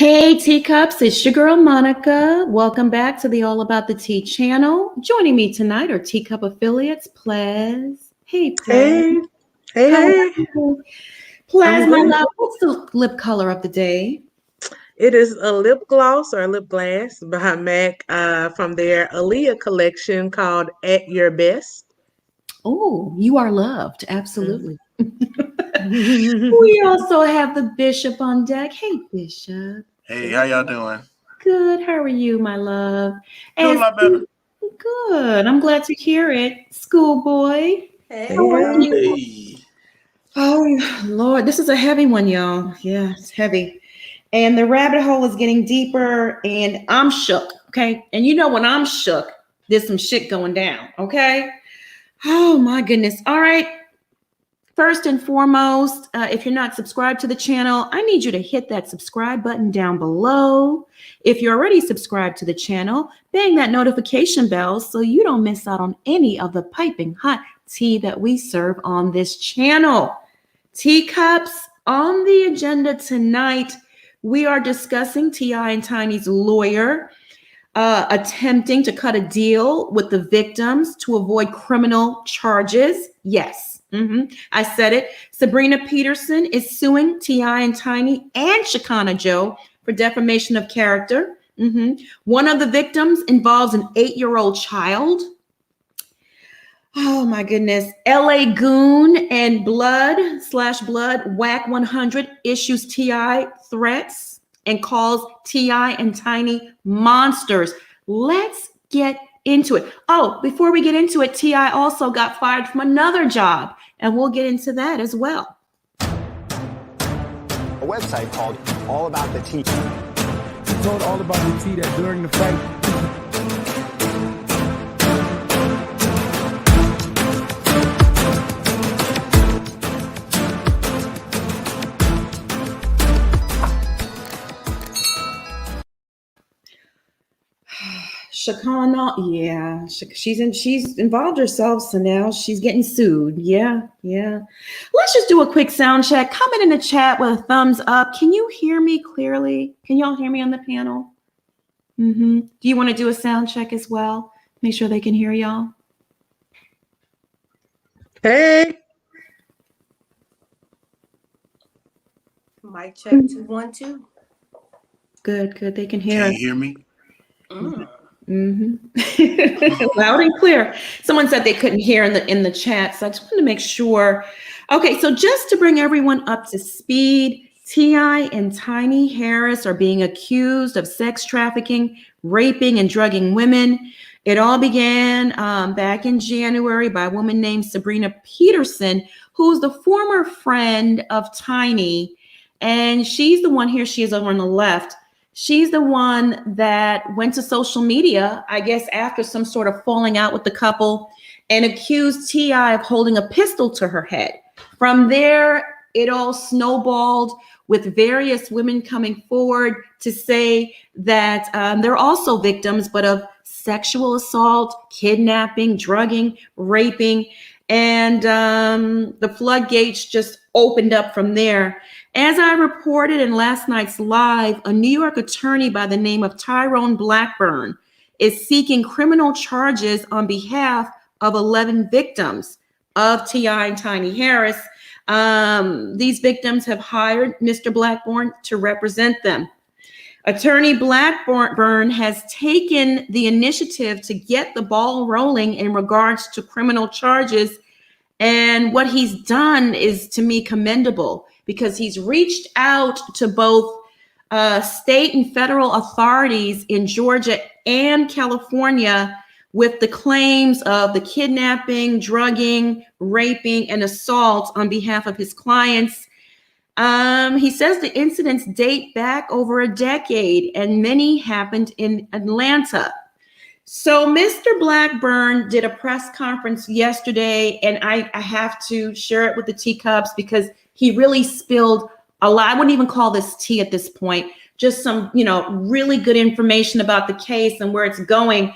Hey teacups, it's your girl Monica. Welcome back to the All About the Tea channel. Joining me tonight are Teacup affiliates, Plez. Hey Plez. Hey, How are hey. you? Plez, I'm my good. love, what's the lip color of the day? It is a lip gloss or lip glass by Mac from their Aaliyah collection called At Your Best. Oh, you are loved. Absolutely. Mhm. We also have the Bishop on deck. Hey Bishop. Hey, how y'all doing? Good. How are you, my love? Doing a As lot better. good. I'm glad to hear it. Schoolboy. Hey, How are hey. you? Hey, Oh, Lord, this is a heavy one, y'all. Yeah, it's heavy. And the rabbit hole is getting deeper, and I'm shook. Okay. And you know, when I'm shook, there's some shit going down. Okay. Oh, my goodness. All right. First and foremost, if you're not subscribed to the channel, I need you to hit that subscribe button down below. If you're already subscribed to the channel, bang that notification bell so you don't miss out on any of the piping hot tea that we serve on this channel. Teacups, on the agenda tonight, we are discussing T.I. and Tiny's lawyer attempting to cut a deal with the victims to avoid criminal charges. Yes, I said it. Sabrina Peterson is suing T.I. and Tiny and Shekinah Joe for defamation of character. One of the victims involves an 8-year-old child. Oh my goodness. LA Goon and Blood/Blood Wack 100 issues T.I. threats and calls T.I. and Tiny monsters. Let's get into it. Oh, before we get into it, T.I. also got fired from another job, and we'll get into that as well. A website called All About the Tea. He told All About the Tea that during the fight, Shekinah, yeah, she's involved herself, so now she's getting sued. Yeah. Let's just do a quick sound check. Comment in the chat with a thumbs up. Can you hear me clearly? Can y'all hear me on the panel? Do you want to do a sound check as well? Make sure they can hear y'all. Hey. Mic check 2 1 2. Good. They can hear can us. you hear me? Loud and clear. Someone said they couldn't hear in the chat, so I just wanted to make sure. Okay, so just to bring everyone up to speed, T.I. and Tiny Harris are being accused of sex trafficking, raping, and drugging women. It all began back in January by a woman named Sabrina Peterson, who's the former friend of Tiny, and she's the one here. She is over on the left. She's the one that went to social media, I guess, after some sort of falling out with the couple and accused T.I. of holding a pistol to her head. From there, it all snowballed with various women coming forward to say that they're also victims, but of sexual assault, kidnapping, drugging, raping. And the floodgates just opened up from there. As I reported in last night's live, a New York attorney by the name of Tyrone Blackburn is seeking criminal charges on behalf of 11 victims of T.I. and Tiny Harris. These victims have hired Mr. Blackburn to represent them. Attorney Blackburn has taken the initiative to get the ball rolling in regards to criminal charges. And what he's done is, to me, commendable, because he's reached out to both state and federal authorities in Georgia and California with the claims of the kidnapping, drugging, raping, and assault on behalf of his clients. He says the incidents date back over a decade, and many happened in Atlanta. So Mr. Blackburn did a press conference yesterday, and I have to share it with the teacups because he really spilled a lot. I wouldn't even call this tea at this point, just some, really good information about the case and where it's going.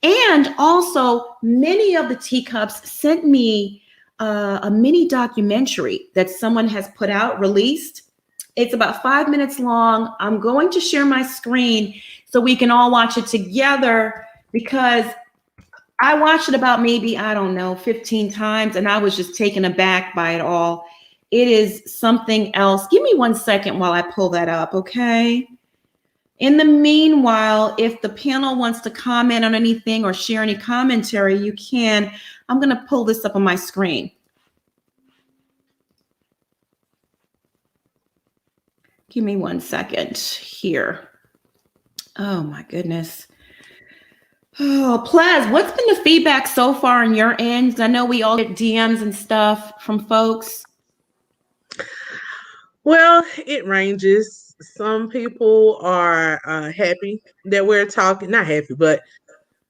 And also, many of the teacups sent me a mini documentary that someone has put out, released. It's about 5 minutes long. I'm going to share my screen so we can all watch it together, because I watched it about maybe, I don't know, 15 times, and I was just taken aback by it all. It is something else. Give me 1 second while I pull that up, okay? In the meanwhile, if the panel wants to comment on anything or share any commentary, you can. I'm going to pull this up on my screen. Give me 1 second here. Oh my goodness. Oh, Plaz, what's been the feedback so far on your end? I know we all get DMs and stuff from folks. Well, it ranges. Some people are happy that we're talking, not happy, but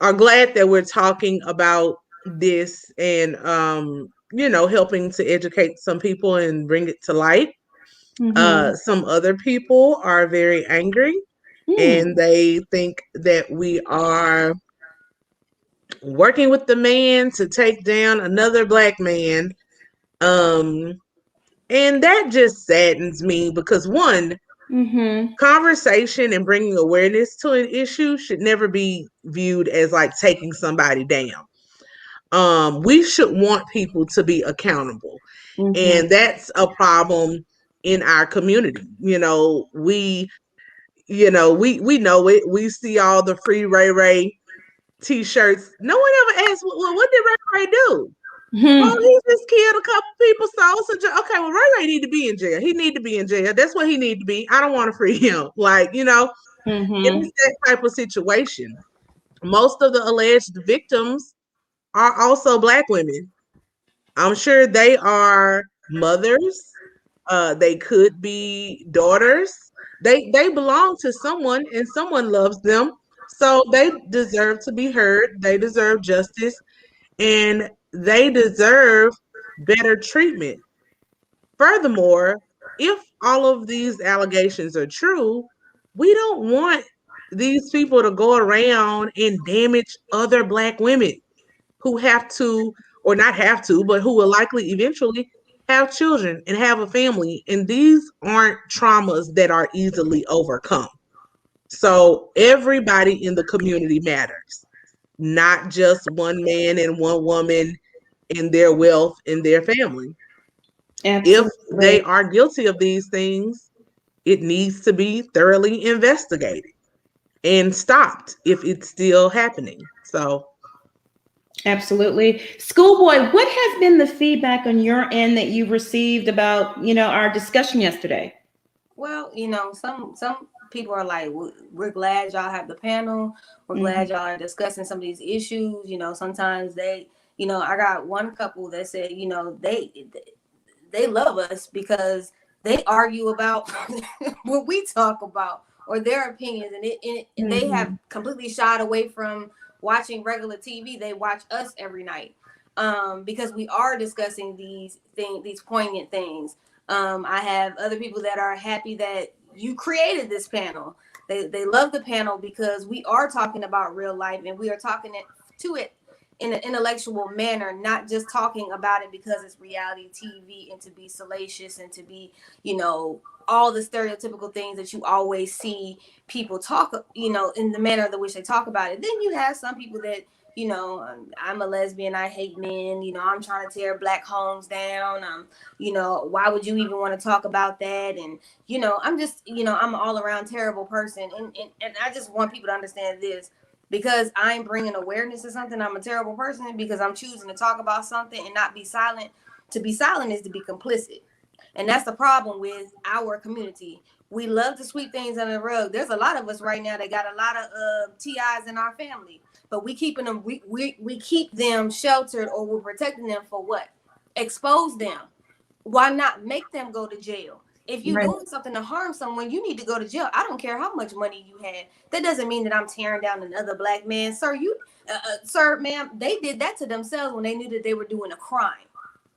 are glad that we're talking about this and, helping to educate some people and bring it to light. Some other people are very angry and they think that we are working with the man to take down another Black man. And that just saddens me because one, conversation and bringing awareness to an issue should never be viewed as like taking somebody down. We should want people to be accountable. And that's a problem in our community. We know it. We see all the free Ray Ray t-shirts. No one ever asked, well, what did Ray Ray do? Well, he just killed a couple people, okay, well, Ray Ray need to be in jail. He need to be in jail. That's what he need to be. I don't want to free him. It's that type of situation. Most of the alleged victims are also Black women. I'm sure they are mothers. They could be daughters. They belong to someone, and someone loves them. So they deserve to be heard. They deserve justice, and they deserve better treatment. Furthermore, if all of these allegations are true, we don't want these people to go around and damage other Black women who have to, or not have to, but who will likely eventually have children and have a family. And these aren't traumas that are easily overcome. So everybody in the community matters, not just one man and one woman and their wealth and their family. Absolutely. If they are guilty of these things, it needs to be thoroughly investigated and stopped if it's still happening. So absolutely. Schoolboy, what has been the feedback on your end that you've received about, our discussion yesterday? Well, some people are like, we're glad y'all have the panel. We're glad y'all are discussing some of these issues. Sometimes they, I got one couple that said, they love us because they argue about what we talk about or their opinions, and they have completely shied away from watching regular TV. They watch us every night because we are discussing these poignant things. I have other people that are happy that you created this panel. They love the panel because we are talking about real life and we are talking to it in an intellectual manner, not just talking about it because it's reality TV and to be salacious and to be, all the stereotypical things that you always see people talk, in the manner in which they talk about it. Then you have some people that, I'm a lesbian, I hate men, I'm trying to tear Black homes down. Why would you even want to talk about that? And, I'm just, I'm an all around terrible person. And I just want people to understand this. Because I'm bringing awareness to something, I'm a terrible person because I'm choosing to talk about something and not be silent. To be silent is to be complicit. And that's the problem with our community. We love to sweep things under the rug. There's a lot of us right now that got a lot of TIs in our family, but we keeping them, we keep them sheltered, or we're protecting them for what? Expose them. Why not make them go to jail? If you're doing something to harm someone, you need to go to jail. I don't care how much money you had. That doesn't mean that I'm tearing down another Black man. Sir, sir, ma'am, they did that to themselves when they knew that they were doing a crime.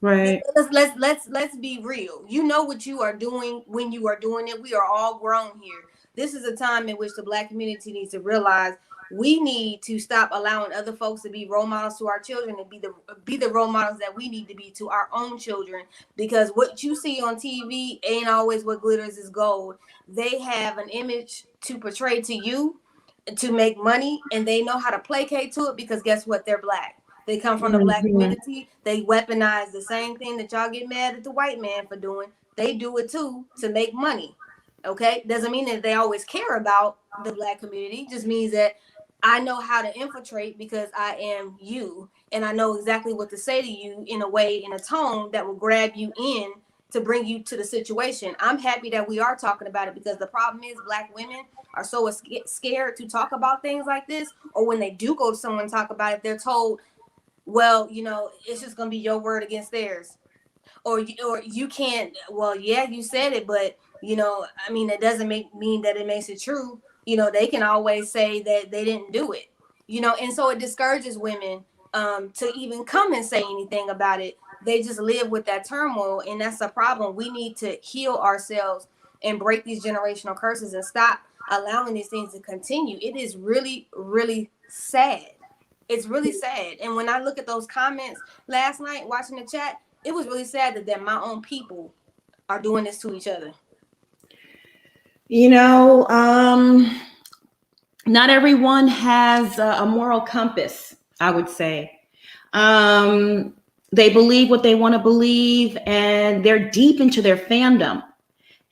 Right. Let's be real. You know what you are doing when you are doing it. We are all grown here. This is a time in which the Black community needs to realize We need to stop allowing other folks to be role models to our children and be the role models that we need to be to our own children, because what you see on TV ain't always what glitters is gold. They have an image to portray to you to make money, and they know how to placate to it, because guess what? They're Black. They come from the Black community. They weaponize the same thing that y'all get mad at the white man for doing. They do it too, to make money. Okay, doesn't mean that they always care about the Black community. Just means that I know how to infiltrate because I am you, and I know exactly what to say to you in a way, in a tone that will grab you in to bring you to the situation. I'm happy that we are talking about it, because the problem is Black women are so scared to talk about things like this, or when they do go to someone and talk about it, they're told, well, you know, it's just going to be your word against theirs. Or you can't, well, yeah, you said it, but, you know, I mean, it doesn't mean that it makes it true. You know, they can always say that they didn't do it, you know, and so it discourages women to even come and say anything about it. They just live with that turmoil, and that's a problem. We need to heal ourselves and break these generational curses and stop allowing these things to continue. It is really, really sad. It's really sad. And when I look at those comments last night watching the chat, it was really sad that my own people are doing this to each other. You know, not everyone has a moral compass, I would say. They believe what they want to believe, and they're deep into their fandom.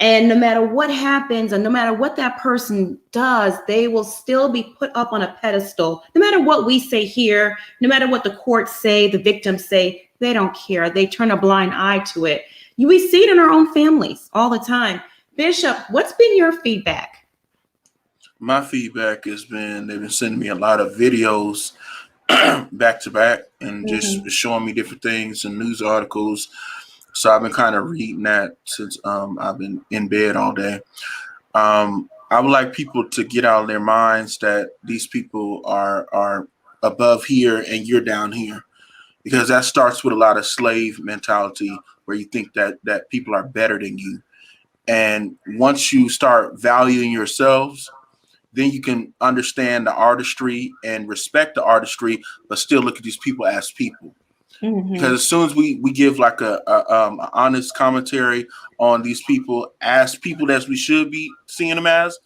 And no matter what happens, and no matter what that person does, they will still be put up on a pedestal. No matter what we say here, no matter what the courts say, the victims say, they don't care. They turn a blind eye to it. We see it in our own families all the time. Bishop, what's been your feedback? My feedback has been, they've been sending me a lot of videos back to back, and just showing me different things and news articles. So I've been kind of reading that since I've been in bed all day. I would like people to get out of their minds that these people are above here and you're down here, because that starts with a lot of slave mentality, where you think that people are better than you. And once you start valuing yourselves, then you can understand the artistry and respect the artistry, but still look at these people as people. Because as soon as we give like a honest commentary on these people as people that we should be seeing them as,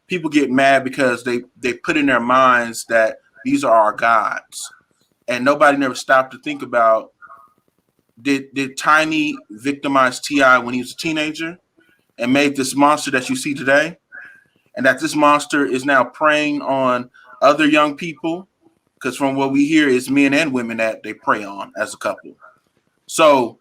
people get mad because they put in their minds that these are our gods. And nobody never stopped to think about, did Tiny victimize T.I. when he was a teenager and made this monster that you see today? And that this monster is now preying on other young people? Because from what we hear, it's men and women that they prey on as a couple. So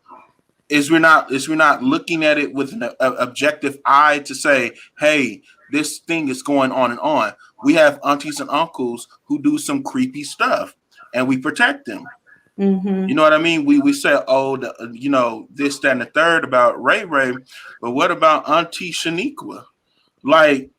is we're not looking at it with an objective eye to say, hey, this thing is going on and on. We have aunties and uncles who do some creepy stuff, and we protect them. You know what I mean? We say, oh, you know, this, that, and the third about Ray Ray, but what about Auntie Shaniqua? Like,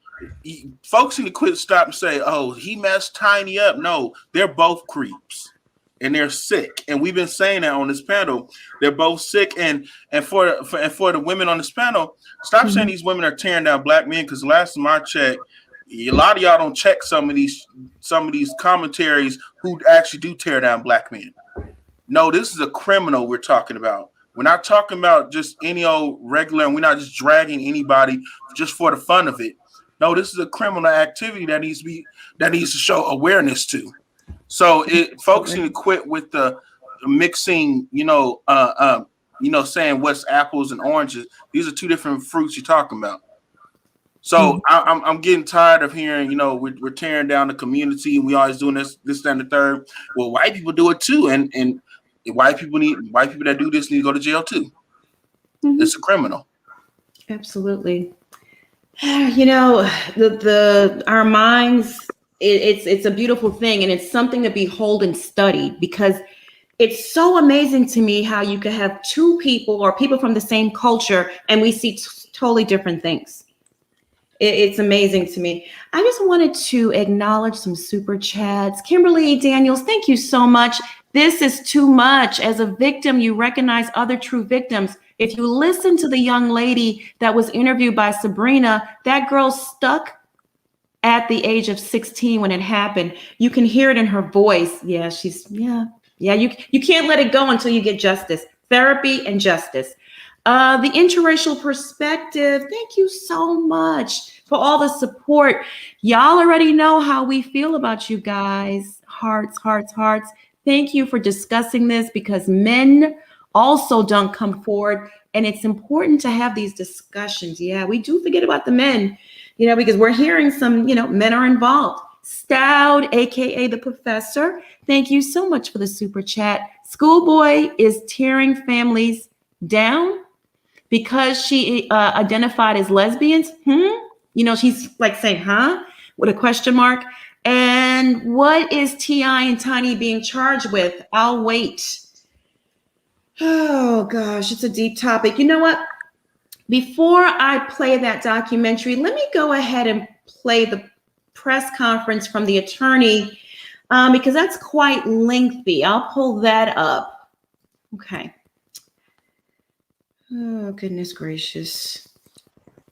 folks need to quit, stop and say, oh, he messed Tiny up. No, they're both creeps and they're sick. And we've been saying that on this panel. They're both sick. And for the women on this panel, stop saying these women are tearing down Black men, because last time I checked, a lot of y'all don't check some of these commentaries who actually do tear down Black men. No, this is a criminal we're talking about. We're not talking about just any old regular, and we're not just dragging anybody just for the fun of it. No, this is a criminal activity that needs to show awareness to. So folks need to quit with the mixing, saying what's apples and oranges. These are two different fruits you're talking about. So I'm getting tired of hearing, we're tearing down the community and we always doing this, that, and the third. Well, white people do it too, and white people that do this need to go to jail too. It's a criminal. Absolutely. Our minds, it's a beautiful thing, and it's something to behold and study, because it's so amazing to me how you could have two people or people from the same culture and we see totally different things. It's amazing to me. I just wanted to acknowledge some super chats. Kimberly Daniels, thank you so much. This is too much. As a victim, you recognize other true victims. If you listen to the young lady that was interviewed by Sabrina, that girl stuck at the age of 16 when it happened. You can hear it in her voice. Yeah, you can't let it go until you get justice, therapy and justice. The interracial perspective, thank you so much for all the support. Y'all already know how we feel about you guys. Hearts, hearts, hearts. Thank you for discussing this, because men also don't come forward, and it's important to have these discussions. Yeah, we do forget about the men, because we're hearing some, men are involved. Stout, aka the professor, thank you so much for the super chat. Schoolboy is tearing families down because she identified as lesbians. She's like saying, huh? With a question mark. And what is T.I. and Tiny being charged with? I'll wait. Oh gosh, it's a deep topic. You know what? Before I play that documentary, let me go ahead and play the press conference from the attorney, because that's quite lengthy. I'll pull that up. Okay. Oh, goodness gracious.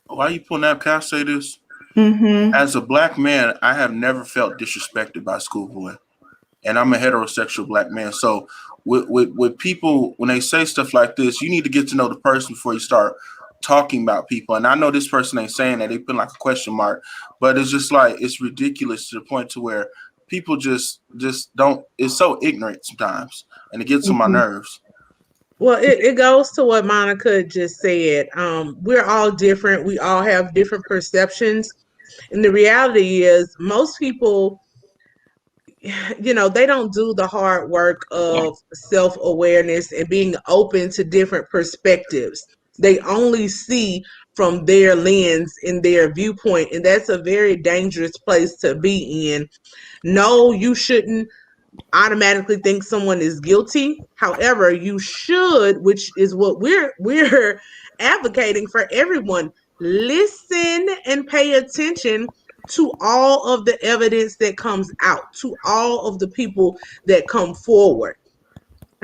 Why are you pulling that? Can I say this? Mm-hmm. As a black man, I have never felt disrespected by Schoolboy. And I'm a heterosexual black man. So with people, when they say stuff like this, you need to get to know the person before you start talking about people. And I know this person ain't saying that. They put like a question mark. But it's just like, it's ridiculous to the point to where people just don't, it's so ignorant sometimes. And it gets on my nerves. Well, it goes to what Monica just said. We're all different. We all have different perceptions. And the reality is most people, they don't do the hard work of self-awareness and being open to different perspectives. They only see from their lens and their viewpoint. And that's a very dangerous place to be in. No, you shouldn't automatically think someone is guilty. However, you should, which is what we're advocating for everyone, listen and pay attention to all of the evidence that comes out, to all of the people that come forward.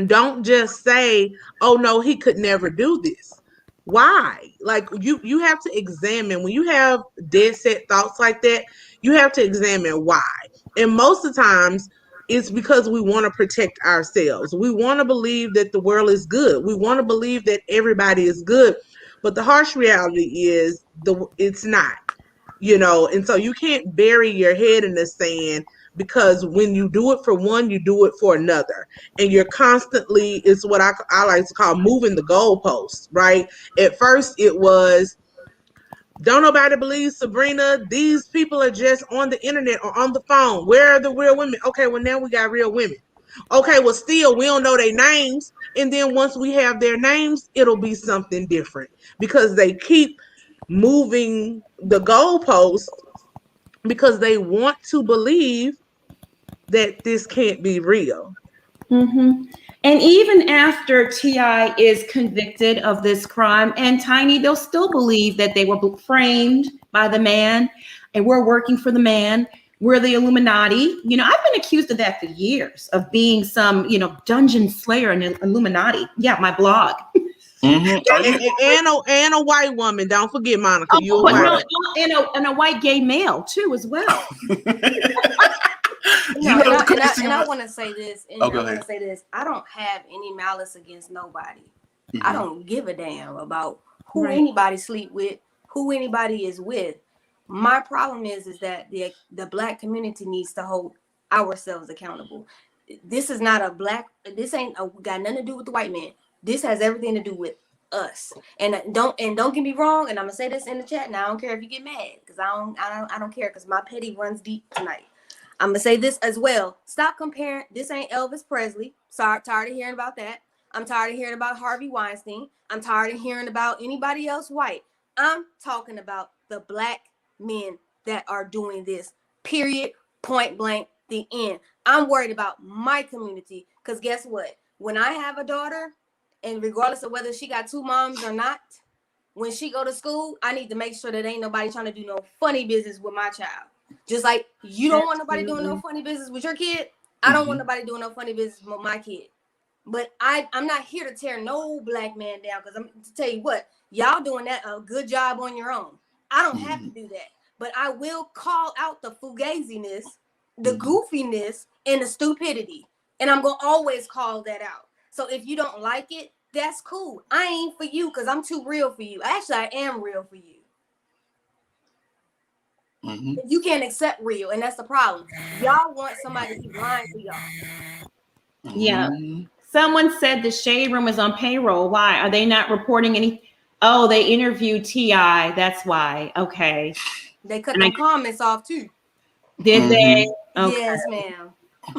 Don't just say, "Oh no, he could never do this." Why? Like you have to examine when you have dead set thoughts like that, you have to examine why. And most of the times it's because we want to protect ourselves. We want to believe that the world is good. We want to believe that everybody is good. But the harsh reality is it's not. And so you can't bury your head in the sand, because when you do it for one, you do it for another. And you're constantly, it's what I like to call moving the goalposts, right? At first it was, don't nobody believe Sabrina. These people are just on the internet or on the phone. Where are the real women? Okay, well, now we got real women. Okay, well, still, we don't know their names. And then once we have their names, it'll be something different, because they keep moving the goalpost because they want to believe that this can't be real. Mm-hmm. And even after T.I. is convicted of this crime, and Tiny, they'll still believe that they were framed by the man, and we're working for the man. We're the Illuminati. I've been accused of that for years, of being some, dungeon slayer and Illuminati. Yeah, my blog. Mm-hmm. And a white woman. Don't forget, Monica. You a white. And a white gay male too, as well. I want to say this. And I want to say this. I don't have any malice against nobody. Mm-hmm. I don't give a damn about who anybody sleep with, who anybody is with. My problem is that the black community needs to hold ourselves accountable. This is not this ain't got nothing to do with the white man. This has everything to do with us. And don't get me wrong. And I'm gonna say this in the chat. Now I don't care if you get mad, because I don't care, because my petty runs deep tonight. I'm gonna say this as well. Stop comparing. This ain't Elvis Presley. Tired of hearing about that. I'm tired of hearing about Harvey Weinstein. I'm tired of hearing about anybody else white. I'm talking about the black men that are doing this. Period. Point blank. The end. I'm worried about my community, because guess what? When I have a daughter, and regardless of whether she got two moms or not, when she go to school, I need to make sure that ain't nobody trying to do no funny business with my child. Just like you don't want nobody doing no funny business with your kid, I don't want nobody doing no funny business with my kid. But I'm not here to tear no black man down, because I'm to tell you what, y'all doing that a good job on your own. I don't have to do that. but I will call out the fugaziness, the goofiness, and the stupidity. And I'm going to always call that out. So if you don't like it, that's cool. I ain't for you because I'm too real for you. Actually, I am real for you. You can't accept real, and that's the problem. Y'all want somebody to keep lying to y'all. Yeah. Someone said the Shade Room is on payroll. Why? Are they not reporting any? Oh, they interviewed T.I. That's why. Okay. They cut the comments off too. Did they? Okay. Yes, ma'am.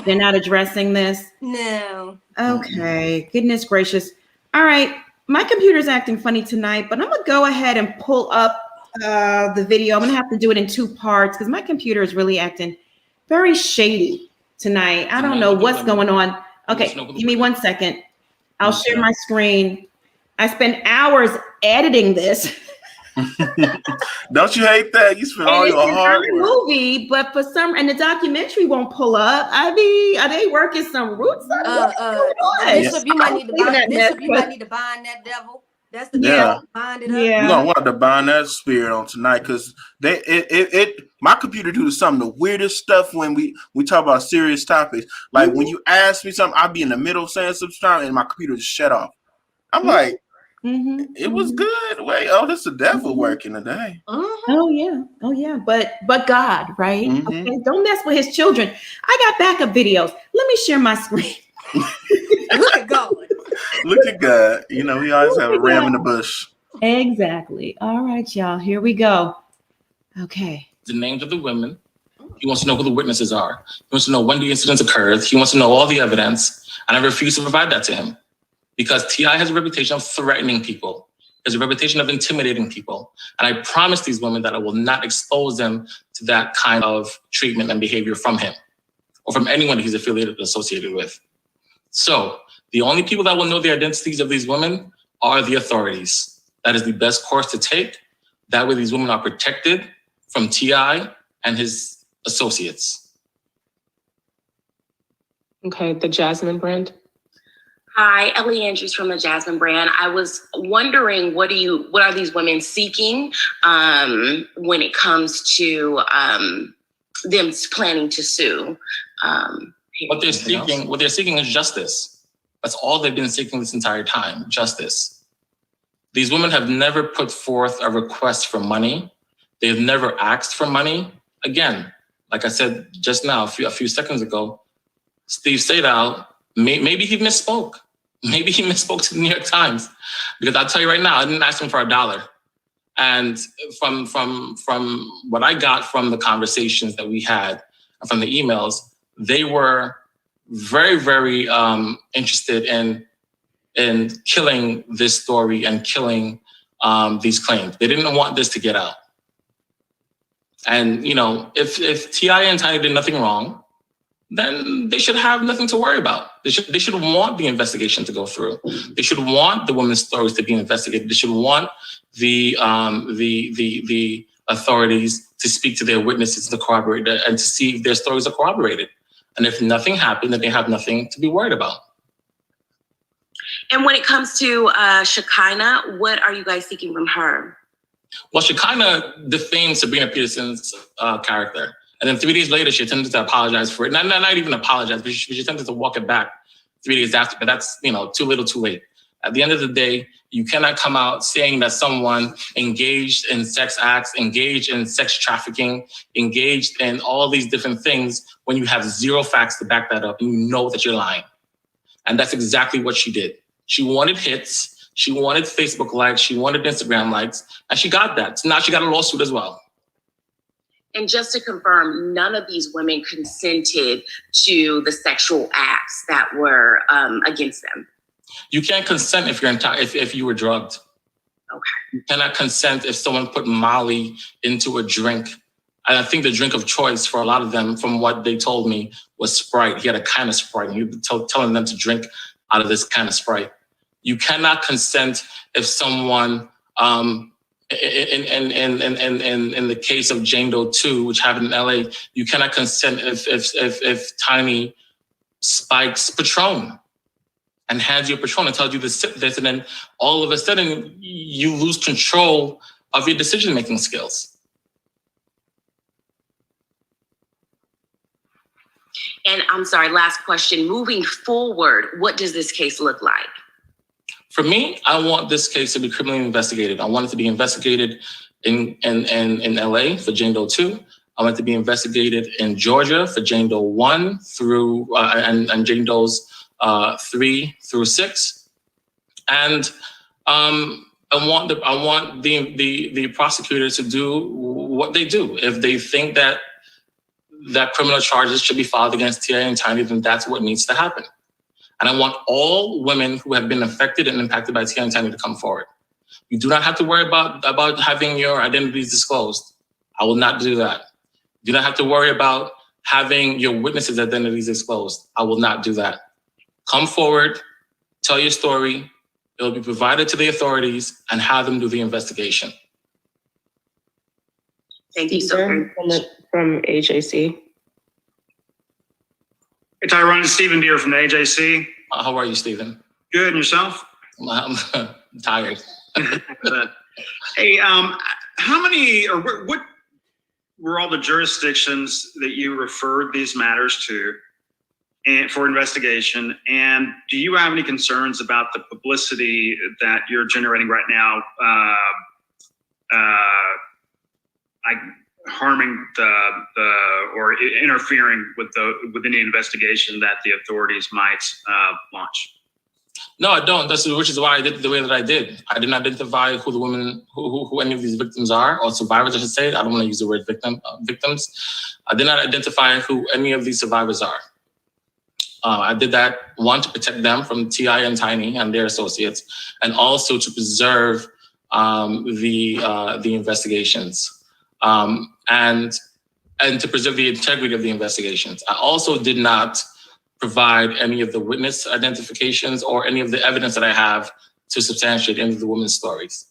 They're not addressing this? No. Okay. Goodness gracious. All right. My computer's acting funny tonight, but I'm going to go ahead and pull up the video. I'm going to have to do it in 2 parts because my computer is really acting very shady tonight. I don't know what's going on. Okay. Give me 1 second. I'll share my screen. I spent hours editing this. Don't you hate that? You spent all your hard work. Movie, but for some, and the documentary won't pull up. I mean, are they working some roots? Bishop, you might need to bind. Bishop, you might need to bind that devil. That's the devil. Bind it up. We're gonna want to bind that spirit on tonight because my computer do some of the weirdest stuff when we talk about serious topics. Like when you ask me something, I'll be in the middle of saying something and my computer just shut off. I'm like, it was good. Wait, this is the devil working today. Oh yeah. But God, right? Okay, don't mess with His children. I got backup videos. Let me share my screen. Look at God. Look at God. You know, we always have a ram in the bush. Exactly. All right, y'all. Here we go. Okay. The names of the women. He wants to know who the witnesses are. He wants to know when the incidents occurred. He wants to know all the evidence. And I refuse to provide that to him. Because T.I. has a reputation of threatening people. He has a reputation of intimidating people. And I promise these women that I will not expose them to that kind of treatment and behavior from him or from anyone he's affiliated or associated with. So the only people that will know the identities of these women are the authorities. That is the best course to take. That way these women are protected from T.I. and his associates. Okay, the Jasmine brand. Hi, Ellie Andrews from the Jasmine brand. I was wondering, what are these women seeking when it comes to them planning to sue? What they're seeking is justice. That's all they've been seeking this entire time, justice. These women have never put forth a request for money. They've never asked for money. Again, like I said just now, a few seconds ago, Steve Sadow, maybe he misspoke. Maybe he misspoke to the New York Times, because I'll tell you right now, I didn't ask him for $1. And from what I got from the conversations that we had, from the emails, they were very, very interested in killing this story and killing these claims. They didn't want this to get out. And if T.I. and Tiny did nothing wrong, then they should have nothing to worry about. They should want the investigation to go through. They should want the women's stories to be investigated. They should want the authorities to speak to their witnesses to corroborate and to see if their stories are corroborated. And if nothing happened, then they have nothing to be worried about. And when it comes to Shekinah, what are you guys seeking from her? Well, Shekinah defamed Sabrina Peterson's character. And then 3 days later, she attempted to apologize for it. Not even apologize, but she attempted to walk it back 3 days after. But that's, too little, too late. At the end of the day, you cannot come out saying that someone engaged in sex acts, engaged in sex trafficking, engaged in all these different things when you have zero facts to back that up and you know that you're lying. And that's exactly what she did. She wanted hits. She wanted Facebook likes. She wanted Instagram likes. And she got that. So now she got a lawsuit as well. And just to confirm, none of these women consented to the sexual acts that were against them. You can't consent if if you were drugged. Okay. You cannot consent if someone put Molly into a drink. And I think the drink of choice for a lot of them, from what they told me, was Sprite. He had a kind of Sprite, and he was telling them to drink out of this kind of Sprite. You cannot consent if someone, in the case of Jane Doe 2, which happened in LA, you cannot consent if Tiny spikes Patron and hands you a Patron and tells you to sip this, and then all of a sudden you lose control of your decision-making skills. And I'm sorry, last question. Moving forward, what does this case look like? For me, I want this case to be criminally investigated. I want it to be investigated in LA for Jane Doe 2. I want it to be investigated in Georgia for Jane Doe 1 through and Jane Doe's 3 through 6. And I want the prosecutors to do what they do. If they think that criminal charges should be filed against T.I. and Tiny, then that's what needs to happen. And I want all women who have been affected and impacted by T.I. and Tiny to come forward. You do not have to worry about having your identities disclosed. I will not do that. You do not have to worry about having your witnesses' identities disclosed. I will not do that. Come forward, tell your story. It will be provided to the authorities and have them do the investigation. Thank you so much. From AJC. Hey, Tyrone, it's Stephen Beer from the AJC. How are you, Stephen? Good, and yourself? I'm tired. Hey, how many, or what were all the jurisdictions that you referred these matters to and for investigation? And do you have any concerns about the publicity that you're generating right now, harming or interfering with any investigation that the authorities might launch? No, I don't. Which is why I did it the way that I did. I didn't identify who the women, who any of these victims are, or survivors, I should say. I don't want to use the word victims. I did not identify who any of these survivors are. I did that, one, to protect them from T.I. and Tiny and their associates, and also to preserve the investigations, and to preserve the integrity of the investigations. I also did not provide any of the witness identifications or any of the evidence that I have to substantiate any of the women's stories.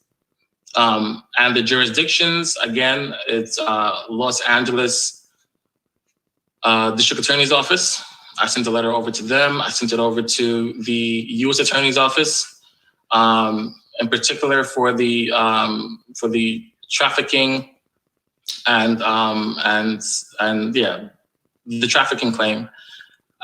And the jurisdictions, again, it's Los Angeles District Attorney's Office. I sent a letter over to them. I sent it over to the U.S. Attorney's Office, in particular for the trafficking and the trafficking claim,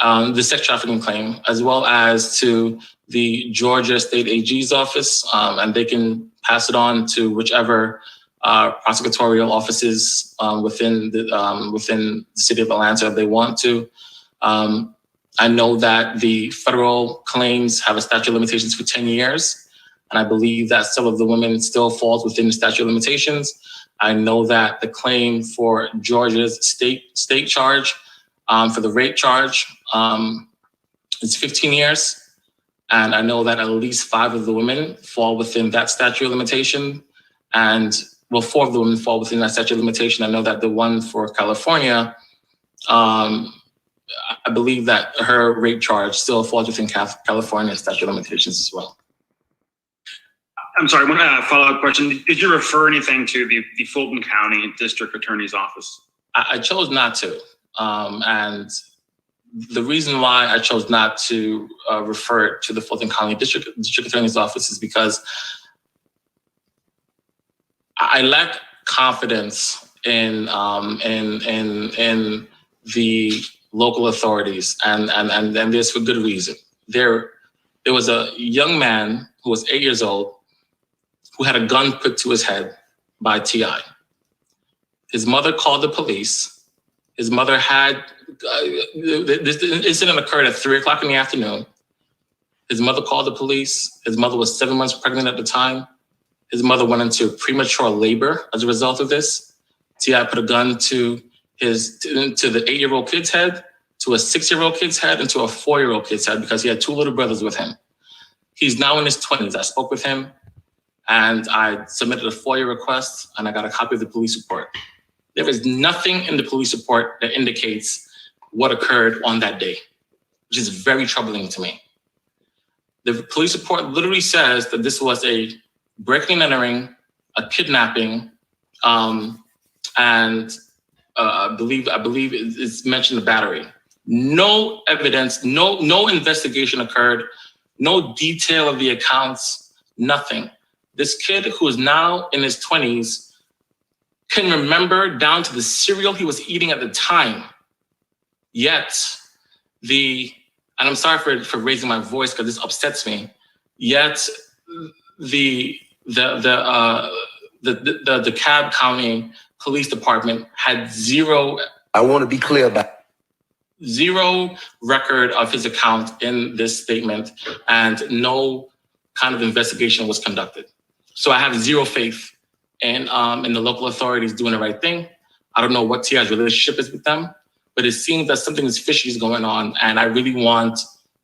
the sex trafficking claim, as well as to the Georgia State AG's office, and they can pass it on to whichever prosecutorial offices within the city of Atlanta if they want to. I know that the federal claims have a statute of limitations for 10 years, and I believe that some of the women still falls within the statute of limitations. I know that the claim for Georgia's state charge for the rape charge is 15 years. And I know that at least 5 of the women fall within that statute of limitation. And well, 4 of the women fall within that statute of limitation. I know that the one for California, I believe that her rape charge still falls within California's statute of limitations as well. I'm sorry, one follow-up question. Did you refer anything to the Fulton County District Attorney's Office? I chose not to. And the reason why I chose not to refer to the Fulton County District Attorney's Office is because I lack confidence in the local authorities, and this for good reason. There was a young man who was 8 years old who had a gun put to his head by T.I. His mother called the police. His mother had, this incident occurred at 3:00 in the afternoon. His mother called the police. His mother was 7 months pregnant at the time. His mother went into premature labor as a result of this. T.I. put a gun to the 8-year-old kid's head, to a 6-year-old kid's head, and to a 4-year-old kid's head because he had 2 little brothers with him. He's now in his 20s. I spoke with him and I submitted a FOIA request and I got a copy of the police report. There is nothing in the police report that indicates what occurred on that day, which is very troubling to me. The police report literally says that this was a breaking and entering, a kidnapping, and I believe it's mentioned the battery. No evidence, no investigation occurred, no detail of the accounts, nothing. This kid who is now in his 20s can remember down to the cereal he was eating at the time. Yet and I'm sorry for raising my voice because this upsets me, yet the DeKalb County Police Department had zero. I want to be clear about zero record of his account in this statement, and no kind of investigation was conducted. So I have zero faith in the local authorities doing the right thing. I don't know what TI's relationship is with them, but it seems that something is fishy is going on, and I really want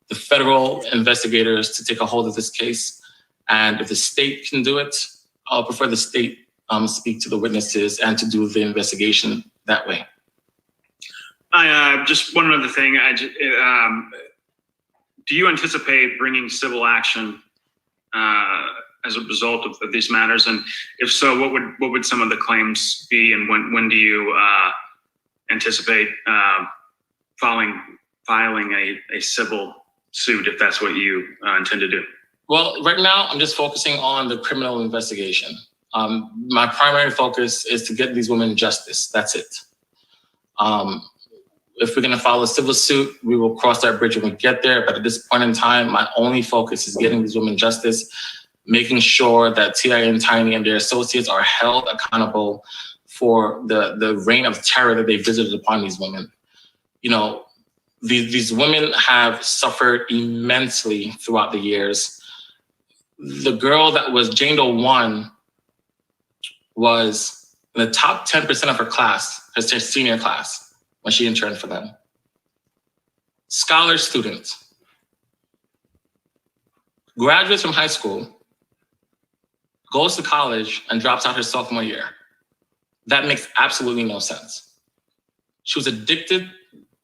the federal investigators to take a hold of this case. And if the state can do it, I'll prefer the state speak to the witnesses and to do the investigation that way. Just one other thing. Do you anticipate bringing civil action as a result of these matters? And if so, what would some of the claims be? And when do you anticipate filing a civil suit, if that's what you intend to do? Well, right now I'm just focusing on the criminal investigation. My primary focus is to get these women justice. That's it. If we're going to file a civil suit, we will cross that bridge when we get there. But at this point in time, my only focus is getting these women justice, making sure that T.I. and Tiny and their associates are held accountable for the reign of terror that they visited upon these women. You know, these women have suffered immensely throughout the years. The girl that was Jane Doe 1 was in the top 10% of her class, her senior class, when she interned for them. Scholar student, graduates from high school, goes to college and drops out her sophomore year. That makes absolutely no sense. She was addicted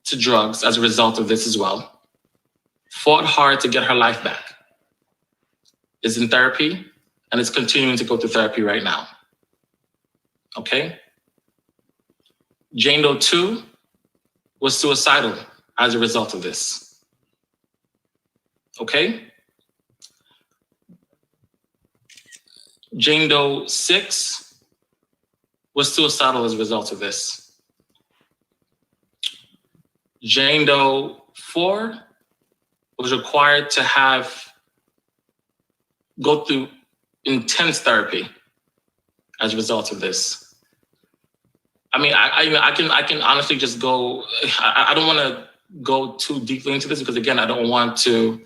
to drugs as a result of this as well. Fought hard to get her life back. Is in therapy and is continuing to go to therapy right now. Okay? Jane Doe 2 was suicidal as a result of this. Okay? Jane Doe 6 was suicidal as a result of this. Jane Doe 4 was required to go through intense therapy as a result of this. I mean, I can honestly just go. I don't want to go too deeply into this because again, I don't want to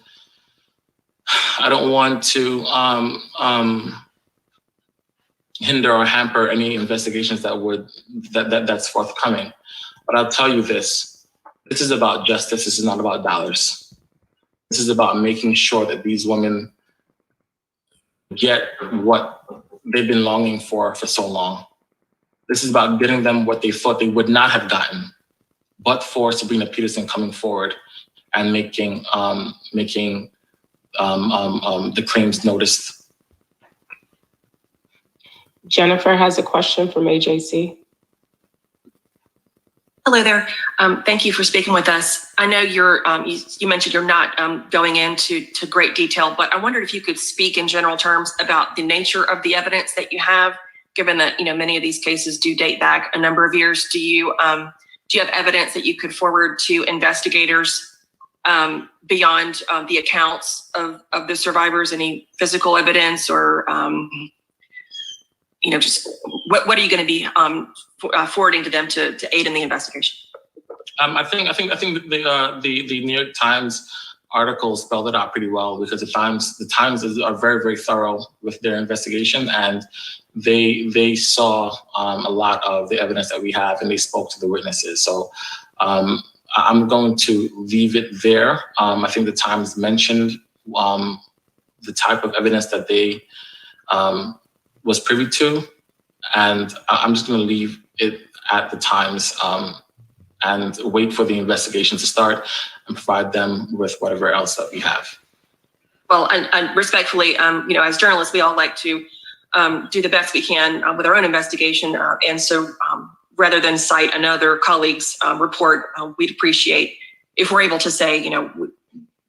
hinder or hamper any investigations that's forthcoming. But I'll tell you this: this is about justice. This is not about dollars. This is about making sure that these women get what they've been longing for so long. This is about getting them what they thought they would not have gotten, but for Sabrina Peterson coming forward and making the claims noticed. Jennifer has a question from AJC. Hello there. Thank you for speaking with us. I know you mentioned you're not going into great detail, but I wondered if you could speak in general terms about the nature of the evidence that you have, given that many of these cases do date back a number of years. Do you have evidence that you could forward to investigators beyond the accounts of the survivors? Any physical evidence or just what are you going to be forwarding to them to aid in the investigation? I think the New York Times article spelled it out pretty well because the Times are very, very thorough with their investigation, and they saw a lot of the evidence that we have, and they spoke to the witnesses. So I'm going to leave it there. I think the Times mentioned the type of evidence that they was privy to, and I'm just going to leave it at the Times and wait for the investigation to start and provide them with whatever else that we have. Well, and respectfully, as journalists, we all like to do the best we can with our own investigation. And so rather than cite another colleague's report, we'd appreciate if we're able to say,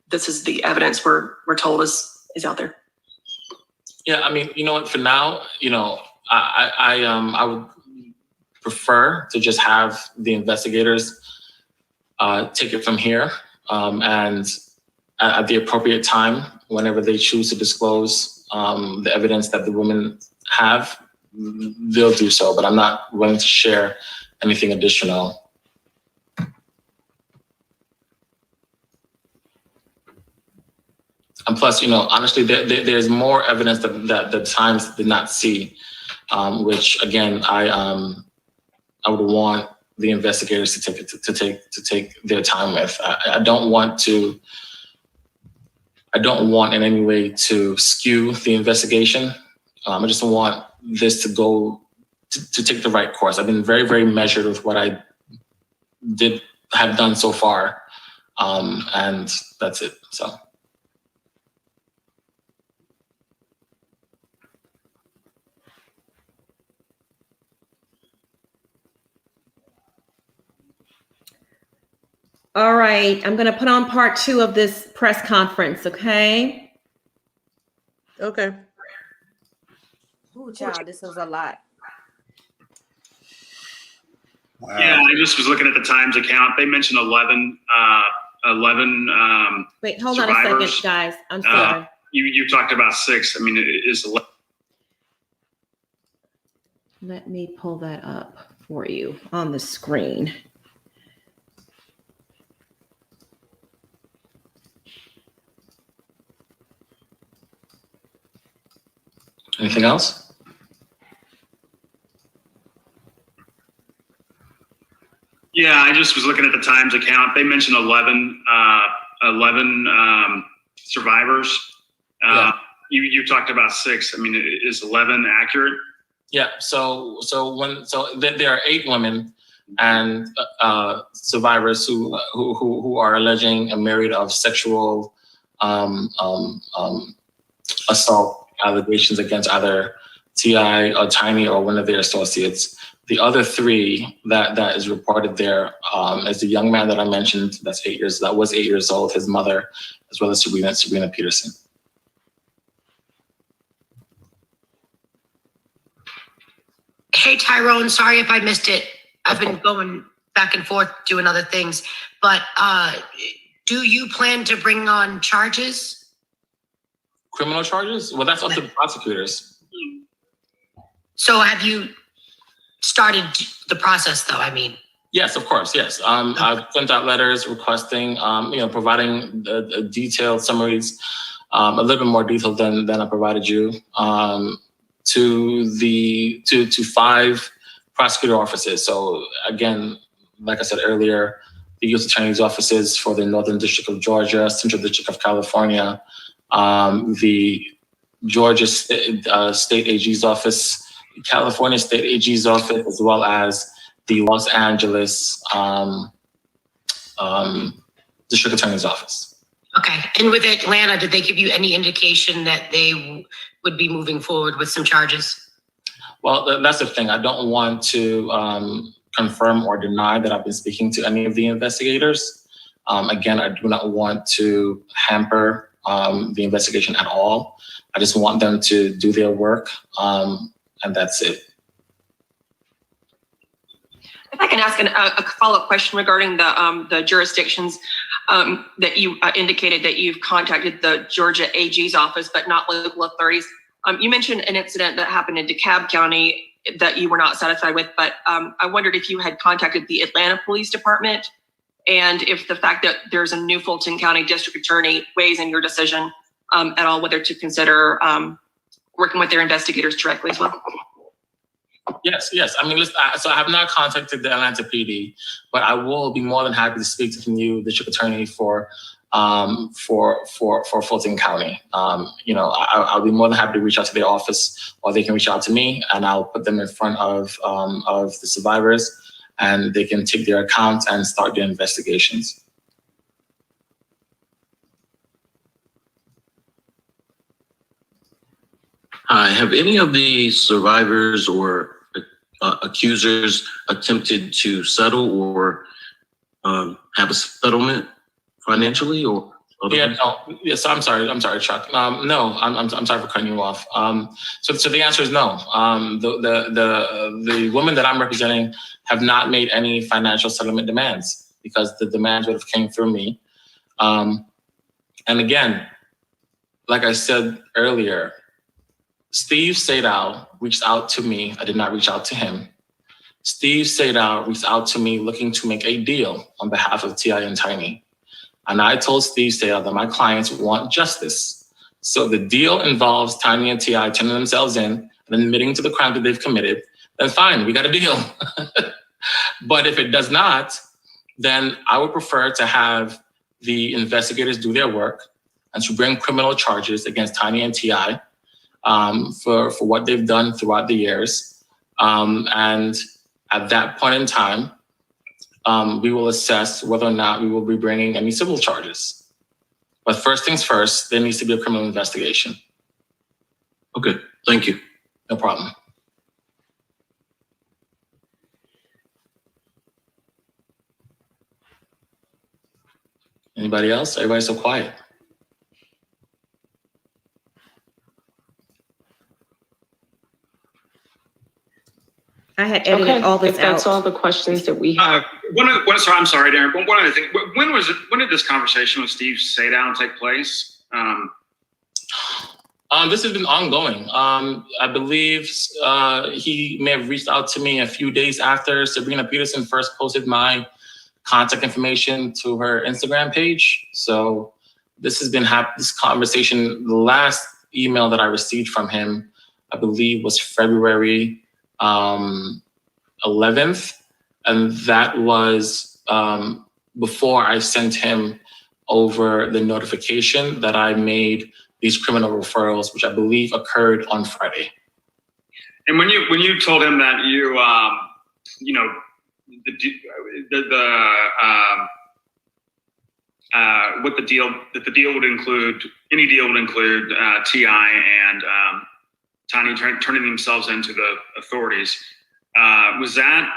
this is the evidence we're told is out there. Yeah, I mean, you know what, for now, I would prefer to just have the investigators take it from here. and at the appropriate time, whenever they choose to disclose the evidence that the women have, they'll do so, but I'm not willing to share anything additional. And plus, honestly, there's more evidence that the Times did not see, which again, I would want the investigators to take their time with. I don't want in any way to skew the investigation. I just want this to go to take the right course. I've been very, very measured with what I have done so far, and that's it. So. All right, I'm going to put on part 2 of this press conference, okay? Okay. Ooh, child, this was a lot. Wow. Yeah, I just was looking at the Times account. They mentioned 11 Wait, hold survivors. on a second, guys. I'm sorry. You talked about 6. I mean, it is 11. Let me pull that up for you on the screen. Anything else? Yeah, I just was looking at the Times account. They mentioned 11 survivors. You talked about 6. I mean, is 11 accurate? Yeah. So there are 8 women and survivors who are alleging a myriad of sexual assault allegations against either T.I. or Tiny or one of their associates. The other 3 that is reported there is the young man that I mentioned that was 8 years old, his mother, as well as Sabrina Peterson. Hey, Tyrone, sorry if I missed it. I've been going back and forth doing other things, but do you plan to bring on charges? Criminal charges? Well, that's up to the prosecutors. So have you started the process though, I mean? Yes, of course, yes. I've sent out letters requesting, providing detailed summaries, a little bit more detailed than I provided you, to 5 prosecutor offices. So again, like I said earlier, the U.S. Attorney's offices for the Northern District of Georgia, Central District of California, the Georgia State AG's office, California State AG's office, as well as the Los Angeles District Attorney's office. Okay, and with Atlanta, did they give you any indication that they would be moving forward with some charges? Well, that's the thing. I don't want to confirm or deny that I've been speaking to any of the investigators. Again, I do not want to hamper the investigation at all. I just want them to do their work, and that's it. If I can ask a follow-up question regarding the jurisdictions that you indicated that you've contacted the Georgia AG's office, but not local authorities. You mentioned an incident that happened in DeKalb County that you were not satisfied with, but I wondered if you had contacted the Atlanta Police Department and if the fact that there's a new Fulton County District Attorney weighs in your decision at all, whether to consider working with their investigators directly as well. Yes. I mean, listen, so I have not contacted the Atlanta PD, but I will be more than happy to speak to the new district attorney for Fulton County. I'll be more than happy to reach out to their office, or they can reach out to me, and I'll put them in front of the survivors, and they can take their accounts and start their investigations. Have any of the survivors or accusers attempted to settle or have a settlement financially or? Yeah, no. Yes, I'm sorry, Chuck. No, I'm sorry for cutting you off. So the answer is no. The women that I'm representing have not made any financial settlement demands because the demands would have came through me. And again, like I said earlier, Steve Sadow reached out to me. I did not reach out to him. Steve Sadow reached out to me looking to make a deal on behalf of T.I. and Tiny. And I told Steve Sadow that my clients want justice. So the deal involves Tiny and T.I. turning themselves in and admitting to the crime that they've committed, then fine, we got a deal. But if it does not, then I would prefer to have the investigators do their work and to bring criminal charges against Tiny and T.I. For what they've done throughout the years. And at that point in time, we will assess whether or not we will be bringing any civil charges. But first things first, there needs to be a criminal investigation. Okay, thank you. No problem. Anybody else? Everybody's so quiet. I had edited all this if that's out. all the questions that we have. I'm sorry, Darren, but one other thing. When did this conversation with Steve Sadow take place? This has been ongoing. I believe he may have reached out to me a few days after Sabrina Peterson first posted my contact information to her Instagram page. So this has been this conversation. The last email that I received from him, I believe, was February 11th, and that was before I sent him over the notification that I made these criminal referrals, which I believe occurred on Friday. And when you told him that what the deal would include, any deal would include T.I. and Tiny turning themselves into the authorities. Was that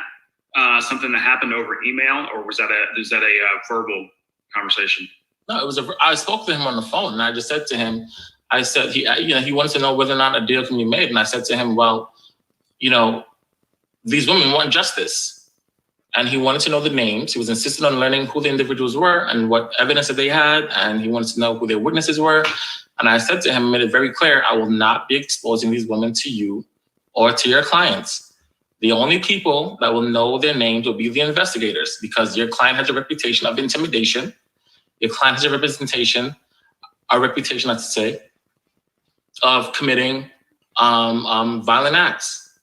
something that happened over email, or was that a verbal conversation? No, it was I spoke to him on the phone, and I just said to him, I said he wanted to know whether or not a deal can be made, and I said to him, well, these women want justice, and he wanted to know the names. He was insistent on learning who the individuals were and what evidence that they had, and he wanted to know who their witnesses were. And I said to him, made it very clear, I will not be exposing these women to you or to your clients. The only people that will know their names will be the investigators, because your client has a reputation of intimidation. Your client has a reputation, let's say, of committing violent acts.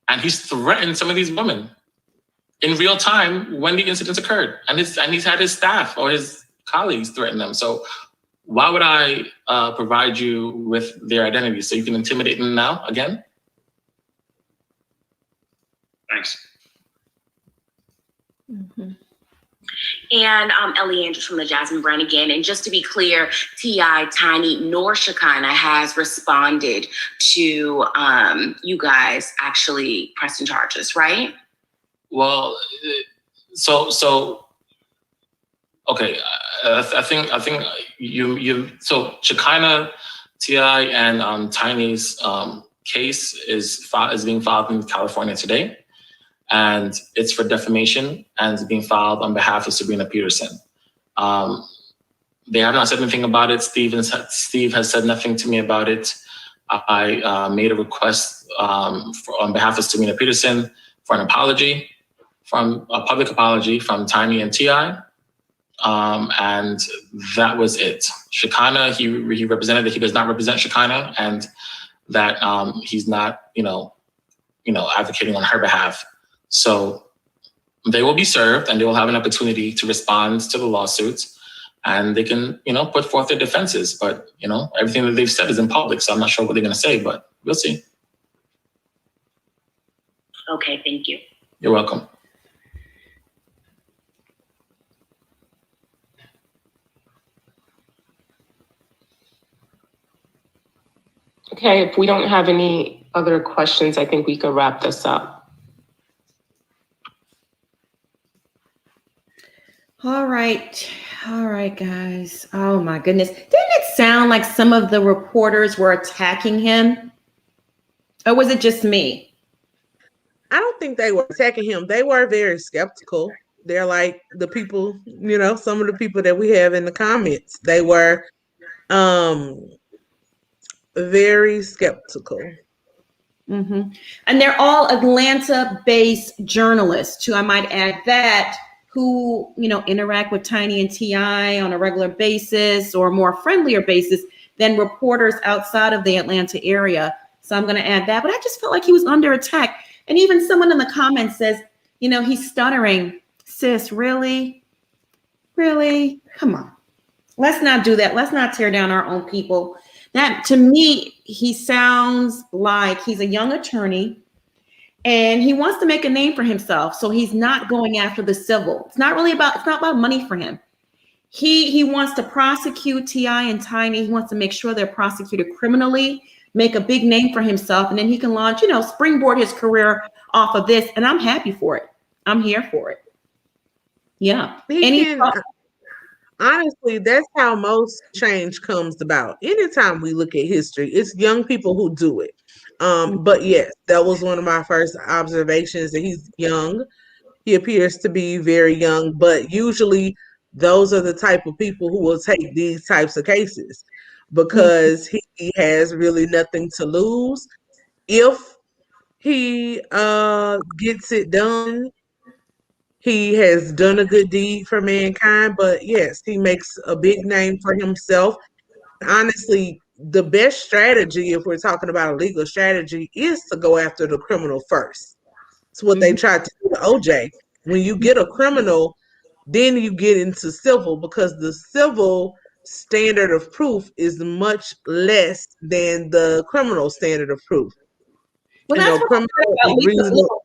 And he's threatened some of these women in real time when the incidents occurred. And he's had his staff or his colleagues threaten them. So why would I provide you with their identities so you can intimidate them now again? Thanks. Mm-hmm. And Ellie Andrews from the Jasmine Brand again. And just to be clear, T.I., Tiny, nor Shekinah has responded to you guys actually pressing charges, right? Well, so okay. I think you so Shekinah, T.I., and Tiny's case is being filed in California today. And it's for defamation, and it's being filed on behalf of Sabrina Peterson. They have not said anything about it. Steve has said nothing to me about it. I made a request on behalf of Sabrina Peterson for an apology, from a public apology from Tiny and T.I. And that was it. Shekinah, he represented that he does not represent Shekinah, and that he's not, advocating on her behalf. So they will be served, and they will have an opportunity to respond to the lawsuits, and they can, put forth their defenses. But, everything that they've said is in public, so I'm not sure what they're going to say, but we'll see. Okay, thank you. You're welcome. Okay, if we don't have any other questions, I think we could wrap this up. All right, guys. Oh my goodness. Didn't it sound like some of the reporters were attacking him? Or was it just me? I don't think they were attacking him. They were very skeptical. They're like the people, some of the people that we have in the comments. They were very skeptical. Mm-hmm. And they're all Atlanta-based journalists, too. I might add that, who interact with Tiny and Ti on a regular basis or more friendlier basis than reporters outside of the Atlanta area. So I'm going to add that. But I just felt like he was under attack. And even someone in the comments says, he's stuttering. Sis, really? Really? Come on. Let's not do that. Let's not tear down our own people. That, to me, he sounds like he's a young attorney and he wants to make a name for himself. So he's not going after the civil. It's not about money for him. He wants to prosecute T.I. and Tiny. He wants to make sure they're prosecuted criminally, make a big name for himself, and then he can launch, springboard his career off of this. And I'm happy for it. I'm here for it. Yeah. Honestly, that's how most change comes about. Anytime we look at history, it's young people who do it. But yes, that was one of my first observations, that he's young. He appears to be very young, but usually those are the type of people who will take these types of cases because he has really nothing to lose. If he gets it done, he has done a good deed for mankind, but yes, he makes a big name for himself. Honestly, the best strategy, if we're talking about a legal strategy, is to go after the criminal first. It's what they tried to do to OJ. When you get a criminal, then you get into civil, because the civil standard of proof is much less than the criminal standard of proof. Well, that's what criminal about is reasonable.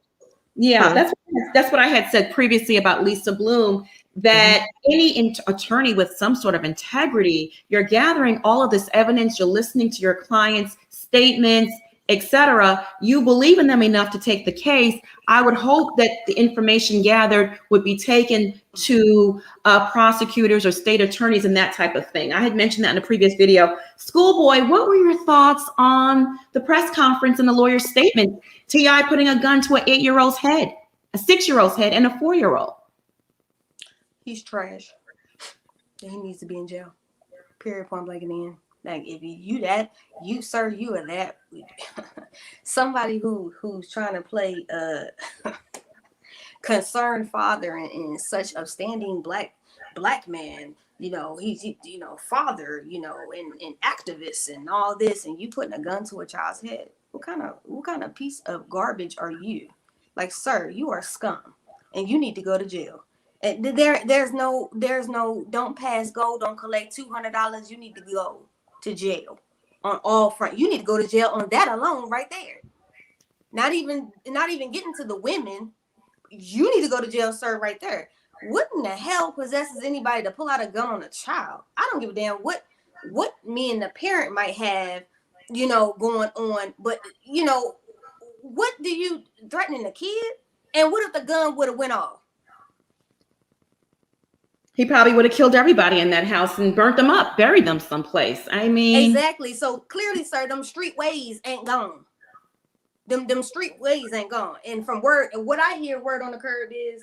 Yeah, that's what I had said previously about Lisa Bloom, that any attorney with some sort of integrity, you're gathering all of this evidence, you're listening to your clients' statements, etc. You believe in them enough to take the case. I would hope that the information gathered would be taken to prosecutors or state attorneys and that type of thing. I had mentioned that in a previous video. Schoolboy, what were your thoughts on the press conference and the lawyer's statement? T.I. putting a gun to an 8-year-old's head, a 6-year-old's head, and a 4-year-old. He's trash. And he needs to be in jail. Period, point blank, and end. Like, if you are that somebody who's trying to play concerned father and such upstanding black man, he's father, and activist and all this, and you putting a gun to a child's head. What kind of piece of garbage are you? Like, sir, you are scum and you need to go to jail. And there's no don't pass go, don't collect $200. You need to go to jail on all front. You need to go to jail on that alone right there. Not even getting to the women. You need to go to jail, sir, right there. What in the hell possesses anybody to pull out a gun on a child? I don't give a damn what me and the parent might have, going on. But, what do you threatening a kid? And what if the gun would have went off? He probably would have killed everybody in that house and burnt them up, buried them someplace. I mean, exactly. So clearly, sir, them street ways ain't gone. Them street ways ain't gone. And from what I hear, word on the curb is,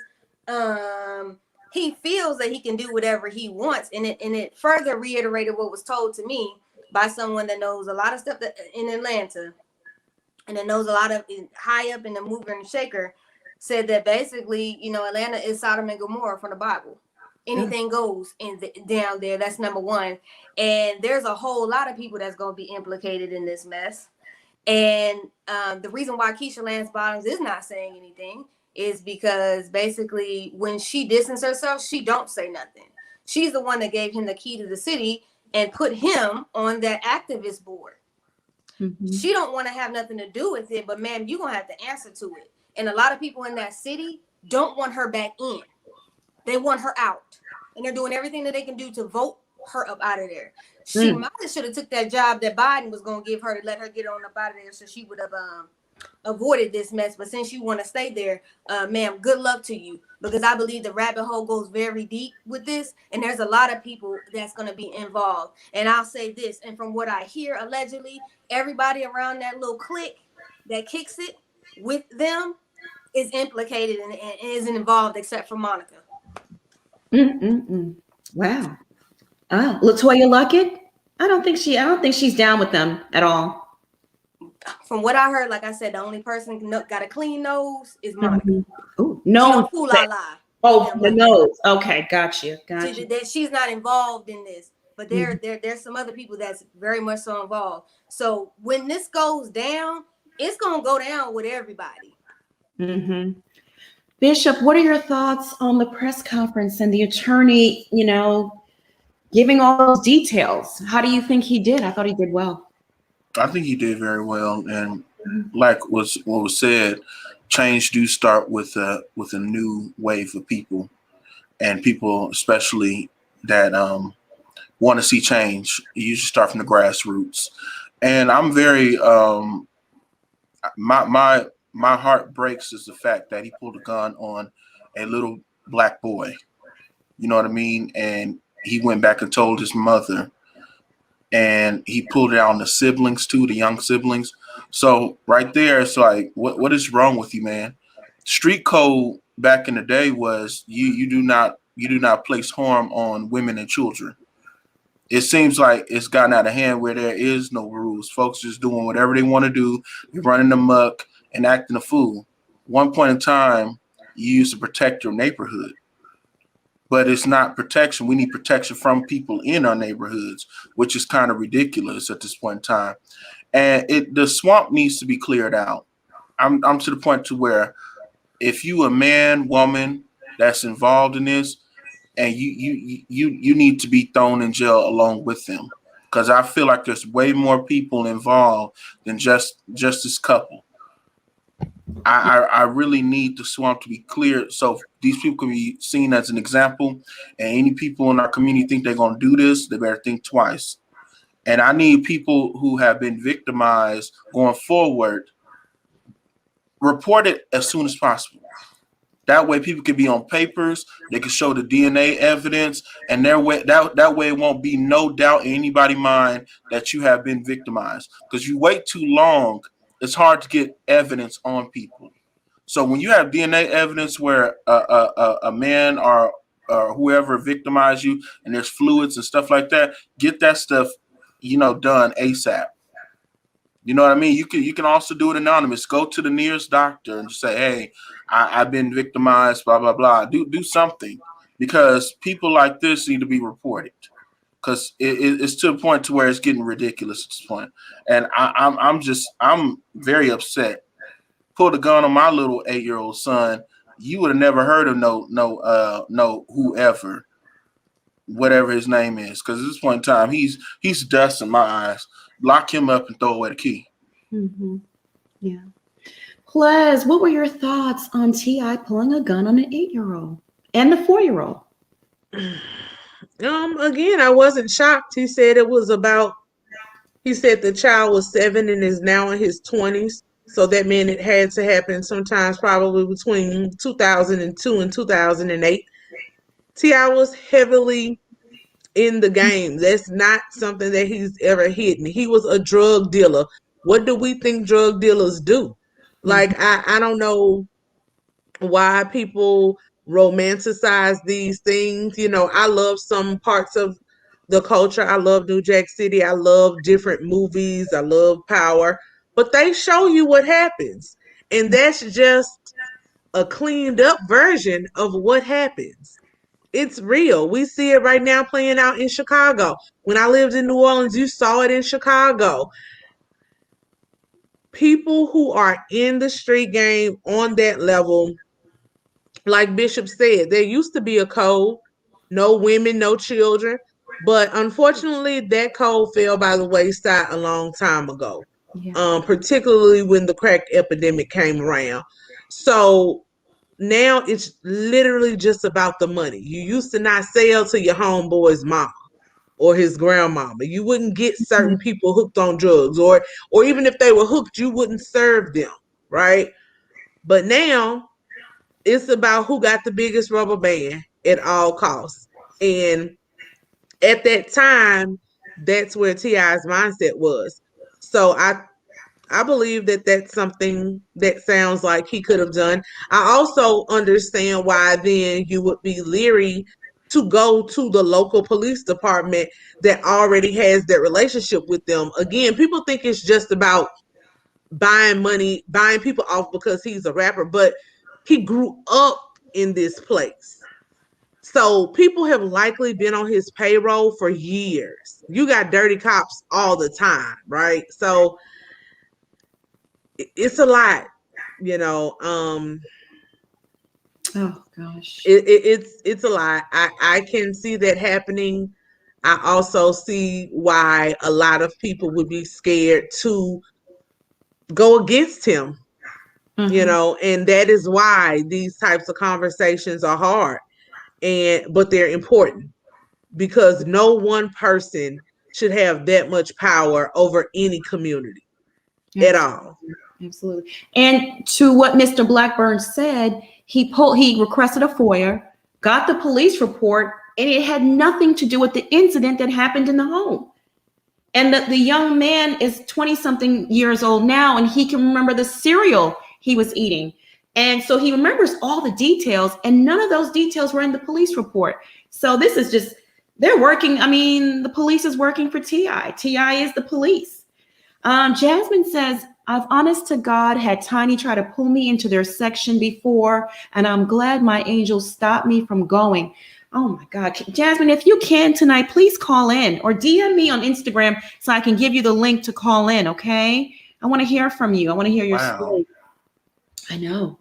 he feels that he can do whatever he wants, and it further reiterated what was told to me by someone that knows a lot of stuff in Atlanta, and that knows a lot of high up in the mover and shaker. Said that basically, Atlanta is Sodom and Gomorrah from the Bible. Anything goes down there. That's number one. And there's a whole lot of people that's going to be implicated in this mess. And the reason why Keisha Lance Bottoms is not saying anything is because basically when she distanced herself, she don't say nothing. She's the one that gave him the key to the city and put him on that activist board. Mm-hmm. She don't want to have nothing to do with it, but ma'am, you're going to have to answer to it. And a lot of people in that city don't want her back in. They want her out, and they're doing everything that they can do to vote her up out of there. She might have should have took that job that Biden was going to give her to let her get on up out of there, so she would have avoided this mess. But since you want to stay there, ma'am, good luck to you, because I believe the rabbit hole goes very deep with this, and there's a lot of people that's going to be involved. And I'll say this, and from what I hear, allegedly, everybody around that little clique that kicks it with them is implicated and isn't involved except for Monica. Wow. Oh, Latoya Luckett? I don't think she's down with them at all. From what I heard, like I said, the only person got a clean nose is Monica. Oh, She no. don't fool la la. Oh, the nose. Okay, got you. She's not involved in this, but there's some other people that's very much so involved. So when this goes down, it's gonna go down with everybody. Bishop, what are your thoughts on the press conference and the attorney, giving all those details? How do you think he did? I thought he did well. I think he did very well, and like what was said, change do start with a new wave of people, and people especially that want to see change. You should start from the grassroots, and I'm very my heart breaks is the fact that he pulled a gun on a little black boy. You know what I mean? And he went back and told his mother, and he pulled it out on the siblings too, the young siblings. So right there, it's like, what is wrong with you, man? Street code back in the day was you do not place harm on women and children. It seems like it's gotten out of hand where there is no rules. Folks just doing whatever they want to do. You're running amok and acting a fool. One point in time, you used to protect your neighborhood. But it's not protection. We need protection from people in our neighborhoods, which is kind of ridiculous at this point in time. And the swamp needs to be cleared out. I'm to the point to where if you a man, woman that's involved in this, and you need to be thrown in jail along with them, because I feel like there's way more people involved than just this couple. I really need the swamp to be cleared so these people can be seen as an example. And any people in our community think they're going to do this, they better think twice. And I need people who have been victimized going forward report it as soon as possible. That way people can be on papers, they can show the DNA evidence, and that way it won't be no doubt in anybody's mind that you have been victimized. Because you wait too long, it's hard to get evidence on people. So when you have DNA evidence where a man or whoever victimized you, and there's fluids and stuff like that, get that stuff, done ASAP. You know what I mean? You can also do it anonymous. Go to the nearest doctor and say, "Hey, I've been victimized." Blah blah blah. Do something, because people like this need to be reported. Because it's to a point to where it's getting ridiculous at this point. And I'm very upset. Pulled a gun on my little 8-year-old son. You would have never heard of no whoever, whatever his name is. Because at this point in time, he's dust in my eyes. Lock him up and throw away the key. Yeah. Ples, what were your thoughts on T.I. pulling a gun on an 8-year-old and the 4-year-old? Again, I wasn't shocked. He said the child was 7 and is now in his 20s. So that meant it had to happen sometimes probably between 2002 and 2008. T.I. was heavily in the game. That's not something that he's ever hidden. He was a drug dealer. What do we think drug dealers do? Like, I don't know why people romanticize these things. I love some parts of the culture. I love New Jack City. I love different movies. I love Power. But they show you what happens. And that's just a cleaned up version of what happens. It's real. We see it right now playing out in Chicago. When I lived in New Orleans, you saw it in Chicago. People who are in the street game on that level, like Bishop said, there used to be a code, no women, no children. But unfortunately, that code fell by the wayside a long time ago, particularly when the crack epidemic came around. So now it's literally just about the money. You used to not sell to your homeboy's mama or his grandmama. You wouldn't get certain people hooked on drugs, or even if they were hooked, you wouldn't serve them, right? But now it's about who got the biggest rubber band at all costs. And at that time, that's where T.I.'s mindset was. So I believe that that's something that sounds like he could have done. I also understand why then you would be leery to go to the local police department that already has that relationship with them. Again, people think it's just about buying people off because he's a rapper, but he grew up in this place. So people have likely been on his payroll for years. You got dirty cops all the time, right? So it's a lot, you know. Oh gosh. It's a lot. I can see that happening. I also see why a lot of people would be scared to go against him, you know, and that is why these types of conversations are hard, but they're important, because no one person should have that much power over any community at all. Absolutely. And to what Mr. Blackburn said, he requested a FOIA, got the police report, and it had nothing to do with the incident that happened in the home. And the young man is 20-something years old now, and he can remember the cereal he was eating. And so he remembers all the details, and none of those details were in the police report. So this is just, they're working. I mean, the police is working for T.I. T.I. is the police. Jasmine says, I've honest to God had Tiny try to pull me into their section before, and I'm glad my angel stopped me from going. Oh my God. Jasmine, if you can tonight, please call in or DM me on Instagram so I can give you the link to call in, okay? I want to hear from you. I want to hear your story. I know.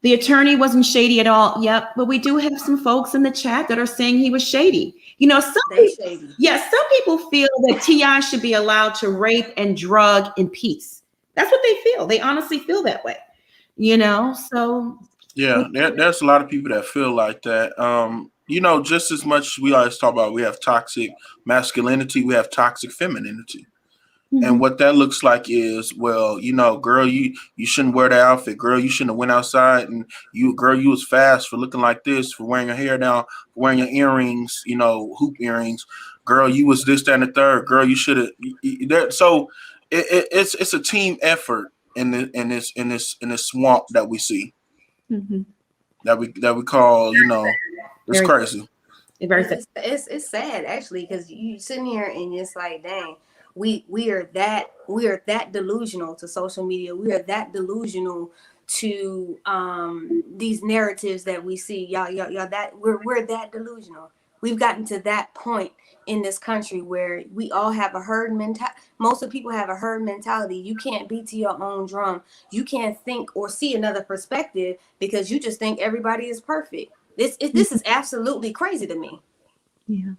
The attorney wasn't shady at all. Yep, but we do have some folks in the chat that are saying he was shady. You know, some people feel that T.I. should be allowed to rape and drug in peace. That's what they feel. They honestly feel that way, you know? So yeah, there's a lot of people that feel like that. You know, just as much as we always talk about, we have toxic masculinity, we have toxic femininity. And what that looks like is, well, you know, girl, you shouldn't wear that outfit. Girl, you shouldn't have went outside. And you was fast for looking like this, for wearing your hair down, for wearing your earrings, you know, hoop earrings. Girl, you was this, that, and the third. Girl, you should have. So it's a team effort in this swamp that we see, that we call, you know, it's crazy. It's sad actually, because you sitting here and it's like, dang. We are that delusional to social media. We are that delusional to these narratives that we see. Y'all that we're that delusional. We've gotten to that point in this country where we all have a herd mentality. Most of the people have a herd mentality. You can't beat to your own drum. You can't think or see another perspective because you just think everybody is perfect. This is absolutely crazy to me. Yeah.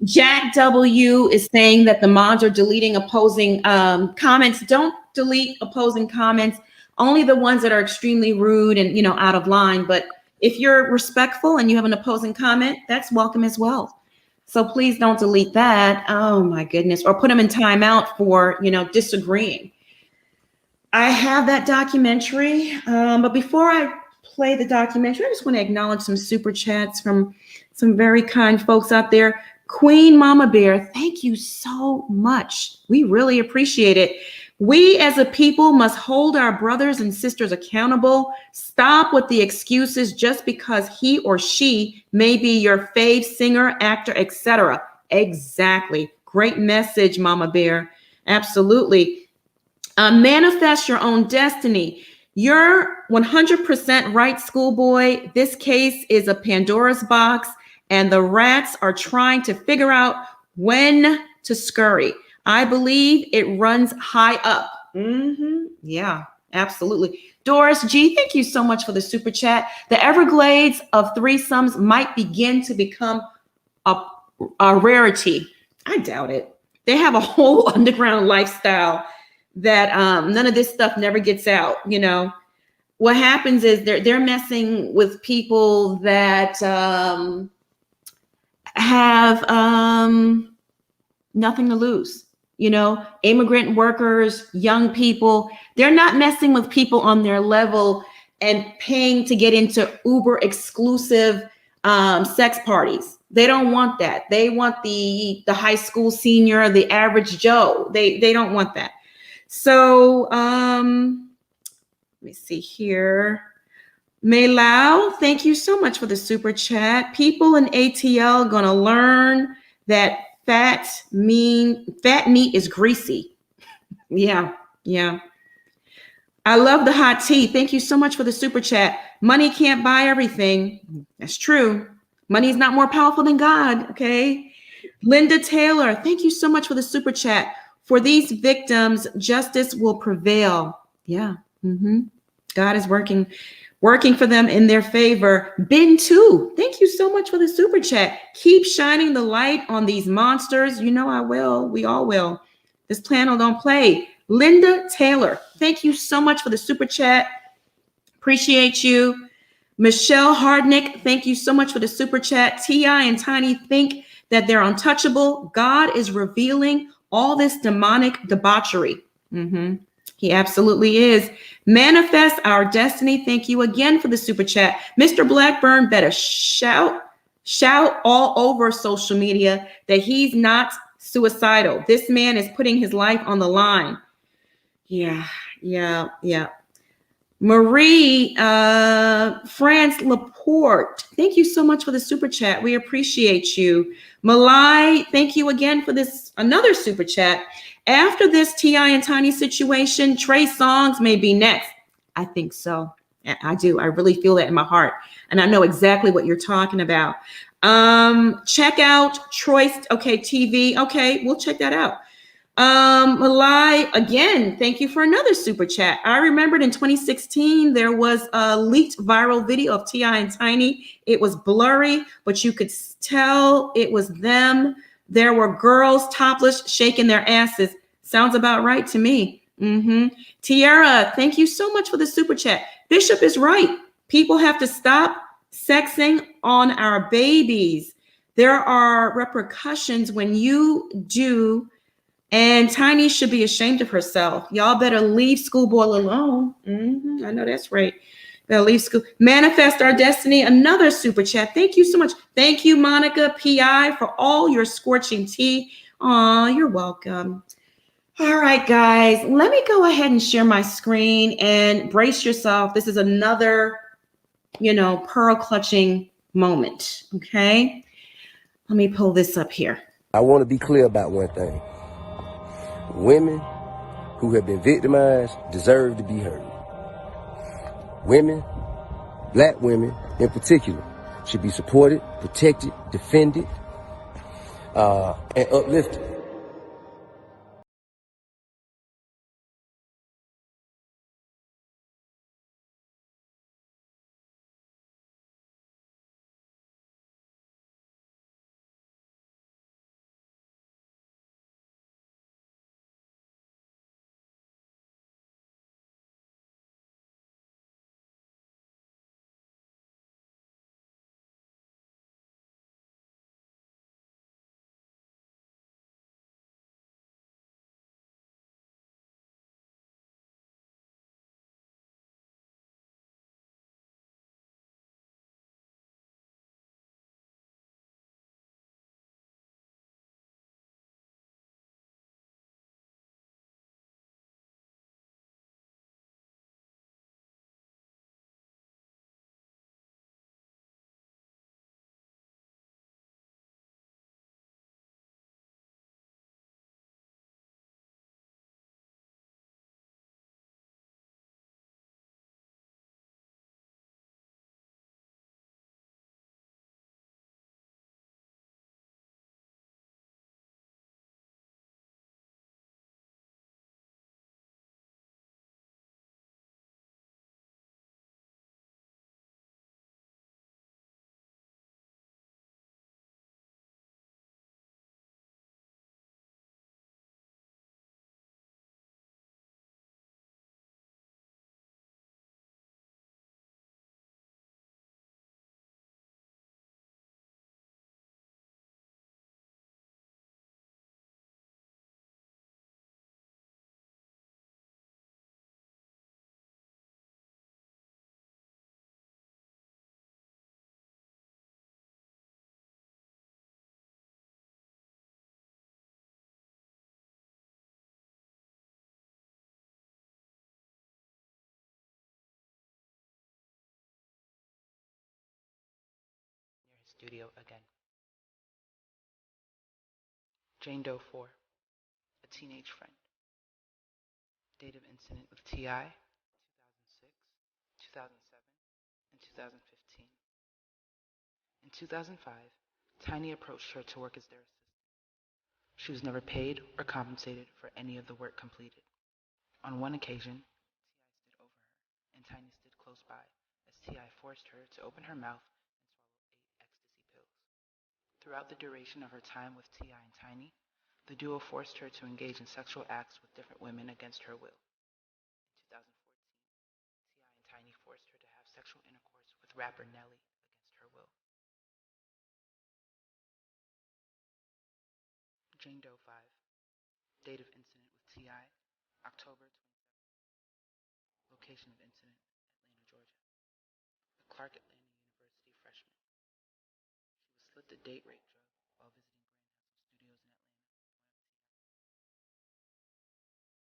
Jack W is saying that the mods are deleting opposing comments. Don't delete opposing comments. Only the ones that are extremely rude and, you know, out of line. But if you're respectful and you have an opposing comment, that's welcome as well. So please don't delete that. Oh my goodness. Or put them in timeout for, you know, disagreeing. I have that documentary. But before I play the documentary, I just want to acknowledge some super chats from some very kind folks out there. Queen Mama Bear, thank you so much. We really appreciate it. We as a people must hold our brothers and sisters accountable. Stop with the excuses just because he or she may be your fave singer, actor, etc. Exactly. Great message, Mama Bear. Absolutely. Manifest your own destiny. You're 100% right, schoolboy. This case is a Pandora's box, and the rats are trying to figure out when to scurry. I believe it runs high up. Yeah, absolutely. Doris G, thank you so much for the super chat. The Everglades of threesomes might begin to become a rarity. I doubt it. They have a whole underground lifestyle that none of this stuff never gets out. You know, what happens is they're messing with people that have nothing to lose. You know, immigrant workers, young people, they're not messing with people on their level and paying to get into uber exclusive sex parties. They don't want that. They want the high school senior, the average Joe. They don't want that. So let me see here. Maylau, thank you so much for the super chat. People in ATL gonna learn that fat meat is greasy. Yeah, yeah. I love the hot tea. Thank you so much for the super chat. Money can't buy everything. That's true. Money is not more powerful than God, okay? Linda Taylor, thank you so much for the super chat. For these victims, justice will prevail. Yeah. God is working for them in their favor. Ben too, thank you so much for the super chat. Keep shining the light on these monsters. You know I will. We all will. This panel don't play. Linda Taylor, thank you so much for the super chat. Appreciate you. Michelle Hardnick, thank you so much for the super chat. T.I. and Tiny think that they're untouchable. God is revealing all this demonic debauchery. He absolutely is. Manifest our destiny. Thank you again for the super chat. Mr. Blackburn better shout all over social media that he's not suicidal. This man is putting his life on the line. Yeah. Marie France Laporte, thank you so much for the super chat. We appreciate you. Malai, thank you again for this another super chat. After this T.I. and Tiny situation, Trey Songz may be next. I think so. I do. I really feel that in my heart. And I know exactly what you're talking about. Check out Troy's TV. Okay, we'll check that out. Malai, again, thank you for another super chat. I remembered in 2016, there was a leaked viral video of T.I. and Tiny. It was blurry, but you could tell it was them. There were girls topless shaking their asses. Sounds about right to me. Tiara, thank you so much for the super chat. Bishop is right. People have to stop sexing on our babies. There are repercussions when you do. And Tiny should be ashamed of herself. Y'all better leave schoolboy alone. I know that's right. Better leave school. Manifest our destiny. Another super chat. Thank you so much. Thank you, Monica PI, for all your scorching tea. Aw, you're welcome. All right, guys. Let me go ahead and share my screen and brace yourself. This is another, pearl clutching moment. Okay. Let me pull this up here. I want to be clear about one thing. Women who have been victimized deserve to be heard. Women, black women in particular, should be supported, protected, defended, and uplifted. studio again. Jane Doe 4, a teenage friend. Date of incident with T.I., 2006, 2007, and 2015. In 2005, Tiny approached her to work as their assistant. She was never paid or compensated for any of the work completed. On one occasion, T.I. stood over her, and Tiny stood close by as T.I. forced her to open her mouth and swallow 8 ecstasy pills. Throughout the duration of her time with T.I. and Tiny, the duo forced her to engage in sexual acts with different women against her will. In 2014, T.I. and Tiny forced her to have sexual intercourse with rapper Nelly against her will. Jane Doe 5. Date of incident with T.I., October 27. Location of incident, Atlanta, Georgia. A Clark Atlanta University freshman. She was slipped a date rape drug while visiting Grand Hudson Studios in Atlanta.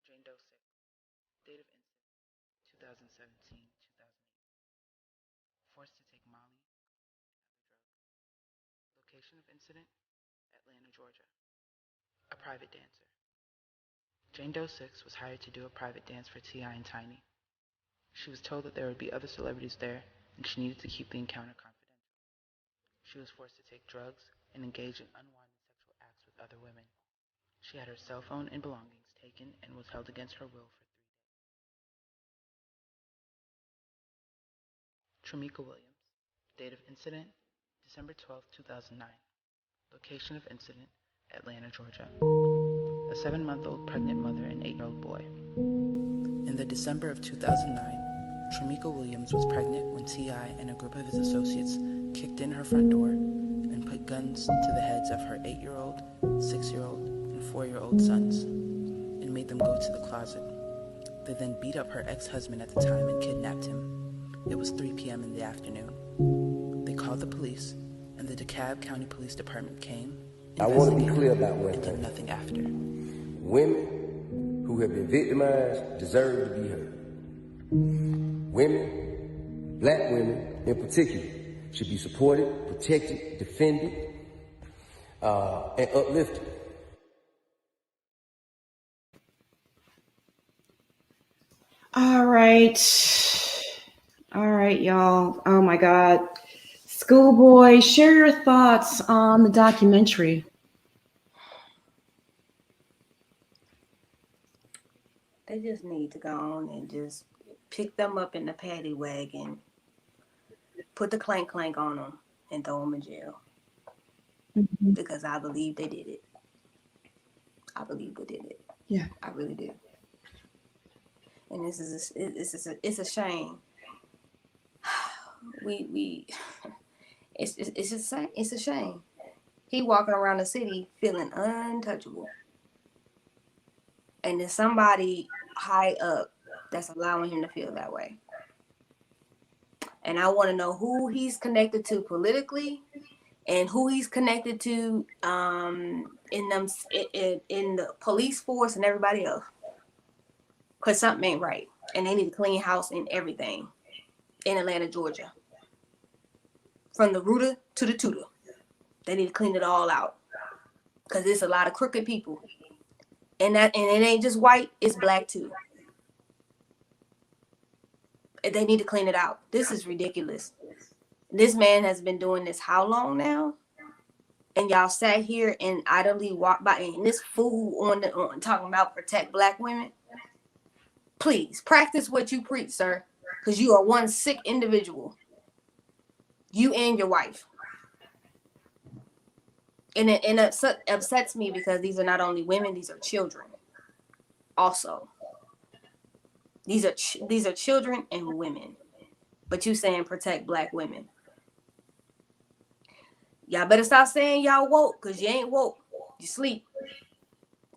Jane Doe 6. Date of incident, 2017-2008. Forced to take Molly and other drugs. Location of incident, Atlanta, Georgia. A private dancer. Jane Doe 6 was hired to do a private dance for T.I. and Tiny. She was told that there would be other celebrities there, and she needed to keep the encounter confidential. She was forced to take drugs and engage in unwanted sexual acts with other women. She had her cell phone and belongings taken and was held against her will for 3 days. Tramika Williams. Date of incident, December 12, 2009. Location of incident, Atlanta, Georgia. A 7-month-old pregnant mother and 8-year-old boy. In the December of 2009, Tramika Williams was pregnant when T.I. and a group of his associates kicked in her front door and put guns to the heads of her 8-year-old, 6-year-old, and 4-year-old sons and made them go to the closet. They then beat up her ex-husband at the time and kidnapped him. It was 3 p.m. in the afternoon. They called the police, and the DeKalb County Police Department came, I want to be clear about one and did thing. nothing after. Women who have been victimized deserve to be heard. Women, black women in particular, should be supported, protected, defended, and uplifted. All right. All right, y'all. Oh my God. Schoolboy, share your thoughts on the documentary. They just need to go on and just pick them up in the paddy wagon, put the clank clank on them, and throw them in jail. Mm-hmm. Because I believe they did it. I believe they did it. Yeah. I really do. And it's a shame. It's a shame. He walking around the city feeling untouchable. And there's somebody high up that's allowing him to feel that way. And I want to know who he's connected to politically and who he's connected to in the police force and everybody else. Because something ain't right. And they need to clean house and everything in Atlanta, Georgia. From the rooter to the tutor. They need to clean it all out. Because there's a lot of crooked people. And it ain't just white, it's black too. And they need to clean it out. This is ridiculous. This man has been doing this how long now? And y'all sat here and idly walked by, and this fool on talking about protect black women. Please practice what you preach, sir, because you are one sick individual. You and your wife. And it upsets me because these are not only women, these are children. Also, these are children and women. But you saying protect black women. Y'all better stop saying y'all woke, because you ain't woke. You sleep.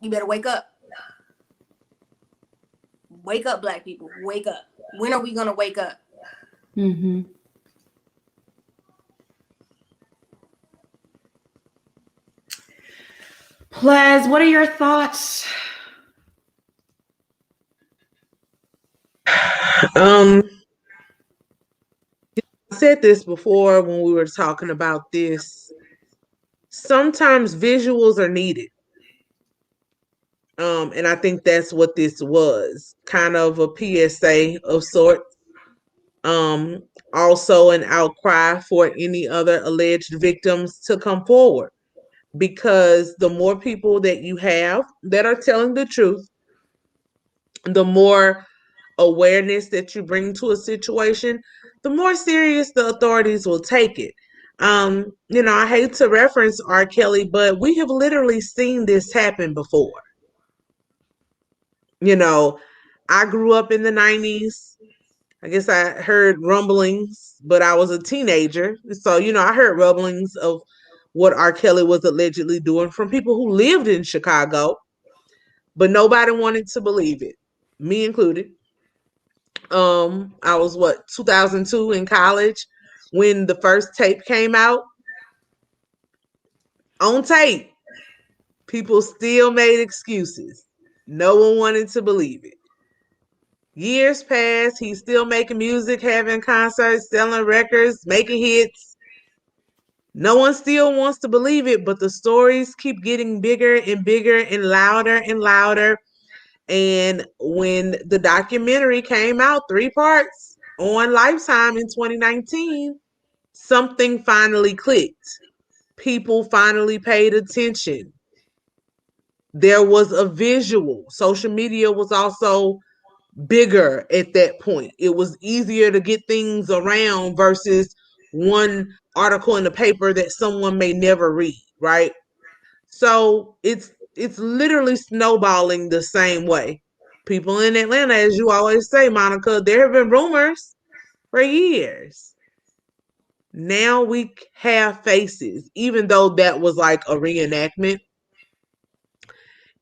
You better wake up. Wake up, black people. Wake up. When are we going to wake up? Mm-hmm. Plez, what are your thoughts? said this before when we were talking about this. Sometimes visuals are needed. And I think that's what this was, kind of a PSA of sorts. Also an outcry for any other alleged victims to come forward, because the more people that you have that are telling the truth, the more awareness that you bring to a situation, the more serious the authorities will take it. I hate to reference R. Kelly, but we have literally seen this happen before. I grew up in the 90s. I guess I heard rumblings, but I was a teenager. So, I heard rumblings of what R. Kelly was allegedly doing from people who lived in Chicago, but nobody wanted to believe it, me included. I was 2002 in college when the first tape came out. On tape, people still made excuses. No one wanted to believe it. Years passed, he's still making music, having concerts, selling records, making hits. No one still wants to believe it, but the stories keep getting bigger and bigger and louder and louder. And when the documentary came out, 3 parts on Lifetime in 2019, something finally clicked. People finally paid attention. There was a visual. Social media was also bigger at that point. It was easier to get things around versus one article in the paper that someone may never read, right? So it's literally snowballing the same way. People in Atlanta, as you always say, Monica, there have been rumors for years. Now we have faces, even though that was like a reenactment.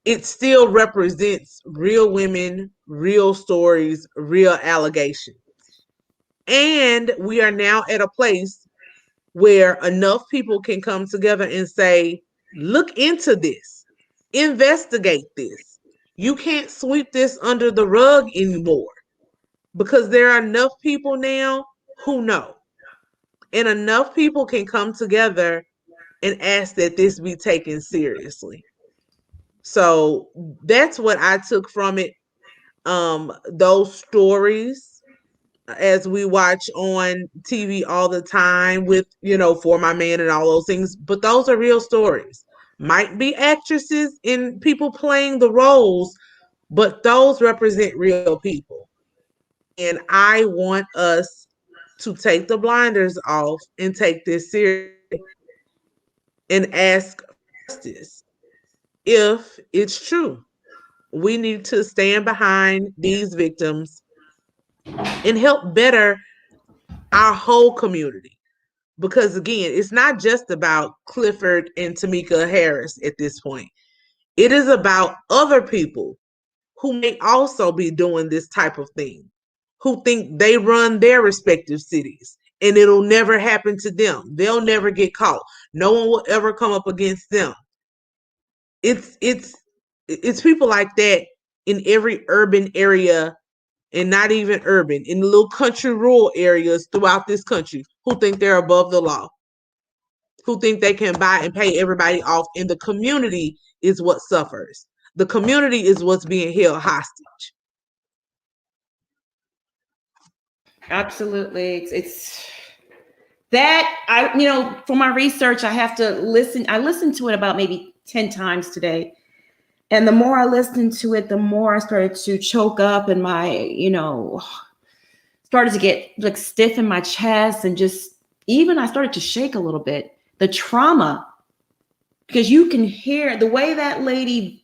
It still represents real women, real stories, real allegations. And we are now at a place where enough people can come together and say, look into this, investigate this. You can't sweep this under the rug anymore, because there are enough people now who know. And enough people can come together and ask that this be taken seriously. So that's what I took from it. Those stories, as we watch on TV all the time with, For My Man and all those things, but those are real stories. Might be actresses and people playing the roles, but those represent real people. And I want us to take the blinders off and take this seriously and ask justice if it's true. We need to stand behind these victims and help better our whole community. Because again, it's not just about Clifford and Tamika Harris at this point. It is about other people who may also be doing this type of thing, who think they run their respective cities and it'll never happen to them. They'll never get caught. No one will ever come up against them. It's people like that in every urban area, and not even urban, in little country rural areas throughout this country, who think they're above the law, who think they can buy and pay everybody off, and the community is what suffers. The community is what's being held hostage. Absolutely. It's that for my research, I have to listen. I listened to it about maybe 10 times today. And the more I listened to it, the more I started to choke up, and started to get like stiff in my chest, and just even I started to shake a little bit. The trauma, because you can hear the way that lady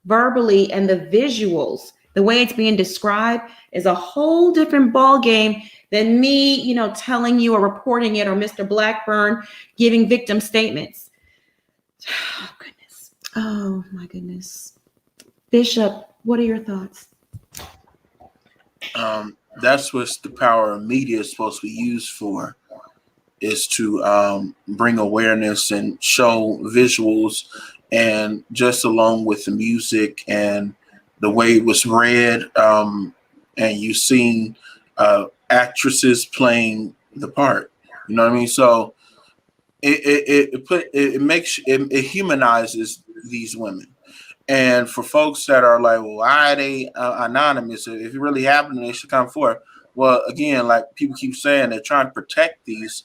verbally, and the visuals, the way it's being described is a whole different ball game than me, telling you or reporting it, or Mr. Blackburn giving victim statements. Oh, goodness. Oh, my goodness. Bishop, what are your thoughts? That's what the power of media is supposed to be used for, is to bring awareness and show visuals, and just along with the music and the way it was read, and you seen actresses playing the part. You know what I mean? So it humanizes these women. And for folks that are like, well, why are they anonymous? If it really happened, they should come forward. Well, again, like people keep saying, they're trying to protect these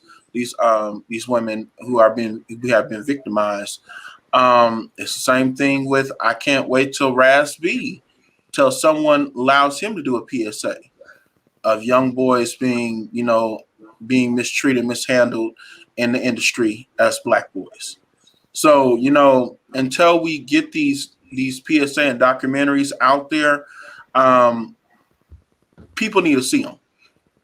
women who have been victimized. It's the same thing with I can't wait till Ras B till someone allows him to do a PSA of young boys being mistreated, mishandled in the industry as Black boys. So, until we get these PSA and documentaries out there, people need to see them,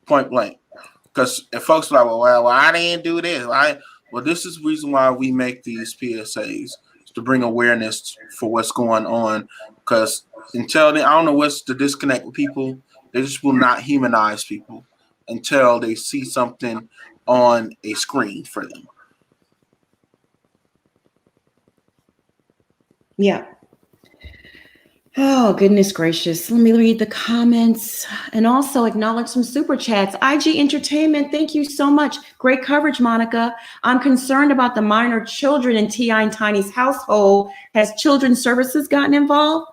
point blank. Because if folks are like, well, I didn't do this. Well, this is the reason why we make these PSAs, to bring awareness for what's going on. Because until then, I don't know what's the disconnect with people. They just will not humanize people until they see something on a screen for them. Yeah. Oh, goodness gracious. Let me read the comments and also acknowledge some super chats. IG Entertainment, thank you so much. Great coverage, Monica. I'm concerned about the minor children in T.I. and Tiny's household. Has Children's Services gotten involved?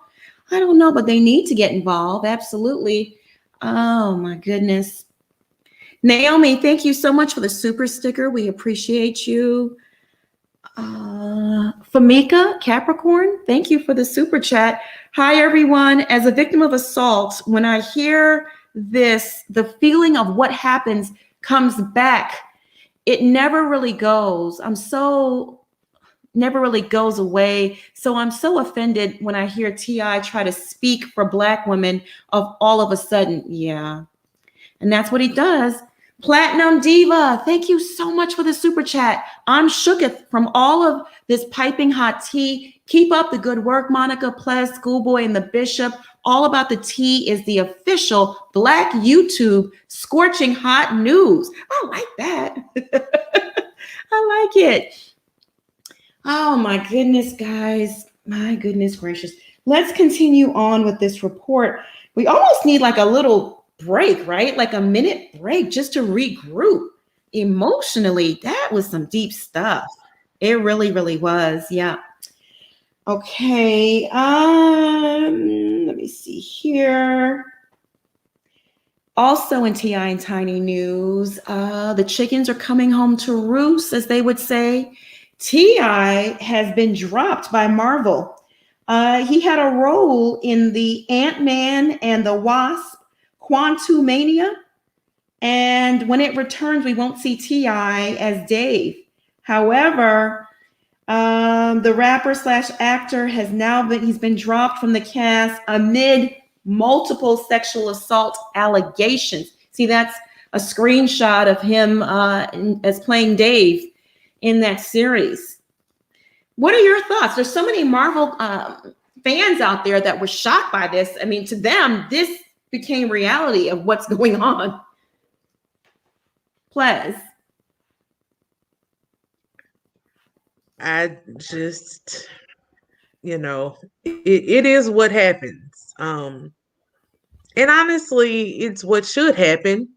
I don't know, but they need to get involved. Absolutely. Oh, my goodness. Naomi, thank you so much for the super sticker. We appreciate you. Famika Capricorn, thank you for the super chat. Hi, everyone. As a victim of assault, when I hear this, the feeling of what happens comes back. It never really goes. Never really goes away. So I'm so offended when I hear T.I. try to speak for Black women of all of a sudden. Yeah. And that's what he does. Platinum Diva, thank you so much for the super chat. I'm shooketh from all of this piping hot tea. Keep up the good work, Monica, Ples, Schoolboy, and the Bishop. All About the Tea is the official Black YouTube scorching hot news. I like that. I like it. Oh my goodness, guys. My goodness gracious. Let's continue on with this report. We almost need like a little break, right? Like a minute break just to regroup emotionally. That was some deep stuff. It really, really was. Yeah. Okay. Let me see here. Also in T.I. and Tiny news, the chickens are coming home to roost, as they would say. T.I. has been dropped by Marvel. He had a role in the Ant-Man and the Wasp Quantumania, and when it returns, we won't see T.I. as Dave. However, the rapper slash actor has he's been dropped from the cast amid multiple sexual assault allegations. See, that's a screenshot of him as playing Dave in that series. What are your thoughts? There's so many Marvel fans out there that were shocked by this. I mean, to them, this became reality of what's going on. Ples. I just, it is what happens. And honestly, it's what should happen.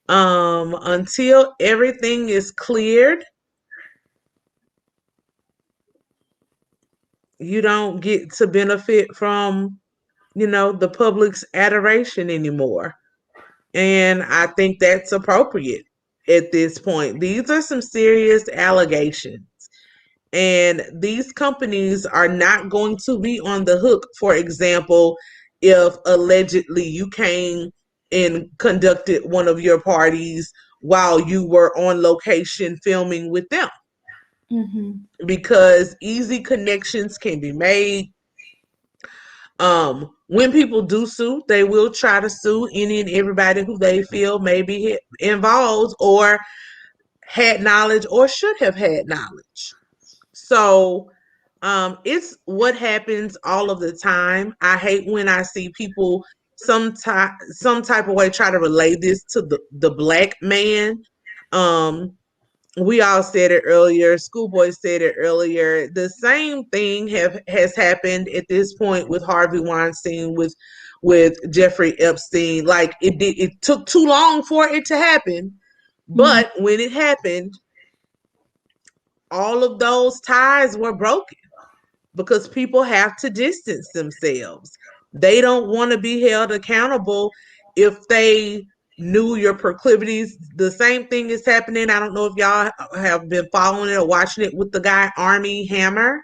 Until everything is cleared, you don't get to benefit from, the public's adoration anymore. And I think that's appropriate at this point. These are some serious allegations. And these companies are not going to be on the hook, for example, if allegedly you came and conducted one of your parties while you were on location filming with them. Mm-hmm. Because easy connections can be made. When people do sue, they will try to sue any and everybody who they feel may be involved or had knowledge or should have had knowledge. So it's what happens all of the time. I hate when I see people some type of way try to relay this to the Black man. We all said it earlier. Schoolboy said it earlier. The same thing has happened at this point with Harvey Weinstein, with Jeffrey Epstein. Like it took too long for it to happen, But when it happened, all of those ties were broken because people have to distance themselves. They don't want to be held accountable if they knew your proclivities. The same thing is happening. I don't know if y'all have been following it or watching it with the guy Army Hammer.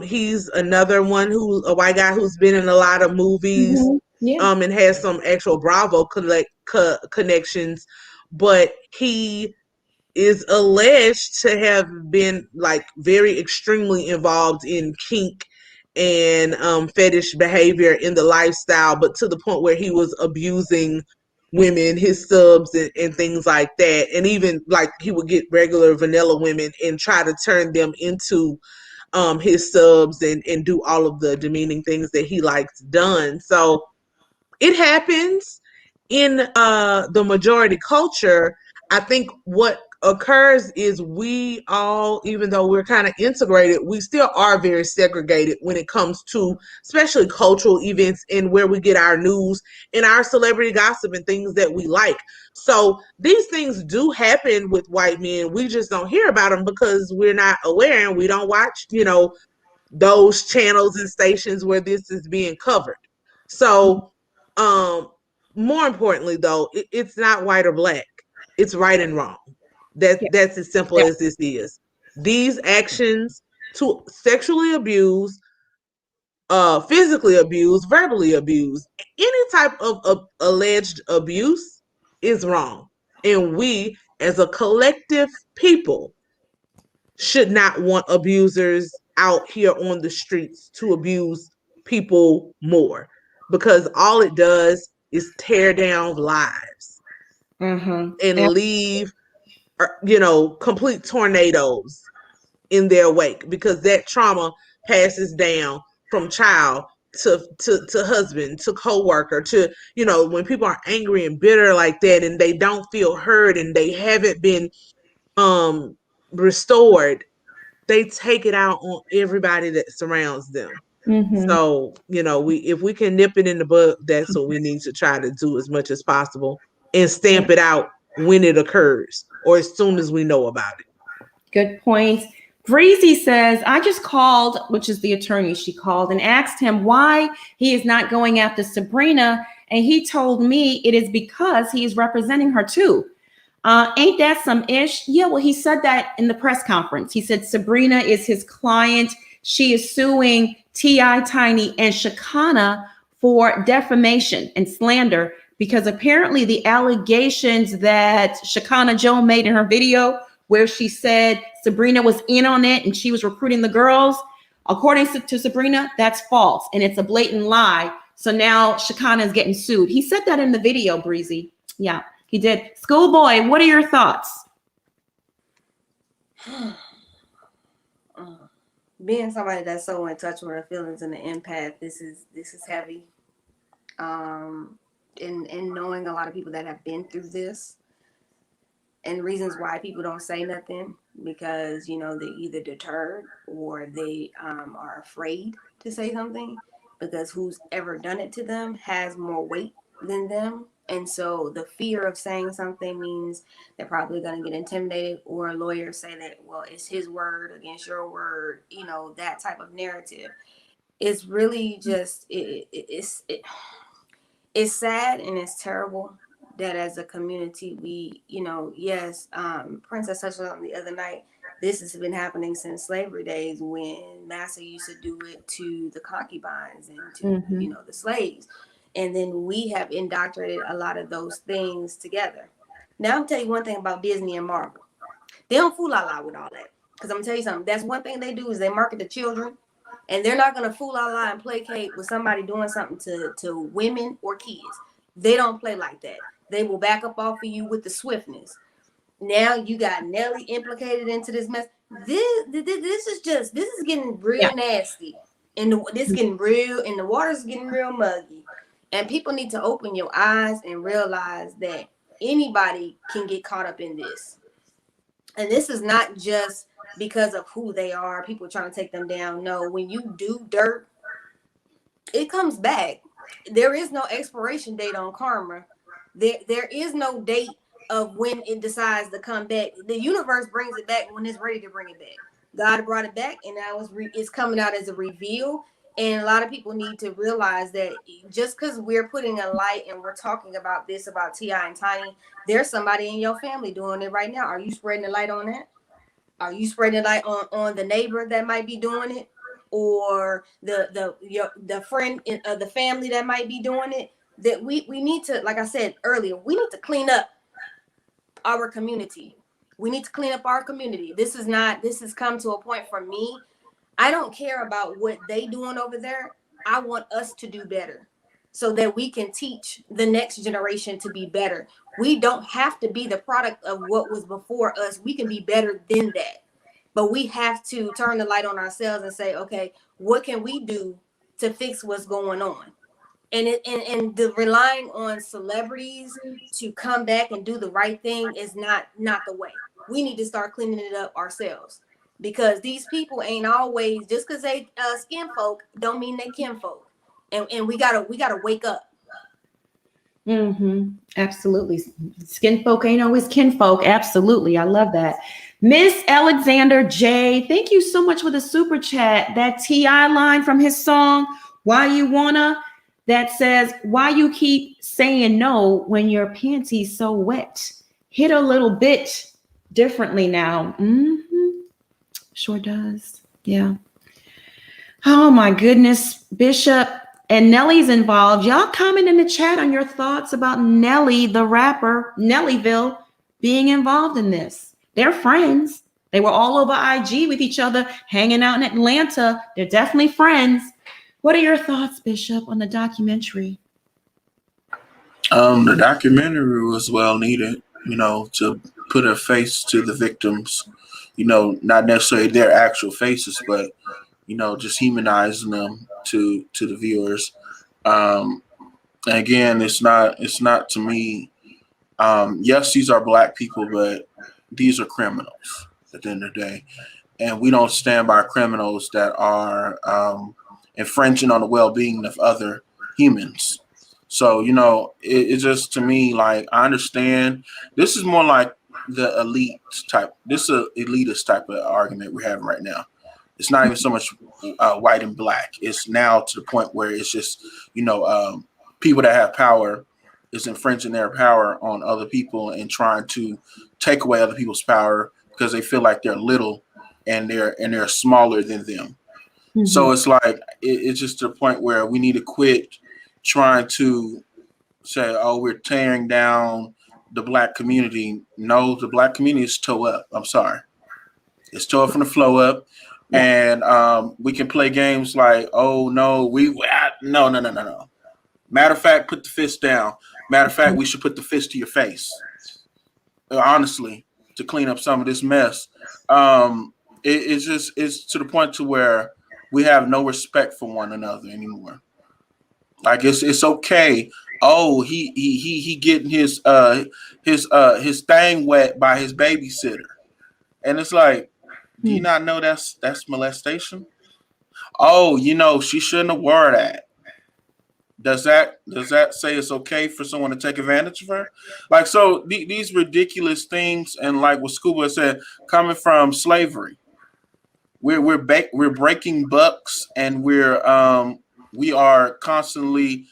He's another one a white guy who's been in a lot of movies, and has some actual Bravo connections, but he is alleged to have been like very extremely involved in kink and fetish behavior in the lifestyle, but to the point where he was abusing women, his subs, and things like that. And even like he would get regular vanilla women and try to turn them into his subs and do all of the demeaning things that he likes done. So it happens in the majority culture. I think what occurs is we all, even though we're kind of integrated, we still are very segregated when it comes to especially cultural events and where we get our news and our celebrity gossip and things that we like. So these things do happen with white men. We just don't hear about them because we're not aware and we don't watch, those channels and stations where this is being covered. So more importantly though, it's not white or black. It's right and wrong. That's as simple as this is. These actions to sexually abuse, physically abuse, verbally abuse, any type of alleged abuse is wrong. And we as a collective people should not want abusers out here on the streets to abuse people more, because all it does is tear down lives and leave complete tornadoes in their wake, because that trauma passes down from child to husband to co-worker to when people are angry and bitter like that and they don't feel heard and they haven't been restored, they take it out on everybody that surrounds them. So if we can nip it in the bud, that's what we need to try to do as much as possible and stamp it out when it occurs or as soon as we know about it. Good point. Breezy says, I just called, which is the attorney, she called and asked him why he is not going after Sabrina. And he told me it is because he is representing her too. Ain't that some ish? Yeah, well, he said that in the press conference. He said Sabrina is his client. She is suing T.I., Tiny, and Shekinah for defamation and slander because apparently the allegations that Shekinah Joe made in her video where she said Sabrina was in on it and she was recruiting the girls, according to Sabrina, that's false and it's a blatant lie. So now Shekinah is getting sued. He said that in the video, Breezy. Yeah. He did. Schoolboy, what are your thoughts? Being somebody that's so in touch with her feelings and the empath, this is heavy. And knowing a lot of people that have been through this and reasons why people don't say nothing because, they're either deterred or they are afraid to say something because who's ever done it to them has more weight than them. And so the fear of saying something means they're probably going to get intimidated, or lawyers say that, well, it's his word against your word, that type of narrative. It's really just, it's sad and it's terrible that as a community, we, yes, Princess touched on the other night, this has been happening since slavery days when Massa used to do it to the concubines and to, the slaves. And then we have indoctrinated a lot of those things together. Now, I'll tell you one thing about Disney and Marvel. They don't fool Allah with all that. Because I'm going to tell you something. That's one thing they do is they market to children. And they're not going to fool Allah and placate with somebody doing something to women or kids. They don't play like that. They will back up off of you with the swiftness. Now you got Nelly implicated into this mess. This is getting real nasty. And this getting real, and the water's getting real muggy. And people need to open your eyes and realize that anybody can get caught up in this. And this is not just because of who they are, people trying to take them down. No, when you do dirt, it comes back. There is no expiration date on karma. There is no date of when it decides to come back. The universe brings it back when it's ready to bring it back. God brought it back, and now it's coming out as a reveal. And a lot of people need to realize that just because we're putting a light and we're talking about this about T.I. and Tiny, there's somebody in your family doing it right now. Are you spreading the light on that? Are you spreading the light on the neighbor that might be doing it, or the friend of the family that might be doing it? That we need to, like I said earlier, we need to clean up our community. We need to clean up our community. This has come to a point for me. I don't care about what they doing over there. I want us to do better so that we can teach the next generation to be better. We don't have to be the product of what was before us. We can be better than that. But we have to turn the light on ourselves and say, okay, what can we do to fix what's going on? And the relying on celebrities to come back and do the right thing is not the way. We need to start cleaning it up ourselves, because these people ain't always, just because they skin folk don't mean they kin folk, and we gotta wake up. Absolutely. Skin folk ain't always kin folk. Absolutely. I love that. Miss Alexander J, thank you so much for the super chat. That T.I. line from his song, Why You Wanna, that says, why you keep saying no when your panties so wet? Hit a little bit differently now. Sure does. Yeah. Oh my goodness, Bishop. And Nelly's involved. Y'all comment in the chat on your thoughts about Nelly, the rapper, Nellyville, being involved in this. They're friends. They were all over IG with each other, hanging out in Atlanta. They're definitely friends. What are your thoughts, Bishop, on the documentary? The documentary was well needed, to put a face to the victims, not necessarily their actual faces, but, just humanizing them to the viewers. Again, it's not to me, yes, these are Black people, but these are criminals at the end of the day. And we don't stand by criminals that are infringing on the well-being of other humans. So, it's just, to me, like, I understand this is more like the elite type. This is an elitist type of argument we're having right now. It's not even so much white and Black. It's now to the point where it's just, people that have power is infringing their power on other people and trying to take away other people's power because they feel like they're little and they're smaller than them. So it's like, it's just to the point where we need to quit trying to say, oh, we're tearing down the Black community. No, the Black community is toe up. I'm sorry. It's toe up from the flow up. And we can play games like, oh, no, no. Matter of fact, put the fist down. Matter of fact, we should put the fist to your face. Honestly, to clean up some of this mess. It's to the point to where we have no respect for one another anymore. Like it's okay. Oh, he getting his thing wet by his babysitter, and it's like, do you not know that's molestation? Oh, she shouldn't have wore that. Does that say it's okay for someone to take advantage of her? Like, so these ridiculous things, and like what Scuba said, coming from slavery, we're breaking bucks, and we are constantly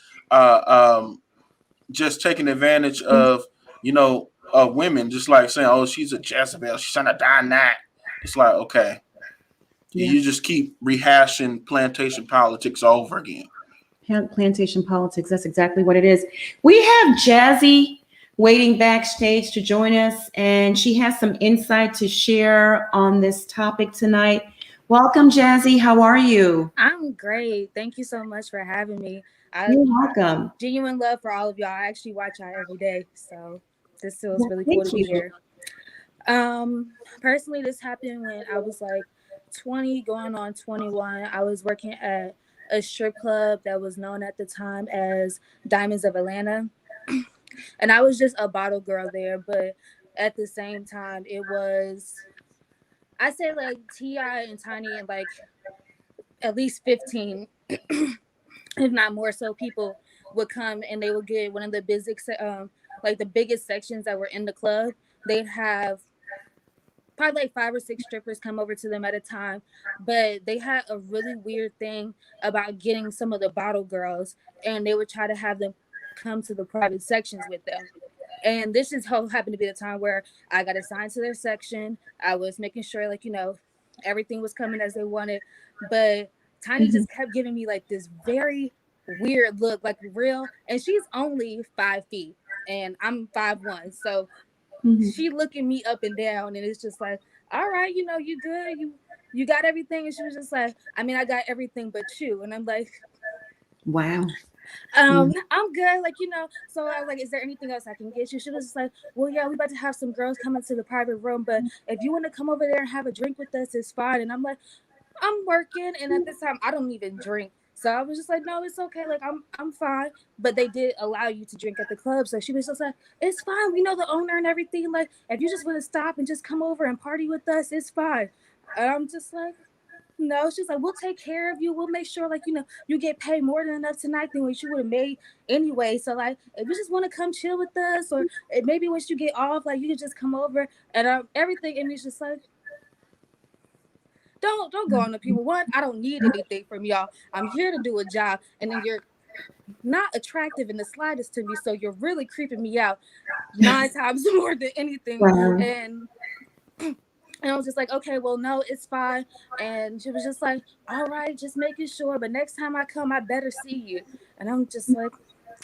just taking advantage of women, just like saying, oh, she's a Jezebel, she's trying to die that. It's like, okay, you just keep rehashing plantation politics over again. Plantation politics. That's exactly what it is. We have Jazzy waiting backstage to join us, and she has some insight to share on this topic tonight. Welcome, Jazzy. How are you? I'm great. Thank you so much for having me. You're welcome. Genuine love for all of y'all. I actually watch y'all every day, so this feels really cool to be here. Personally, this happened when I was like 20, going on 21. I was working at a strip club that was known at the time as Diamonds of Atlanta. And I was just a bottle girl there, but at the same time, it was, I say like T.I. and Tiny and like at least 15, if not more so, people would come and they would get one of the like the biggest sections that were in the club, they'd have probably like 5 or 6 strippers come over to them at a time. But they had a really weird thing about getting some of the bottle girls, and they would try to have them come to the private sections with them. And this just happened to be the time where I got assigned to their section. I was making sure, like, everything was coming as they wanted. But Tiny just kept giving me like this very weird look, like real. And she's only 5 feet and I'm 5'1". So she looking me up and down, and it's just like, all right, you good, you got everything. And she was just like, I mean, I got everything but you. And I'm like, wow. I'm good, like, so I was like, is there anything else I can get you? She was just like, well, yeah, we about to have some girls come into the private room, but if you want to come over there and have a drink with us, it's fine. And I'm like, I'm working, and at this time I don't even drink. So I was just like, no, it's okay. Like, I'm fine. But they did allow you to drink at the club. So she was just like, it's fine. We know the owner and everything. Like, if you just want to stop and just come over and party with us, it's fine. And I'm just like, no. She's like, we'll take care of you. We'll make sure, like, you get paid more than enough tonight than what you would have made anyway. So, like, if you just want to come chill with us, or maybe once you get off, like, you can just come over. And everything. And it's just like, don't go on the people. One, I don't need anything from y'all. I'm here to do a job, and then you're not attractive in the slightest to me, so you're really creeping me out 9 times more than anything. Wow. And I was just like, okay, well, no, it's fine. And she was just like, all right, just making sure. But next time I come, I better see you. And I'm just like,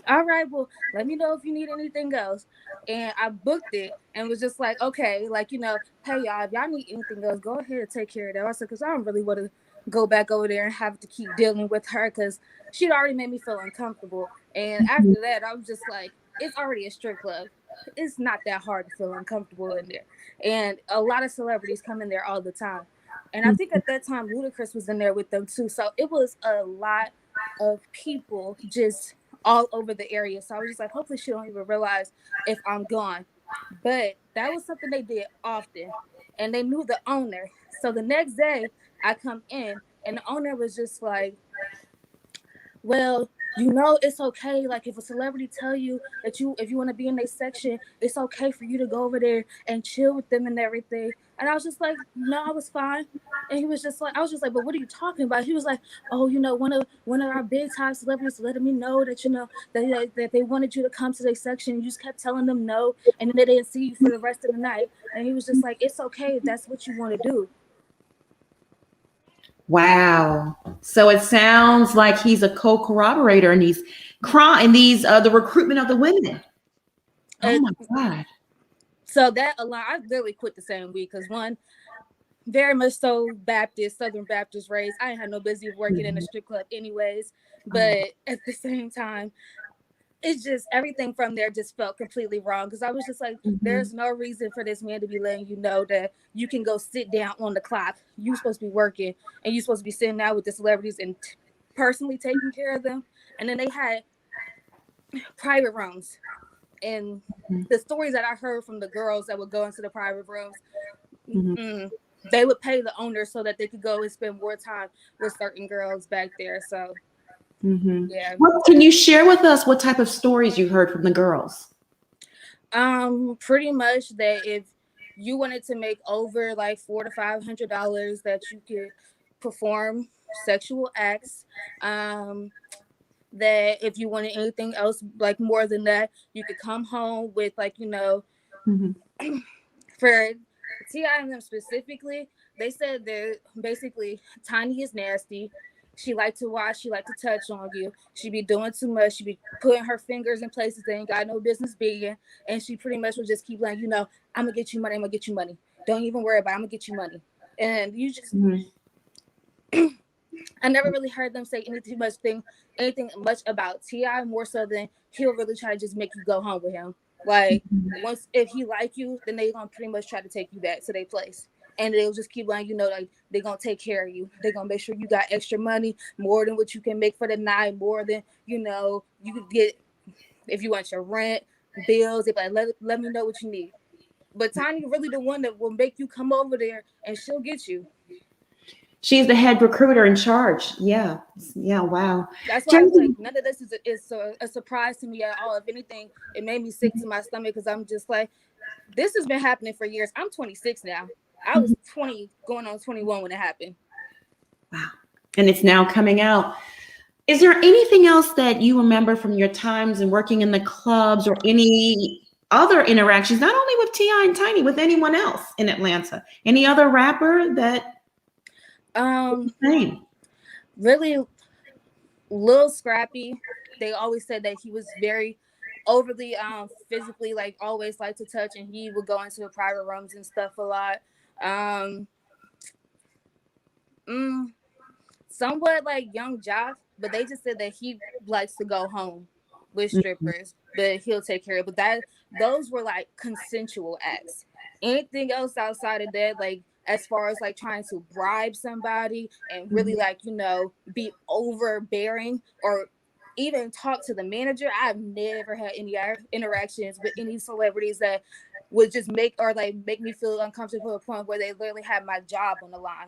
all right, well, let me know if you need anything else. And I booked it and was just like, okay, like, hey, y'all, if y'all need anything else, go ahead and take care of that. I said, because I don't really want to go back over there and have to keep dealing with her, because she'd already made me feel uncomfortable. And after that, I was just like, it's already a strip club. It's not that hard to feel uncomfortable in there. And a lot of celebrities come in there all the time. And I think at that time, Ludacris was in there with them too. So it was a lot of people just all over the area. So I was just like, hopefully she don't even realize if I'm gone. But that was something they did often. And they knew the owner. So the next day I come in, and the owner was just like, well, it's okay. Like, if a celebrity tell you that if you want to be in their section, it's okay for you to go over there and chill with them and everything. And I was just like, no, I was fine. And he was just like, I was just like, but what are you talking about? He was like, oh, one of our big time celebrities letting me know that, that they wanted you to come to their section. You just kept telling them no, and then they didn't see you for the rest of the night. And he was just like, it's okay if that's what you want to do. Wow. So it sounds like he's a co-corroborator in these the recruitment of the women. Oh my God. So that alone, I literally quit the same week, because one, very much so Baptist, Southern Baptist raised. I ain't had no business working in a strip club anyways. But at the same time, it's just everything from there just felt completely wrong, because I was just like, there's no reason for this man to be letting you know that you can go sit down on the clock. You're supposed to be working, and you're supposed to be sitting out with the celebrities and personally taking care of them. And then they had private rooms, and the stories that I heard from the girls that would go into the private rooms, they would pay the owner so that they could go and spend more time with certain girls back there. So yeah. Well, can you share with us what type of stories you heard from the girls? Pretty much that if you wanted to make over like $400 to $500, that you could perform sexual acts. That if you wanted anything else, like more than that, you could come home with, like, for T.I. and them specifically, they said that basically Tiny is nasty. She liked to watch, she liked to touch on you. She be doing too much. She be putting her fingers in places they ain't got no business being. And she pretty much would just keep like, I'm gonna get you money, I'm gonna get you money. Don't even worry about it, I'm gonna get you money. And you just I never really heard them say anything much about T.I., more so than he'll really try to just make you go home with him. Like, once, if he like you, then they gonna pretty much try to take you back to their place. And they'll just keep like, like, they're gonna take care of you. They're gonna make sure you got extra money, more than what you can make for the night, more than, you could get if you want your rent, bills. They like, let me know what you need. But Tiny really the one that will make you come over there, and she'll get you. She's the head recruiter in charge. Yeah. Yeah. Wow. That's why I was like, none of this is a surprise to me at all. If anything, it made me sick to my stomach because I'm just like, this has been happening for years. I'm 26 now. I was 20 going on 21 when it happened. Wow. And it's now coming out. Is there anything else that you remember from your times and working in the clubs or any other interactions, not only with T.I. and Tiny, with anyone else in Atlanta? Any other rapper that really Lil Scrappy? They always said that he was very overly physically, like always like to touch, and he would go into private rooms and stuff a lot. Somewhat like Young Jock, but they just said that he likes to go home with strippers, but he'll take care of it. But those were like consensual acts. Anything else outside of that, like as far as like trying to bribe somebody and really like, you know, be overbearing or even talk to the manager, I've never had any interactions with any celebrities that would just make me feel uncomfortable to a point where they literally had my job on the line.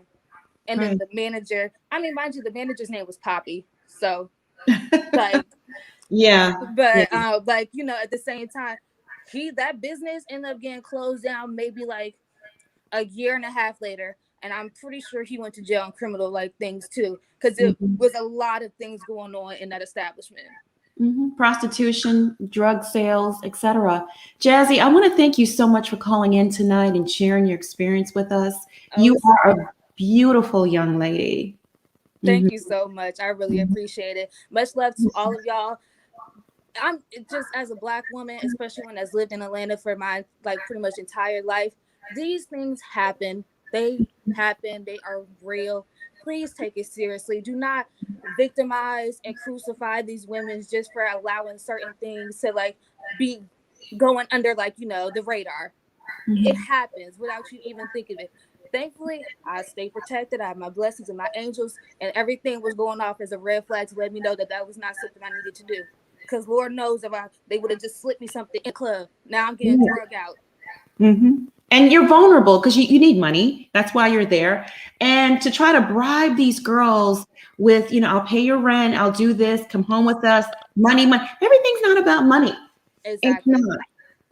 And then the manager, I mean, mind you, the manager's name was Poppy. So, like, yeah. But, like, you know, at the same time, that business ended up getting closed down maybe like a year and a half later. And I'm pretty sure he went to jail on criminal like things too, because it was a lot of things going on in that establishment. Prostitution, drug sales, etc. Jazzy, I want to thank you so much for calling in tonight and sharing your experience with us. You are a beautiful young lady. Thank you so much. I really appreciate it. Much love to all of y'all. I'm just, as a Black woman, especially one that's lived in Atlanta for my like pretty much entire life, these things happen. They happen. They are real. Please take it seriously. Do not victimize and crucify these women just for allowing certain things to like be going under, like, you know, the radar. It happens without you even thinking of it. Thankfully, I stay protected. I have my blessings and my angels, and everything was going off as a red flag to let me know that that was not something I needed to do. Because Lord knows if they would have just slipped me something in the club. Now I'm getting drug out. And you're vulnerable because you need money. That's why you're there. And to try to bribe these girls with, you know, I'll pay your rent, I'll do this, come home with us, money. Everything's not about money. Exactly. It's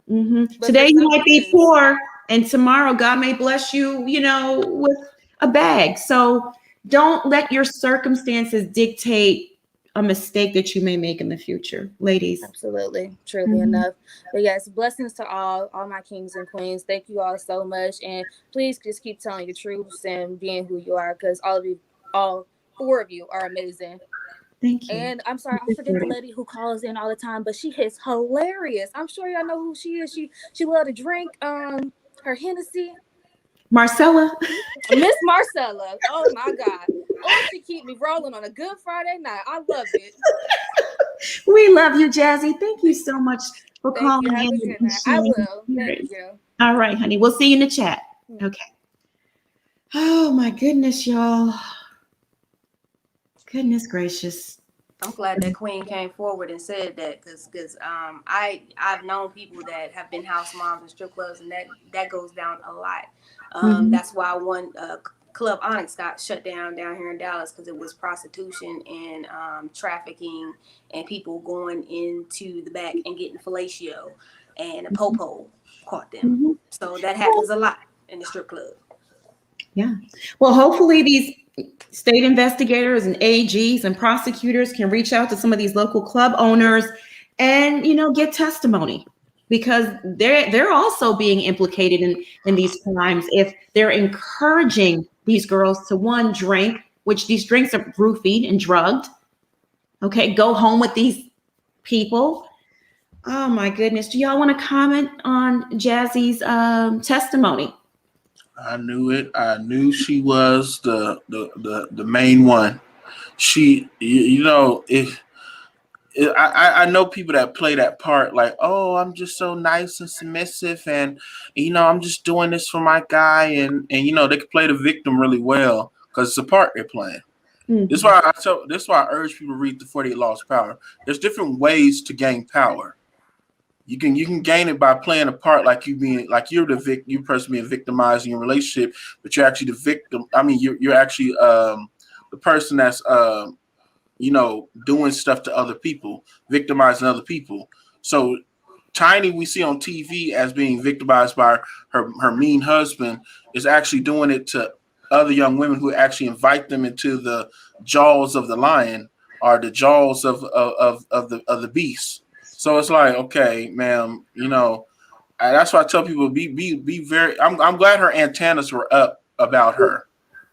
not. Today you might be poor, and tomorrow God may bless you, you know, with a bag. So don't let your circumstances dictate a mistake that you may make in the future, ladies. Absolutely, truly enough. But yes, blessings to all my kings and queens. Thank you all so much, and please just keep telling your truths and being who you are, because all four of you are amazing. Thank you. And I'm sorry, I forget the lady who calls in all the time, but she is hilarious. I'm sure y'all know who she is. She loved to drink her Hennessy. Marcella. Miss Marcella. Oh my God. Oh, she keep me rolling on a good Friday night. I love it. We love you, Jazzy. Thank you so much for calling in. Have a good night. I will. Thank you. All right, honey. We'll see you in the chat. Okay. Oh my goodness, y'all. Goodness gracious. I'm glad that Queen came forward and said that, because I've known people that have been house moms in strip clubs, and that goes down a lot. That's why one Club Onyx got shut down here in Dallas, because it was prostitution and trafficking and people going into the back and getting fellatio, and a popo caught them. So that happens a lot in the strip club. Yeah. Well, hopefully these state investigators and AGs and prosecutors can reach out to some of these local club owners and, you know, get testimony, because they're also being implicated in these crimes if they're encouraging these girls to, one, drink, which these drinks are roofied and drugged. Okay, go home with these people. Oh my goodness. Do y'all want to comment on Jazzy's testimony? I knew it. I knew she was the main one. She, you know, I know people that play that part like, oh, I'm just so nice and submissive, and you know, I'm just doing this for my guy, and you know, they can play the victim really well because it's a part they're playing. This is why I urge people to read the 48 Laws of Power. There's different ways to gain power. You can gain it by playing a part like you you're the person being victimized in your relationship, but you're actually the victim. I mean, you're actually the person that's doing stuff to other people, victimizing other people. So Tiny, we see on TV as being victimized by her mean husband, is actually doing it to other young women who actually invite them into the jaws of the lion or the jaws of the beast. So it's like, okay, ma'am, that's why I tell people be very. I'm glad her antennas were up about her,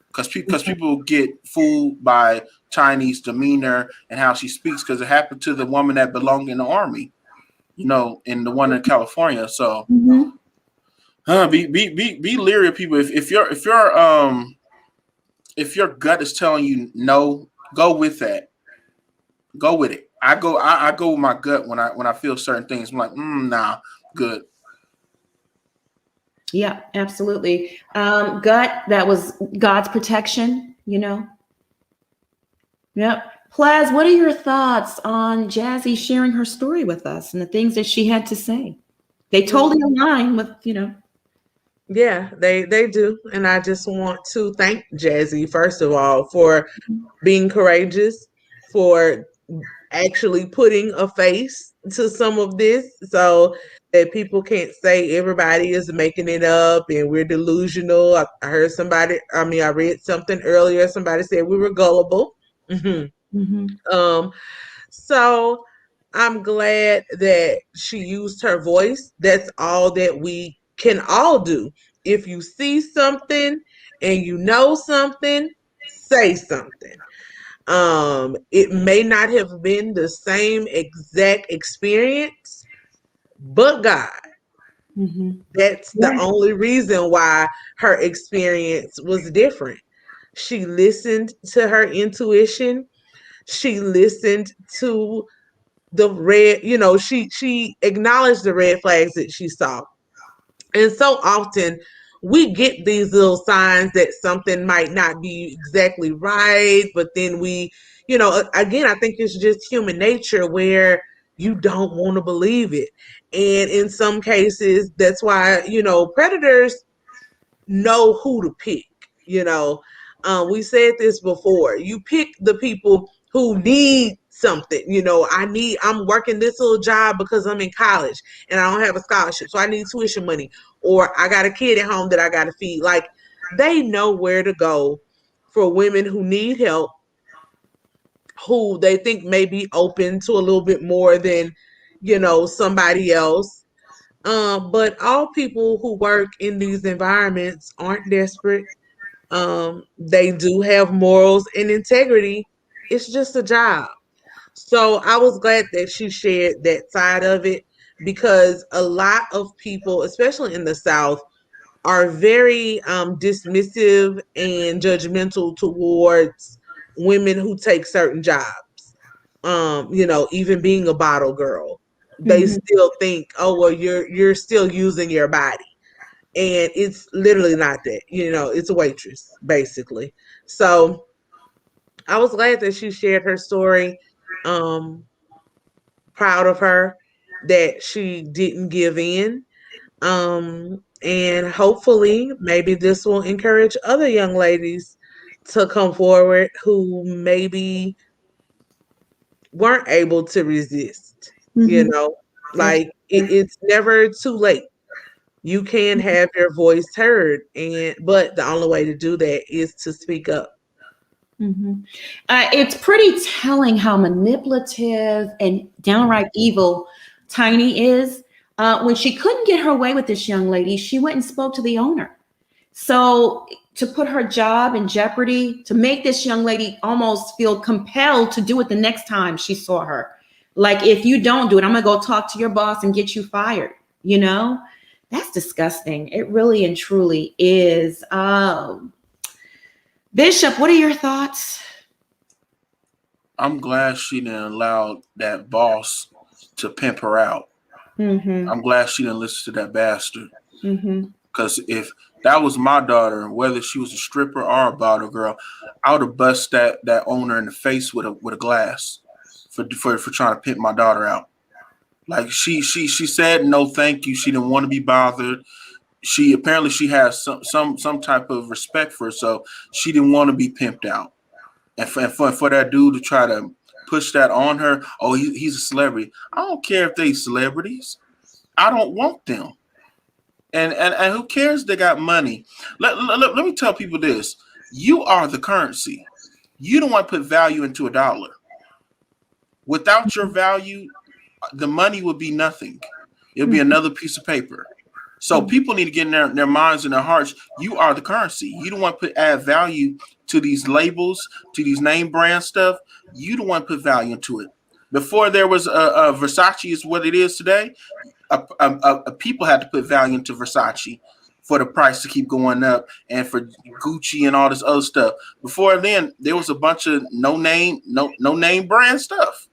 because people get fooled by Tiny's demeanor and how she speaks, because it happened to the woman that belonged in the army, and the one in California. So be leery of people. If your gut is telling you no, go with that. Go with it. I go with my gut when I feel certain things. I'm like, nah, good. Yeah, absolutely. Gut, that was God's protection, Yep. Plaz, what are your thoughts on Jazzy sharing her story with us and the things that she had to say? They totally align with, Yeah, they do. And I just want to thank Jazzy, first of all, for being courageous, for actually putting a face to some of this so that people can't say everybody is making it up and we're delusional. I heard I read something earlier. Somebody said we were gullible. So I'm glad that she used her voice. That's all that we can all do. If you see something and you know something, say something. It may not have been the same exact experience, but God. That's the only reason why her experience was different. She listened to her intuition. She listened to she acknowledged the red flags that she saw. And so often we get these little signs that something might not be exactly right, but then again, I think it's just human nature where you don't want to believe it. And in some cases, that's why, predators know who to pick. We said this before. You pick the people who need something. I'm working this little job because I'm in college and I don't have a scholarship, so I need tuition money, or I got a kid at home that I got to feed. Like, they know where to go for women who need help, who they think may be open to a little bit more than, somebody else. But all people who work in these environments aren't desperate. They do have morals and integrity. It's just a job. So I was glad that she shared that side of it, because a lot of people, especially in the South, are very dismissive and judgmental towards women who take certain jobs. Even being a bottle girl, they still think, oh well, you're still using your body. And it's literally not that, it's a waitress, basically. So I was glad that she shared her story. Proud of her that she didn't give in. And hopefully, maybe this will encourage other young ladies to come forward who maybe weren't able to resist. It's never too late. You can have your voice heard, but the only way to do that is to speak up. It's pretty telling how manipulative and downright evil Tiny is. When she couldn't get her way with this young lady, she went and spoke to the owner. So to put her job in jeopardy, to make this young lady almost feel compelled to do it the next time she saw her. Like, if you don't do it, I'm going to go talk to your boss and get you fired. That's disgusting. It really and truly is. Bishop, what are your thoughts? I'm glad she didn't allow that boss to pimp her out. I'm glad she didn't listen to that bastard. Because if that was my daughter, whether she was a stripper or a bottle girl, I would have bust that owner in the face with a glass for trying to pimp my daughter out. Like she said no, thank you. She didn't want to be bothered. She has some type of respect for herself. She didn't want to be pimped out, and for that dude to try to push that on her. Oh, he's a celebrity. I don't care if they celebrities. I don't want them. And who cares? They got money. Let me tell people this: you are the currency. You don't want to put value into a dollar. Without your value, the money would be nothing. It'll be another piece of paper. So people need to get in their minds and their hearts. You are the currency. You don't want to add value to these labels, to these name brand stuff. You don't want to put value into it. Before there was a Versace is what it is today. People had to put value into Versace for the price to keep going up, and for Gucci and all this other stuff. Before then, there was a bunch of no name brand stuff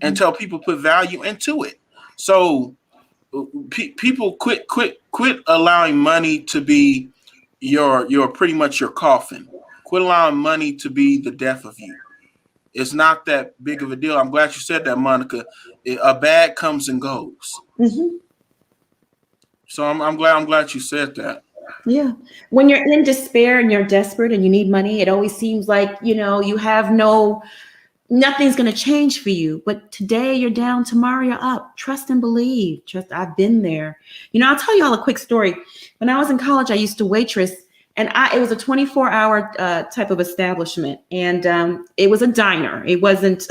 until people put value into it. So people quit allowing money to be your pretty much your coffin. Quit allowing money to be the death of you. It's not that big of a deal. I'm glad you said that, Monica. A bag comes and goes. So I'm glad you said that. Yeah. When you're in despair and you're desperate and you need money, it always seems like, you have nothing's going to change for you. But today you're down, tomorrow you're up. Trust and believe. Trust. I've been there. I'll tell you all a quick story. When I was in college, I used to waitress, and it was a 24-hour type of establishment. And it was a diner. It wasn't,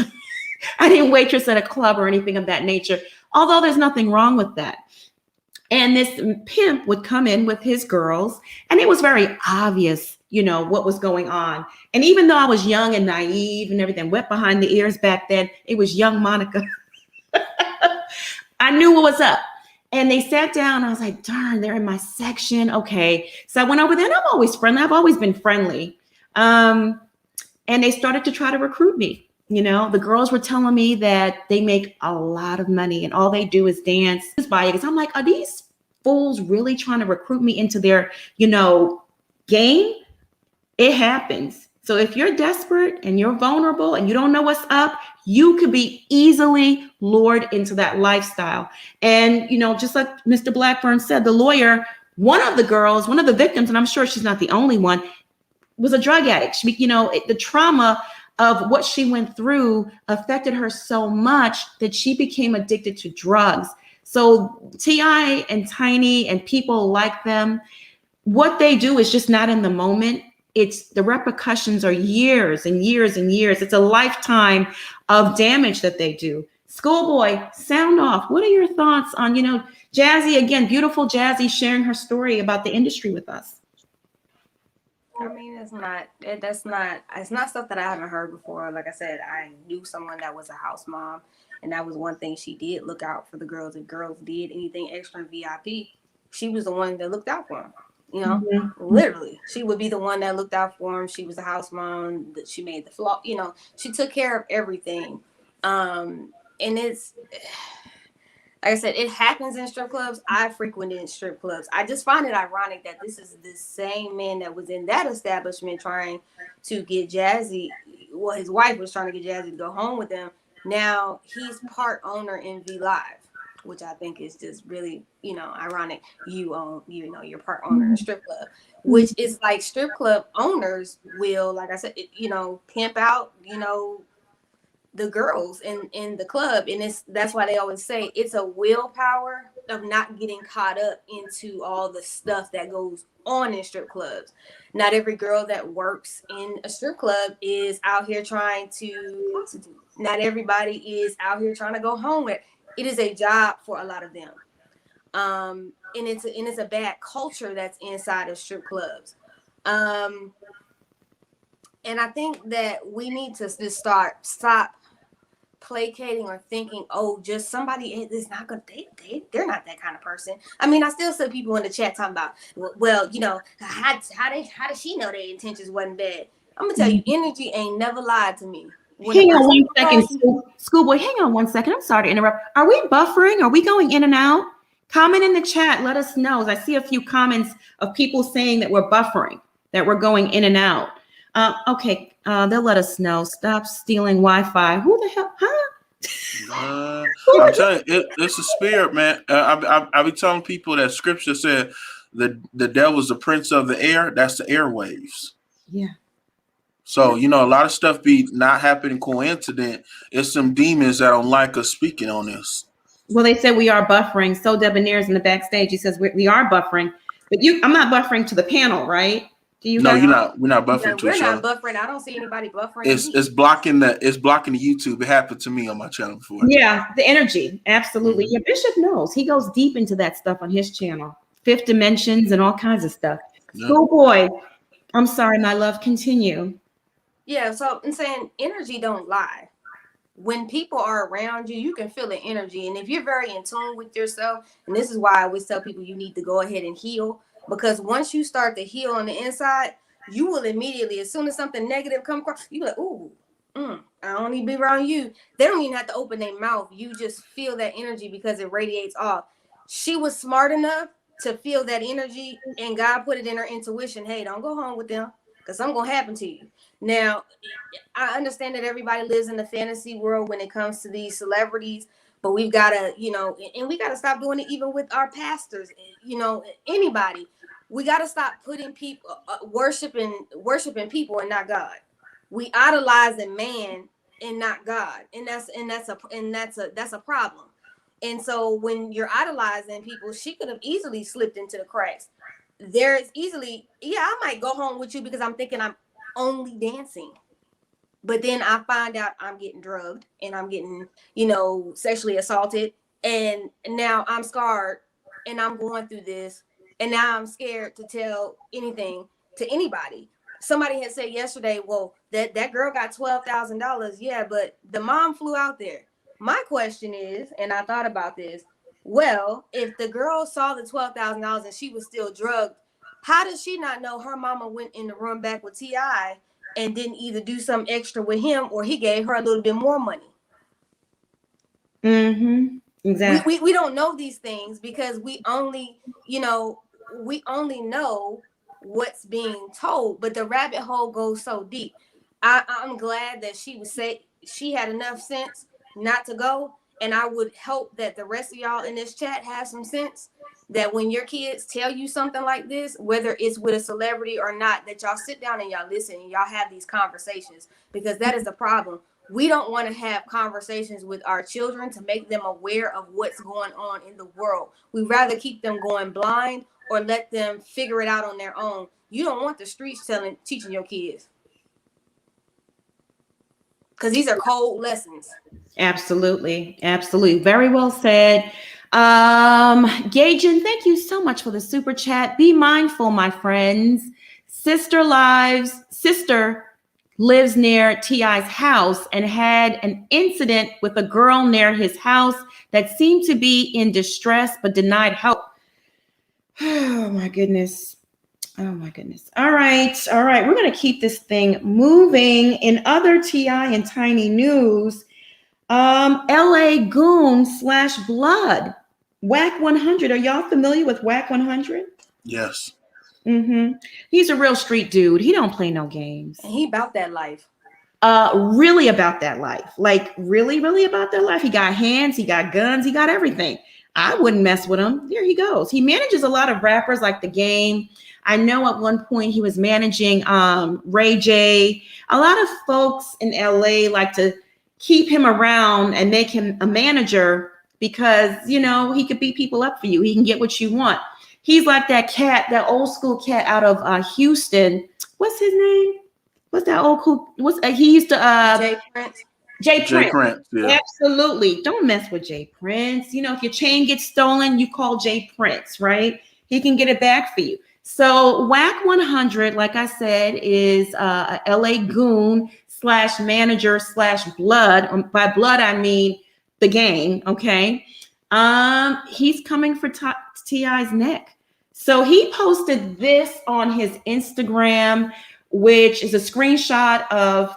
I didn't waitress at a club or anything of that nature, although there's nothing wrong with that. And this pimp would come in with his girls, and it was very obvious, what was going on. And even though I was young and naive and everything, wet behind the ears back then, it was young Monica. I knew what was up. And they sat down. I was like, darn, they're in my section. Okay. So I went over there, and I'm always friendly. I've always been friendly. And they started to try to recruit me. The girls were telling me that they make a lot of money and all they do is dance. Because I'm like, are these fools really trying to recruit me into their, game? It happens. So if you're desperate and you're vulnerable and you don't know what's up, you could be easily lured into that lifestyle. And, just like Mr. Blackburn said, the lawyer, one of the victims, and I'm sure she's not the only one, was a drug addict. The trauma of what she went through affected her so much that she became addicted to drugs. So T.I. and Tiny and people like them, what they do is just not in the moment. It's the repercussions are years and years and years. It's a lifetime of damage that they do. Schoolboy, sound off. What are your thoughts on, Jazzy, again, beautiful Jazzy sharing her story about the industry with us? I mean, it's not stuff that I haven't heard before. Like I said, I knew someone that was a house mom, and that was one thing she did look out for the girls. If girls did anything extra in VIP, she was the one that looked out for them. Literally, she would be the one that looked out for them. She was the house mom. That she made the floor. She took care of everything. And it's, like I said, it happens in strip clubs. I frequented strip clubs. I just find it ironic that this is the same man that was in that establishment trying to get Jazzy. Well, his wife was trying to get Jazzy to go home with him. Now he's part owner in V Live, which I think is just really, ironic. You're part owner in a strip club, which is like strip club owners will, like I said, pimp out, the girls in the club. And that's why they always say it's a willpower of not getting caught up into all the stuff that goes on in strip clubs. Not every girl that works in a strip club is out here trying to not everybody is out here trying to go home with. It is a job for a lot of them. And it's a bad culture that's inside of strip clubs. And I think that we need to just stop placating or thinking, oh, just somebody is not gonna they're not that kind of person. I mean, I still see people in the chat talking about, well, how does she know their intentions wasn't bad? I'm gonna tell you, energy ain't never lied to me. Hang on 1 second, Schoolboy. Hang on 1 second. I'm sorry to interrupt. Are we buffering? Are we going in and out? Comment in the chat. Let us know. I see a few comments of people saying that we're buffering, that we're going in and out. Okay. They'll let us know. Stop stealing Wi-Fi. Who the hell? Huh? I'm telling you, it's a spirit, man. I be telling people that scripture said the devil's the prince of the air. That's the airwaves. Yeah. So, you know, a lot of stuff be not happening coincident. It's some demons that don't like us speaking on this. Well, they said we are buffering. So Debonair's in the backstage. He says we are buffering, but I'm not buffering to the panel, right? Do you? No, guys? you're not. We're not buffering to We're each not other. buffering. I don't see anybody buffering. It's blocking the YouTube. It happened to me on my channel before. Yeah, the energy, absolutely. Yeah, Bishop knows. He goes deep into that stuff on his channel, fifth dimensions and all kinds of stuff. Yeah. Schoolboy, I'm sorry, my love. Continue. Yeah, so I'm saying energy don't lie. When people are around you, you can feel the energy. And if you're very in tune with yourself, and this is why I always tell people you need to go ahead and heal, because once you start to heal on the inside, you will immediately, as soon as something negative comes across, you be like, ooh, I don't need to be around you. They don't even have to open their mouth. You just feel that energy because it radiates off. She was smart enough to feel that energy, and God put it in her intuition. Hey, don't go home with them because something going to happen to you. Now, I understand that everybody lives in the fantasy world when it comes to these celebrities, but we've got to, and we got to stop doing it even with our pastors, anybody. We got to stop putting people, worshiping people and not God. We idolizing man and not God. And that's a problem. And so when you're idolizing people, she could have easily slipped into the cracks. There's easily, I might go home with you because I'm thinking I'm only dancing, but then I find out I'm getting drugged and I'm getting, sexually assaulted, and now I'm scarred and I'm going through this, and now I'm scared to tell anything to anybody. Somebody had said yesterday, well, that girl got $12,000. Yeah, but the mom flew out there. My question is, and I thought about this, well, if the girl saw the $12,000 and she was still drugged, how does she not know her mama went in the room back with T.I. and didn't either do some extra with him or he gave her a little bit more money? Mm-hmm. Exactly. We don't know these things because we only know what's being told, but the rabbit hole goes so deep. I'm glad that she had enough sense not to go, and I would hope that the rest of y'all in this chat have some sense that when your kids tell you something like this, whether it's with a celebrity or not, that y'all sit down and y'all listen and y'all have these conversations, because that is the problem. We don't want to have conversations with our children to make them aware of what's going on in the world. We'd rather keep them going blind or let them figure it out on their own. You don't want the streets teaching your kids, because these are cold lessons. Absolutely. Absolutely. Very well said. Gajin, thank you so much for the super chat. Be mindful, my friends. Sister lives near T.I.'s house and had an incident with a girl near his house that seemed to be in distress but denied help. Oh my goodness. Oh my goodness. All right. We're going to keep this thing moving. In other T.I. and Tiny news, LA Goon / Blood, Wack 100. Are y'all familiar with Wack 100? Yes. Mm-hmm. He's a real street dude. He don't play no games. And he about that life. Really about that life. Like really, really about that life. He got hands, he got guns, he got everything. I wouldn't mess with him. There he goes. He manages a lot of rappers like The Game. I know at one point he was managing Ray J. A lot of folks in LA like to keep him around and make him a manager because, he could beat people up for you. He can get what you want. He's like that cat, that old school cat out of Houston. What's his name? What's that old cool? He used to Jay Prince. Jay Prince. Yeah. Absolutely. Don't mess with Jay Prince. If your chain gets stolen, you call Jay Prince, right? He can get it back for you. So Wack 100, like I said, is a LA Goon / manager / Blood. By Blood, I mean The Game. Okay. He's coming for T.I.'s neck. So he posted this on his Instagram, which is a screenshot of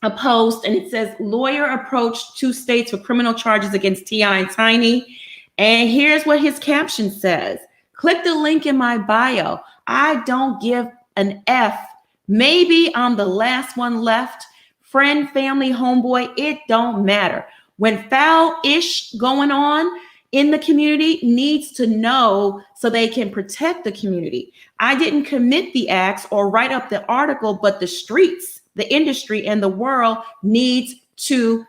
a post, and it says, lawyer approached 2 states for criminal charges against T.I. and Tiny. And here's what his caption says. Click the link in my bio. I don't give an F. Maybe I'm the last one left. Friend, family, homeboy, it don't matter. when foul-ish going on in the community needs to know so they can protect the community. I didn't commit the acts or write up the article, but the streets, the industry, and the world needs to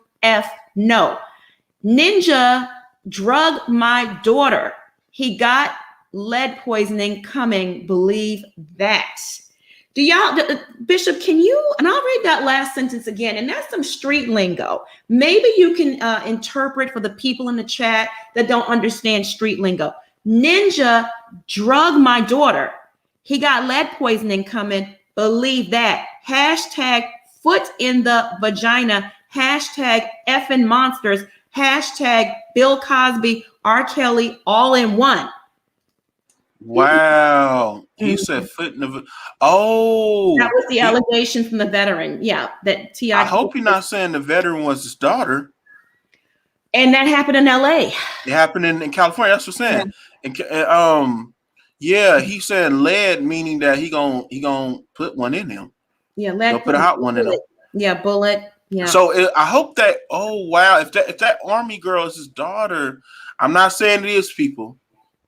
know. Ninja drug my daughter. He got lead poisoning coming. Believe that. Do y'all, Bishop, can you, and I'll read that last sentence again, and that's some street lingo. Maybe you can interpret for the people in the chat that don't understand street lingo. Ninja drug my daughter. He got lead poisoning coming. Believe that. Hashtag foot in the vagina. Hashtag effing monsters. Hashtag Bill Cosby, R. Kelly, all in one. Wow. He said foot in the. Oh. That was the allegation from the veteran. Yeah. That T.I. I hope you're not saying the veteran was his daughter. And that happened in LA. It happened in California. That's what I'm saying. Yeah. And, yeah, he said lead, meaning that he gonna put one in him. Yeah, lead. He'll put a hot one in him. Yeah, bullet. Yeah. So I hope that. Oh wow! If that Army girl is his daughter, I'm not saying it is, people.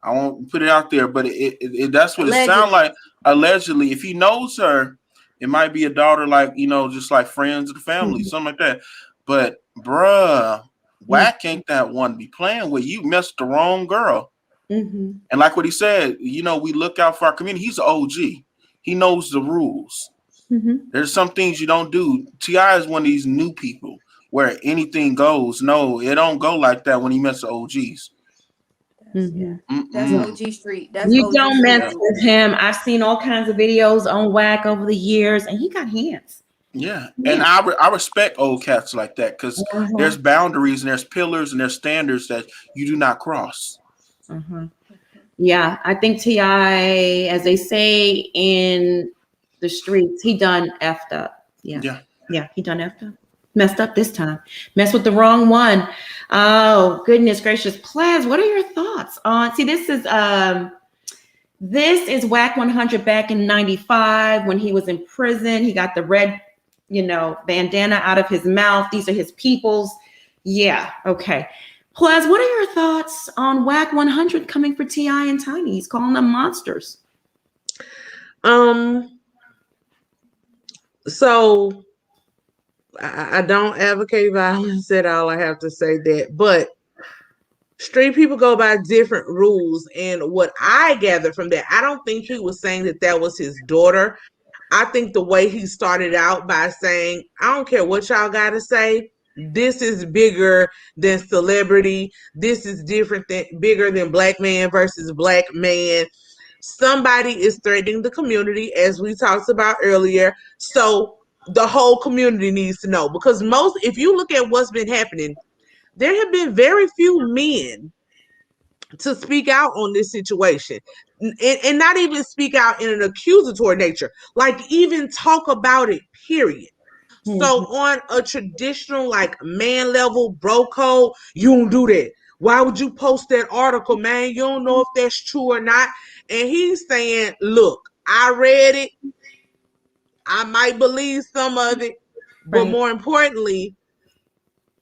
I won't put it out there, but it that's what it sounds like. Allegedly, if he knows her, it might be a daughter, like, you know, just like friends of the family, something like that. But bruh, Wack ain't that one to be playing with. You messed the wrong girl. And like what he said, you know, we look out for our community. He's an OG. He knows the rules. There's some things you don't do. T.I. is one of these new people where anything goes. No, it don't go like that when he mess with OGs. That's OG Street. That's you OG don't Street. mess with him. I've seen all kinds of videos on Wack over the years, and he got hands. Yeah, and I respect old cats like that because there's boundaries and there's pillars and there's standards that you do not cross. Yeah, I think T.I., as they say in the streets, he done effed up. Yeah, he done effed up. Messed up this time. Messed with the wrong one. Oh, goodness gracious. Plaz, what are your thoughts on, see, this is Wack 100 back in 95 when he was in prison. He got the red, you know, bandana out of his mouth. These are his peoples. Yeah, okay. Plaz, what are your thoughts on Wack 100 coming for T.I. and Tiny? He's calling them monsters. So I don't advocate violence at all. I have to say that, but street people go by different rules. And what I gathered from that, I don't think he was saying that was his daughter. I think the way he started out by saying, I don't care what y'all got to say. This is bigger than celebrity. This is bigger than black man versus black man. Somebody is threatening the community, as we talked about earlier. So the whole community needs to know, because if you look at what's been happening, there have been very few men to speak out on this situation, and not even speak out in an accusatory nature, like even talk about it, period. So on a traditional, like, man level bro code, you don't do that. Why would you post that article, man? You don't know if that's true or not. And he's saying, look, I read it. I might believe some of it, but more importantly,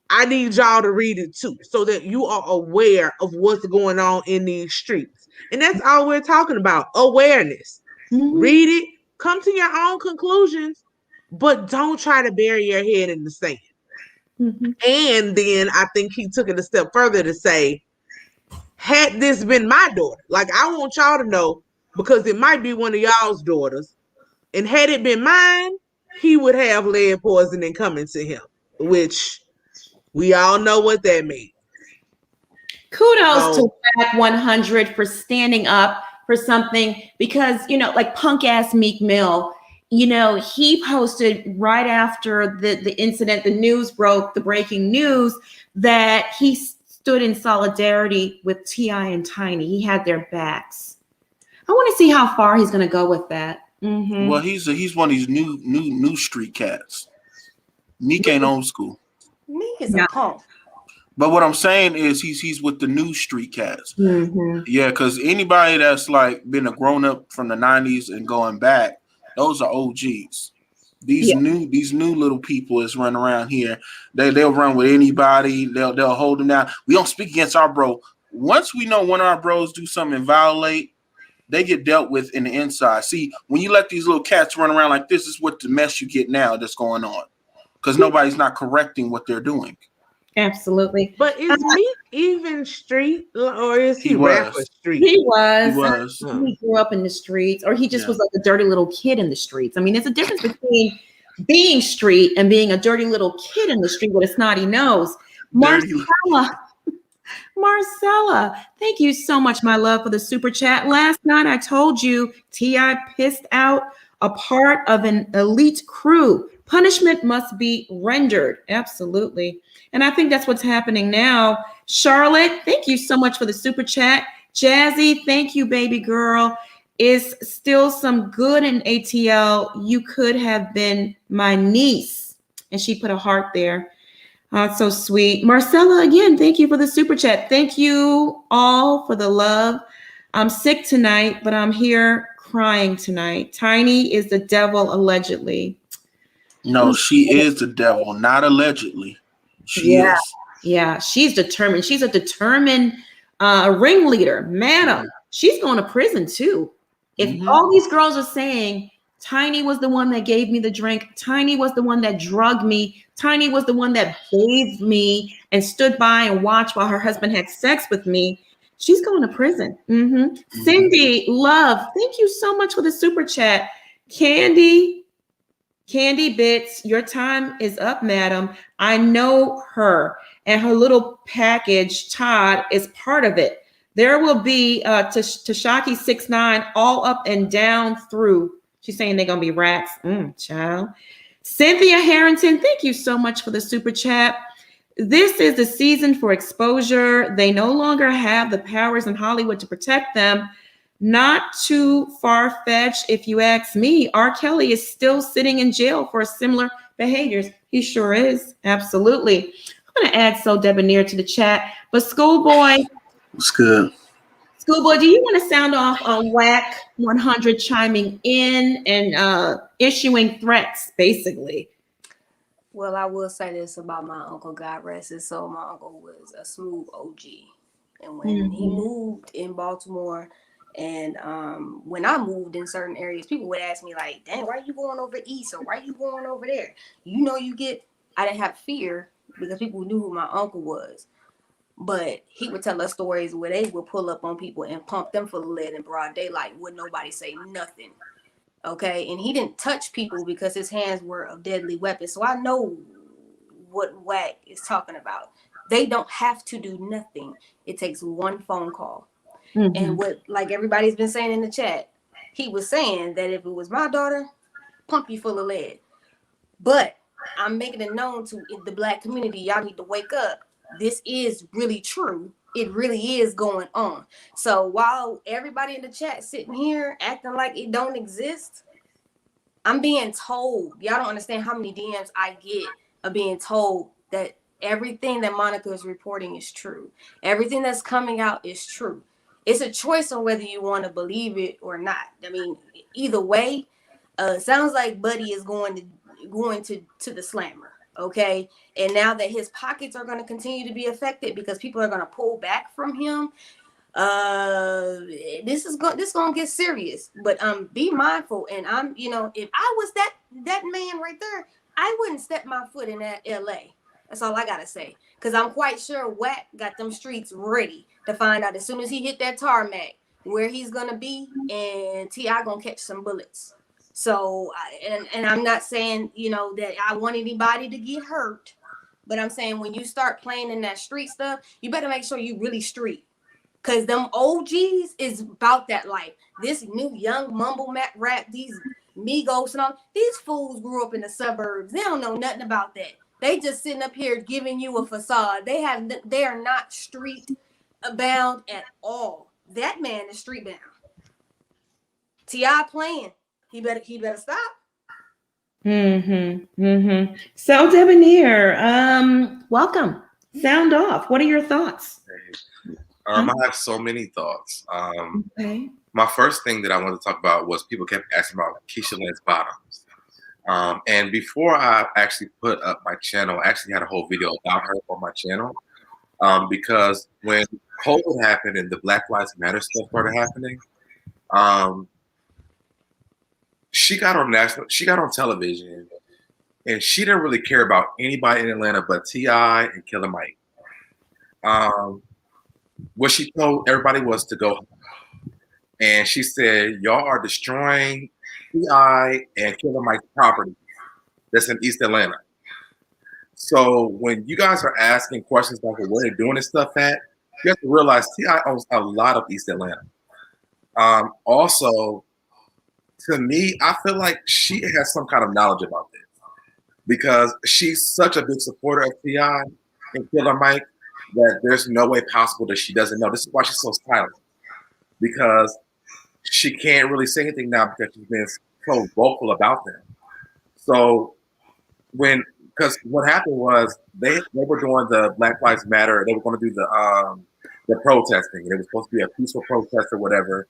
I need y'all to read it too, so that you are aware of what's going on in these streets. And that's all we're talking about, awareness. Read it, come to your own conclusions, but don't try to bury your head in the sand. And then I think he took it a step further to say, had this been my daughter, like, I want y'all to know, because it might be one of y'all's daughters, and had it been mine, he would have lead poisoning coming to him, which we all know what that means. Kudos to Wack 100 for standing up for something, because, you know, like punk ass Meek Mill, you know, he posted right after the incident, the news broke, the breaking news, that he stood in solidarity with T.I. and Tiny. He had their backs. I want to see how far he's going to go with that. Well, he's one of these new street cats. Meek ain't old school. Meek is a punk. But what I'm saying is he's with the new street cats. Yeah, because anybody that's like been a grown up from the 90s and going back, those are OGs. These new little people is running around here. They'll run with anybody. They'll hold them down. We don't speak against our bro. Once we know one of our bros do something and violate, they get dealt with in the inside. See, when you let these little cats run around like this, is what the mess you get now that's going on, because nobody's not correcting what they're doing. Absolutely. But is Meek even street, or is he rapper street? He was. He was. He grew up in the streets, or he just was like a dirty little kid in the streets. I mean, there's a difference between being street and being a dirty little kid in the street with a snotty nose. Marcella, thank you so much, my love, for the super chat. Last night I told you T.I. pissed out a part of an elite crew. Punishment must be rendered. Absolutely. And I think that's what's happening now. Charlotte, thank you so much for the super chat. Jazzy, thank you, baby girl. Is still some good in ATL. You could have been my niece. And she put a heart there. So sweet. Marcella, again, thank you for the super chat. Thank you all for the love. I'm sick tonight, but I'm here crying tonight. Tiny is the devil, allegedly. No, she is the devil, not allegedly. She is. Yeah, she's determined. She's a determined ringleader. Madam, she's going to prison too. If all these girls are saying, Tiny was the one that gave me the drink, Tiny was the one that drugged me, Tiny was the one that bathed me and stood by and watched while her husband had sex with me, she's going to prison. Cindy, love, thank you so much for the super chat. Candy Bits, your time is up, madam. I know her, and her little package, Todd, is part of it. There will be Tashaki 6'9" all up and down through. She's saying they're going to be rats. Child. Cynthia Harrington, thank you so much for the super chat. This is the season for exposure. They no longer have the powers in Hollywood to protect them. Not too far-fetched, if you ask me. R. Kelly is still sitting in jail for similar behaviors. He sure is. Absolutely. I'm going to add So Debonair to the chat. But Schoolboy. What's good? Schoolboy, do you want to sound off on Wack 100 chiming in and issuing threats, basically? Well, I will say this about my uncle, God rest his soul. My uncle was a smooth OG. And when he moved in Baltimore, and when I moved in certain areas, people would ask me like, dang, why are you going over east? Or why are you going over there? I didn't have fear because people knew who my uncle was. But he would tell us stories where they would pull up on people and pump them full of lead in broad daylight. Would nobody say nothing. Okay. And he didn't touch people because his hands were of deadly weapons. So I know what Wack is talking about. They don't have to do nothing. It takes one phone call. And what, like everybody's been saying in the chat, he was saying that if it was my daughter, pump you full of lead. But I'm making it known to the Black community, y'all need to wake up. This is really true. It really is going on. So while everybody in the chat sitting here acting like it don't exist, I'm being told, y'all don't understand how many DMs I get of being told that everything that Monica is reporting is true. Everything that's coming out is true. It's a choice on whether you want to believe it or not. I mean, either way, sounds like Buddy is going to the slammer. Okay. And now that his pockets are going to continue to be affected because people are going to pull back from him, this is going to get serious. But be mindful. And if I was that man right there, I wouldn't step my foot in that LA. That's all I gotta say. Because I'm quite sure Wack got them streets ready to find out as soon as he hit that tarmac where he's gonna be, and T.I. gonna catch some bullets. So, and I'm not saying, that I want anybody to get hurt, but I'm saying when you start playing in that street stuff, you better make sure you really street. Because them OGs is about that life. This new young mumble rap, these Migos and all, these fools grew up in the suburbs. They don't know nothing about that. They just sitting up here giving you a facade. They are not street bound at all. That man is street bound. T.I. playing. He better stop. So Debonair, welcome. Sound off. What are your thoughts? I have so many thoughts. Okay. My first thing that I wanted to talk about was people kept asking about Keisha Lance Bottoms. And before I actually put up my channel, I actually had a whole video about her on my channel. Because when COVID happened and the Black Lives Matter stuff started happening, she got on television, and she didn't really care about anybody in Atlanta but T.I. and Killer Mike. What she told everybody was to go home. And she said, y'all are destroying T.I. and Killer Mike's property that's in East Atlanta. So when you guys are asking questions like where they're doing this stuff at, you have to realize T.I. owns a lot of East Atlanta. Also, to me, I feel like she has some kind of knowledge about this because she's such a big supporter of T.I. and Killer Mike that there's no way possible that she doesn't know. This is why she's so silent, because she can't really say anything now because she's been so vocal about them. So because what happened was they were doing the Black Lives Matter. They were going to do the protesting. It was supposed to be a peaceful protest or whatever.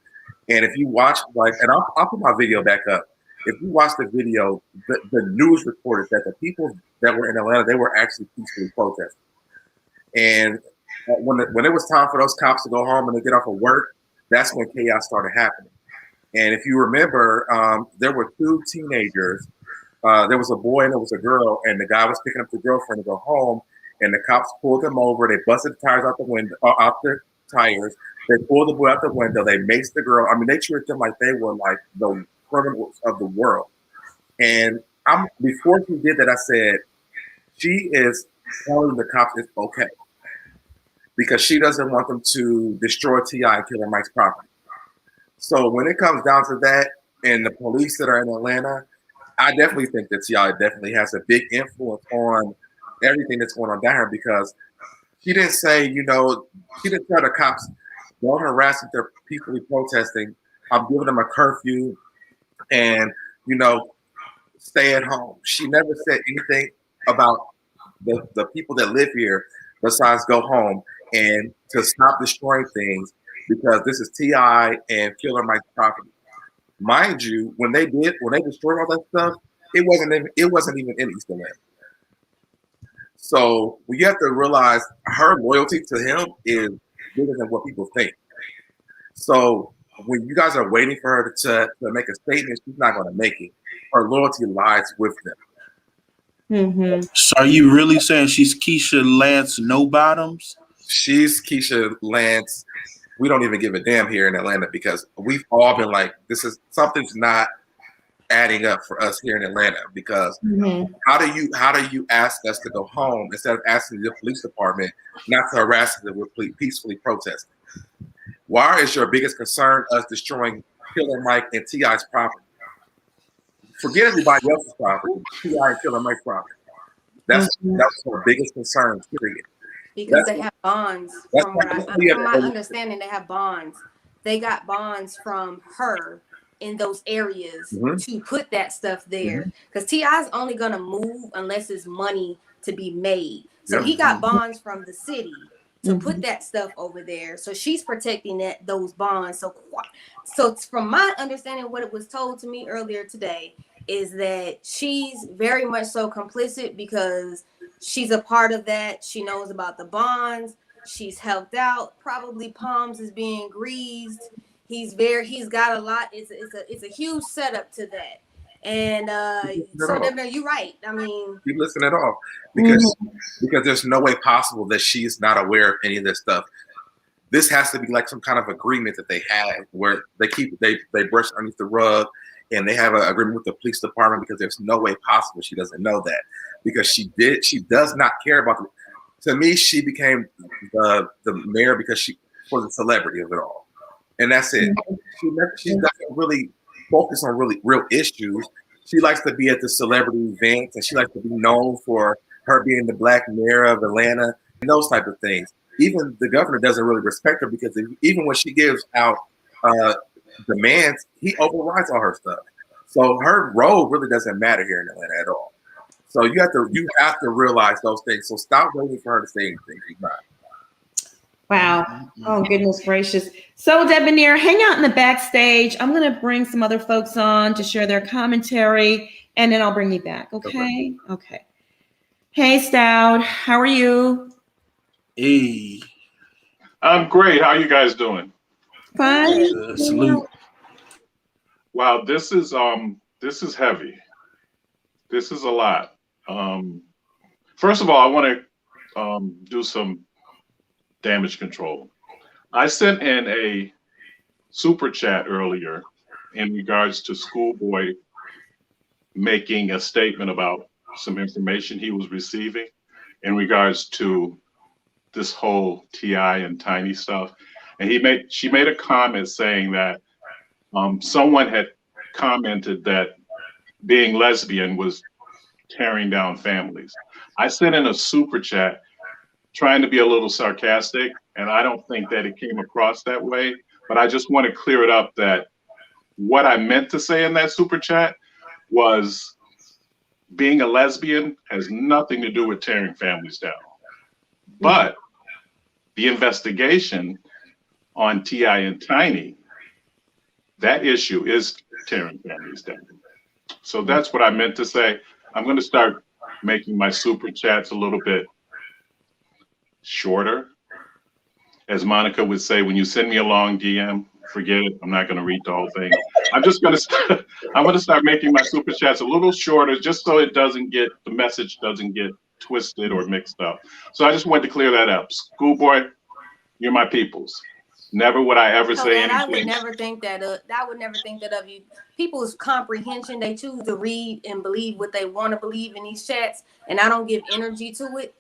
And if you watch, and I'll put my video back up. If you watch the video, the news reported that the people that were in Atlanta, they were actually peacefully protesting. And when it was time for those cops to go home and to get off of work, that's when chaos started happening. And if you remember, there were two teenagers. There was a boy and there was a girl, and the guy was picking up the girlfriend to go home, and the cops pulled them over. They busted the tires out the window, out the tires. They pulled the boy out the window. They maced the girl. I mean, they treated them like they were like the criminals of the world. And before she did that, I said, she is telling the cops it's okay because she doesn't want them to destroy T.I. and Killer Mike's property. So when it comes down to that, and the police that are in Atlanta, I definitely think that T.I. definitely has a big influence on everything that's going on down here because she didn't say, she didn't tell the cops, don't harass if they're peacefully protesting. I'm giving them a curfew and, stay at home. She never said anything about the people that live here besides go home and to stop destroying things because this is T.I. and Killer Mike's property. Mind you, when they destroyed all that stuff, it wasn't even in East Atlanta. So you have to realize her loyalty to him is bigger than what people think. So when you guys are waiting for her to make a statement, she's not going to make it. Her loyalty lies with them. Mm-hmm. So are you really saying she's Keisha Lance No Bottoms? She's Keisha Lance. We don't even give a damn here in Atlanta because we've all been like, something's not adding up for us here in Atlanta because how do you ask us to go home instead of asking the police department not to harass us with peacefully protesting? Why is your biggest concern us destroying Killer Mike and T.I.'s property? Forget everybody else's property, T.I. and Killer Mike's property. That's our biggest concern, period. Because they have bonds. From my understanding, they have bonds. They got bonds from her in those areas to put that stuff there. Because T.I.'s only going to move unless it's money to be made. So he got bonds from the city to put that stuff over there. So she's protecting those bonds. So from my understanding, what it was told to me earlier today is that she's very much so complicit because she's a part of that. She knows about the bonds. She's helped out. Probably Palms is being greased. He's got a lot. It's a huge setup to that. And so you're right. I mean, keep listening at all because there's no way possible that she's not aware of any of this stuff. This has to be like some kind of agreement that they have where they brush underneath the rug and they have an agreement with the police department because there's no way possible she doesn't know that because she does not care about them. To me, she became the mayor because she was a celebrity of it all. And that's it. She doesn't really focus on real issues. She likes to be at the celebrity events and she likes to be known for her being the black mayor of Atlanta and those type of things. Even the governor doesn't really respect her because even when she gives out demands, he overrides all her stuff. So her role really doesn't matter here in Atlanta at all. So you have to realize those things. So stop waiting for her to say anything. She's not. Wow. Oh, goodness gracious. So, Debonair, hang out in the backstage. I'm going to bring some other folks on to share their commentary. and then I'll bring you back. Okay. Okay. Hey, Stout, how are you? Hey. I'm great. How you guys doing? Fine. Salute. Wow, this is heavy. This is a lot. First of all, I want to do some damage control. I sent in a super chat earlier in regards to Schoolboy making a statement about some information he was receiving in regards to this whole T.I. and Tiny stuff. And she made a comment saying that someone had commented that being lesbian was tearing down families. I sent in a super chat trying to be a little sarcastic, and I don't think that it came across that way, but I just want to clear it up that what I meant to say in that super chat was being a lesbian has nothing to do with tearing families down. But the investigation on T.I. and Tiny, that issue is tearing families down. So that's what I meant to say. I'm going to start making my super chats a little bit shorter. As Monica would say, when you send me a long DM, forget it. I'm not going to read the whole thing. I'm going to start making my super chats a little shorter, just so the message doesn't get twisted or mixed up. So I just wanted to clear that up. Schoolboy, you're my peoples. Never would I ever say anything. I would never think that. I would never think that of you. People's comprehension, they choose to read and believe what they want to believe in these chats, and I don't give energy to it.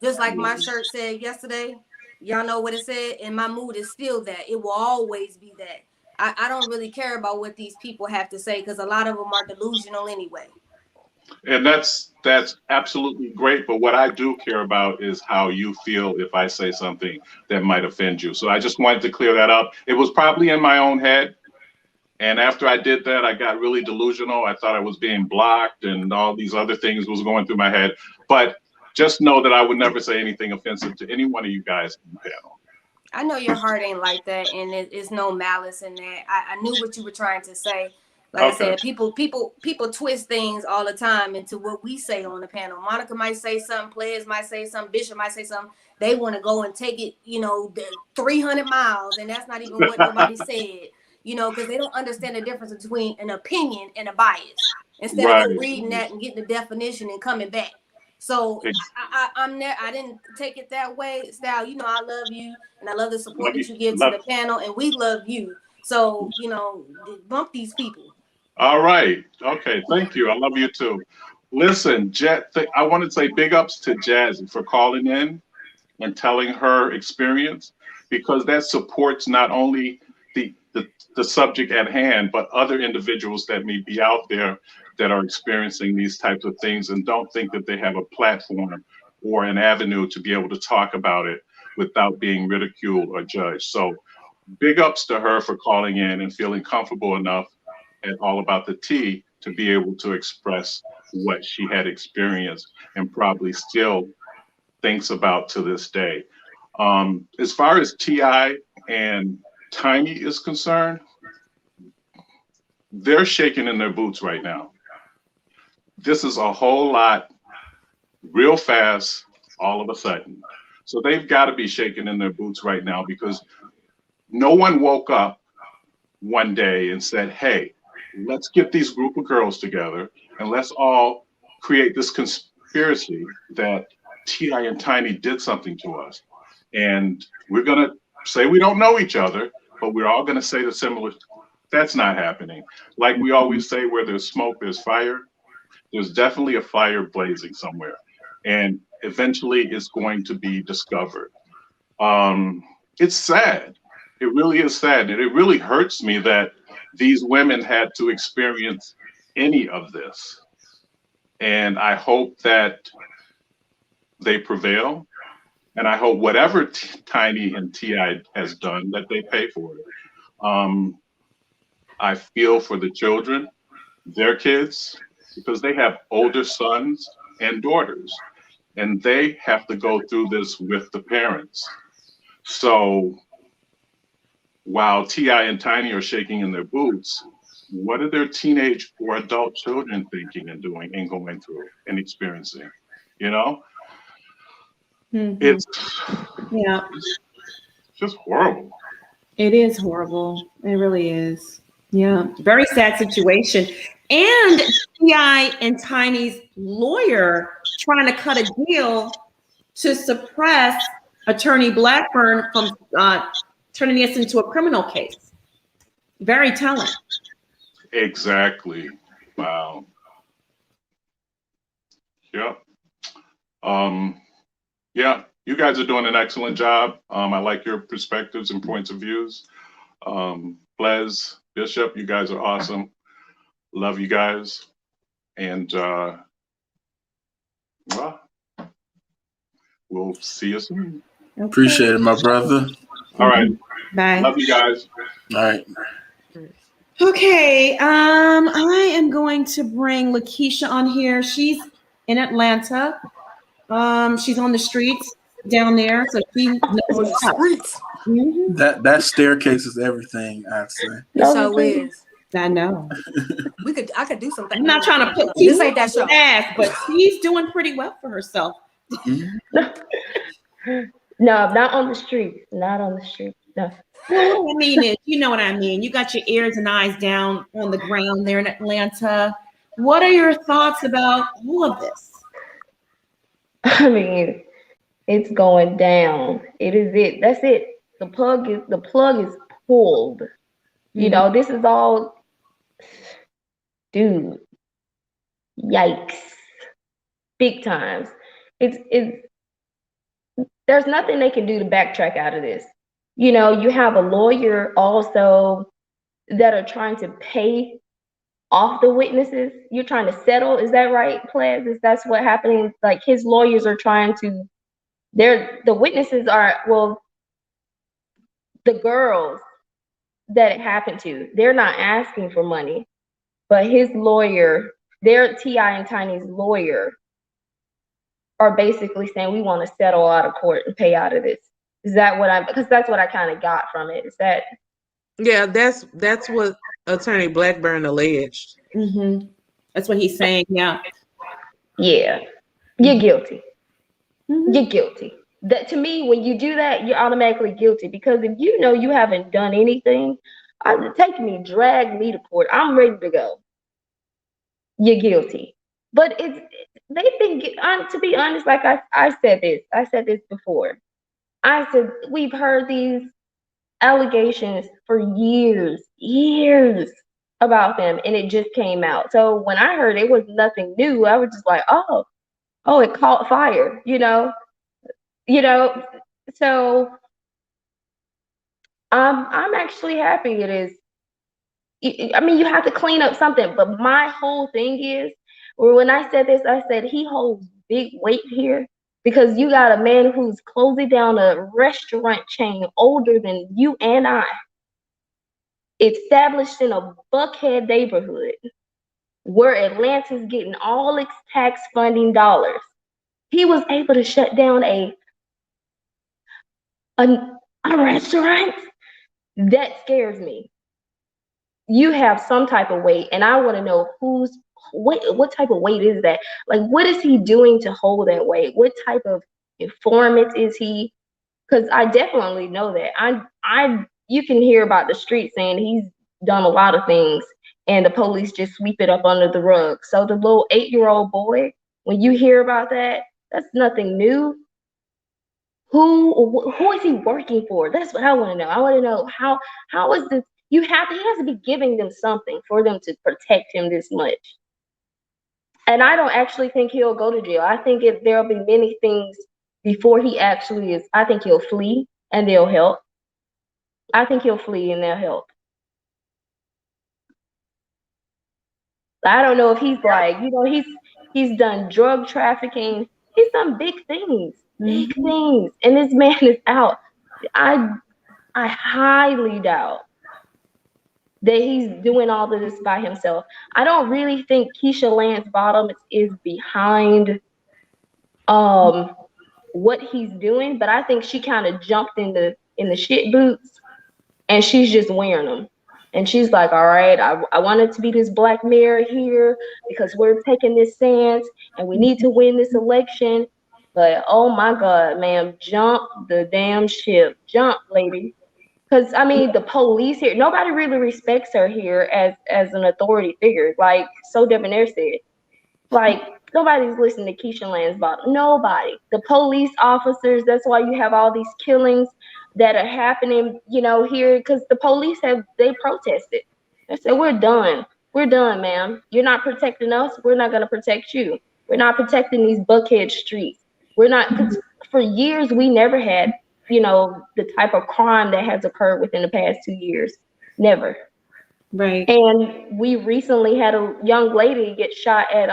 Just like my shirt said yesterday, y'all know what it said, and my mood is still that. It will always be that. I don't really care about what these people have to say because a lot of them are delusional anyway. And that's absolutely great. But what I do care about is how you feel if I say something that might offend you. So I just wanted to clear that up. It was probably in my own head. And after I did that, I got really delusional. I thought I was being blocked and all these other things was going through my head. But just know that I would never say anything offensive to any one of you guys in the panel. I know your heart ain't like that, and it's no malice in that. I knew what you were trying to say. Like I said, people twist things all the time into what we say on the panel. Monica might say something, Players might say something, Bishop might say something. They want to go and take it, 300 miles, and that's not even what nobody said, because they don't understand the difference between an opinion and a bias. Instead of reading that and getting the definition and coming back. So I didn't take it that way. Style, I love you, and I love the support that you give to the panel, and we love you. So bump these people. All right. Okay. Thank you. I love you too. Listen, I want to say big ups to Jazzy for calling in and telling her experience, because that supports not only the subject at hand, but other individuals that may be out there that are experiencing these types of things and don't think that they have a platform or an avenue to be able to talk about it without being ridiculed or judged. So big ups to her for calling in and feeling comfortable enough at All About the Tea to be able to express what she had experienced and probably still thinks about to this day. As far as T.I. and Tiny is concerned, they're shaking in their boots right now. This is a whole lot real fast all of a sudden. So they've got to be shaking in their boots right now, because no one woke up one day and said, hey, let's get these group of girls together and let's all create this conspiracy that T.I. and Tiny did something to us. And we're going to say we don't know each other, but we're all going to say the similar. That's not happening. Like we always say, where there's smoke, there's fire. There's definitely a fire blazing somewhere. And eventually it's going to be discovered. It's sad. It really is sad. And it really hurts me that these women had to experience any of this. And I hope that they prevail. And I hope whatever Tiny and T.I. has done, that they pay for it. I feel for the children, their kids, because they have older sons and daughters, and they have to go through this with the parents. So while T.I. and Tiny are shaking in their boots, what are their teenage or adult children thinking and doing and going through and experiencing? You know, it's just horrible. It is horrible. It really is. Yeah, very sad situation. And T.I. and Tiny's lawyer trying to cut a deal to suppress Attorney Blackburn from turning this into a criminal case. Very telling. Exactly. Wow. Yep. Yeah, you guys are doing an excellent job. I like your perspectives and points of views. Blaise, Bishop, you guys are awesome. Love you guys. And well, we'll see you soon. Appreciate it, my brother. All right. Bye. Love you guys. All right. Okay, I am going to bring Lakeisha on here. She's in Atlanta. She's on the streets down there, so she knows what's up. That staircase is everything, I'd say. It so is. I know. I could do something. I'm not trying to put this ain't that show. Ass, but she's doing pretty well for herself. No, not on the street. Not on the street. No. Well, what I mean is, you know what I mean. You got your ears and eyes down on the ground there in Atlanta. What are your thoughts about all of this? I mean, it's going down. It is it. That's it. The plug is pulled. You know, this is all, dude. Yikes. Big times. It's there's nothing they can do to backtrack out of this. You know, you have a lawyer also that are trying to pay off the witnesses. You're trying to settle. Is that right, Plez? That's what happening? Like his lawyers are trying to, the witnesses are, well, the girls that it happened to, they're not asking for money, but his lawyer, their T.I. and Tiny's lawyer are basically saying, we want to settle out of court and pay out of this. Is that what because that's what I kind of got from it. Is that? Yeah, that's what Attorney Blackburn alleged. That's what he's saying. Yeah. Yeah. You're guilty. You're guilty. That to me, when you do that, you're automatically guilty, because if you know you haven't done anything, drag me to court. I'm ready to go. You're guilty. But they've been, to be honest, like I said this before. I said, we've heard these allegations for years about them, and it just came out. So when I heard it was nothing new, I was just like, oh, it caught fire, you know. So I'm actually happy it is. I mean, you have to clean up something, but my whole thing is, or when I said this, I said he holds big weight here, because you got a man who's closing down a restaurant chain older than you and I, established in a Buckhead neighborhood where Atlanta's getting all its tax funding dollars. He was able to shut down a restaurant. That scares me. You have some type of weight, and I want to know what type of weight is that? Like, what is he doing to hold that weight? What type of informant is he? Because I definitely know that. You can hear about the street saying he's done a lot of things, and the police just sweep it up under the rug. So the little 8-year-old boy, when you hear about that, that's nothing new. Who is he working for? That's what I want to know. I want to know how is this? He has to be giving them something for them to protect him this much. And I don't actually think he'll go to jail. I think there'll be many things before he actually is. I think he'll flee and they'll help. I think he'll flee and they'll help. I don't know if he's like, you know, he's done drug trafficking. He's done big things, big things. And this man is out. I highly doubt that he's doing all of this by himself. I don't really think Keisha Lance Bottoms is behind what he's doing, but I think she kind of jumped in the shit boots and she's just wearing them. And she's like, all right, I want it to be this black mayor here because we're taking this stance and we need to win this election. But oh my God, ma'am, jump the damn ship. Jump, lady. Because I mean, the police here, nobody really respects her here as an authority figure. Like So Debonair said, like nobody's listening to Keisha Lansbottom. Nobody. The police officers. That's why you have all these killings that are happening, here, because the police they protested. They said, we're done. We're done, ma'am. You're not protecting us. We're not gonna protect you. We're not protecting these Buckhead streets. We're not. 'Cause for years we never had, the type of crime that has occurred within the past 2 years. Never. Right. And we recently had a young lady get shot at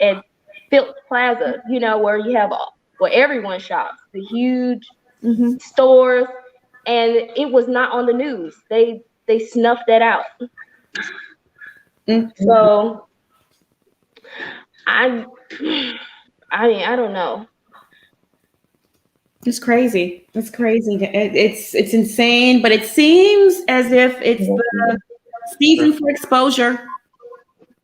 at Phillips Plaza, where you have where everyone shops, the huge stores, and it was not on the news. They snuffed that out. So I mean, I don't know. It's crazy. It's crazy. It's insane, but it seems as if it's the season for exposure.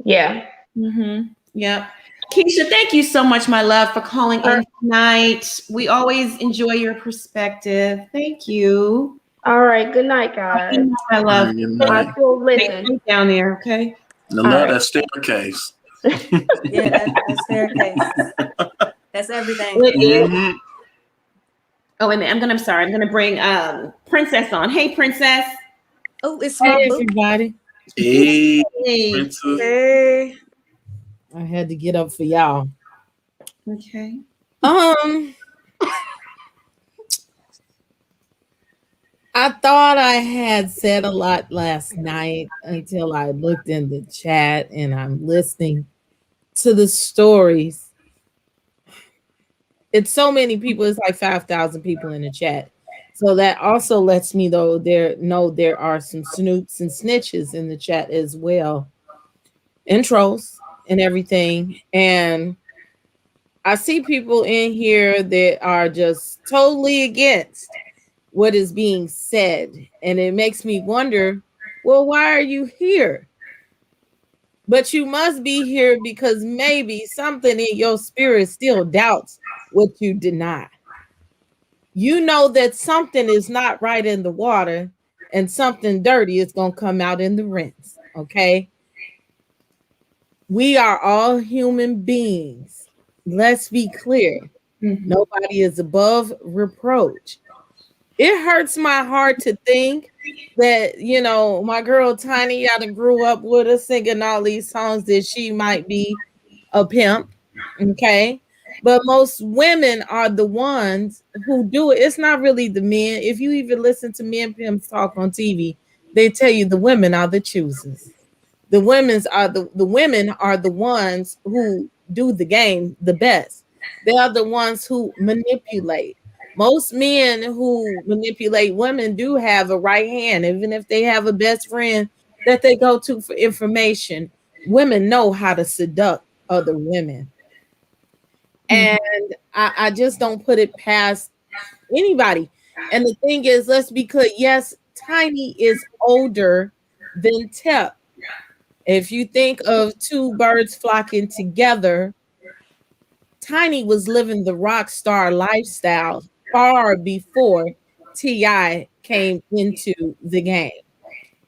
Yeah. Yep. Keisha, thank you so much, my love, for calling in tonight. We always enjoy your perspective. Thank you. All right. Good night, guys. Good night, my love. Good night. I still listen. Stay down there, okay? I love that staircase. Yeah, that staircase. That's everything. Oh, wait a minute. I'm sorry. I'm gonna bring Princess on. Hey, Princess. Oh, it's Hey, everybody. Hey, Princess. Hey. I had to get up for y'all. Okay. I thought I had said a lot last night until I looked in the chat and I'm listening to the stories. It's so many people, it's like 5,000 people in the chat. So that also lets me know there are some snoops and snitches in the chat as well. And trolls and everything. And I see people in here that are just totally against what is being said. And it makes me wonder, well, why are you here? But you must be here because maybe something in your spirit still doubts what you deny. You know that something is not right in the water and something dirty is going to come out in the rinse, okay? We are all human beings. Let's be clear. Nobody is above reproach. It hurts my heart to think that, my girl Tiny, I done grew up with her singing all these songs that she might be a pimp, okay? But most women are the ones who do it. It's not really the men. If you even listen to men pimps talk on TV, they tell you the women are the choosers. The women are the ones who do the game the best. They are the ones who manipulate. Most men who manipulate women do have a right hand, even if they have a best friend that they go to for information. Women know how to seduce other women. And I just don't put it past anybody. And the thing is, let's be clear, yes, Tiny is older than Tep. If you think of two birds flocking together, Tiny was living the rock star lifestyle far before T.I. came into the game.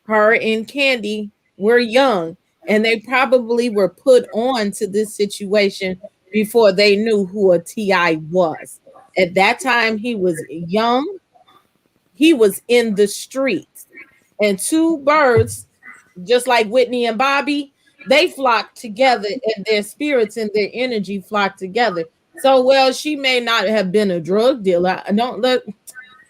Her and Candy were young, and they probably were put on to this situation before they knew who a T.I. was. At that time, he was young. He was in the streets. And two birds, just like Whitney and Bobby, they flock together, and their spirits and their energy flock together. So, well, she may not have been a drug dealer. Don't let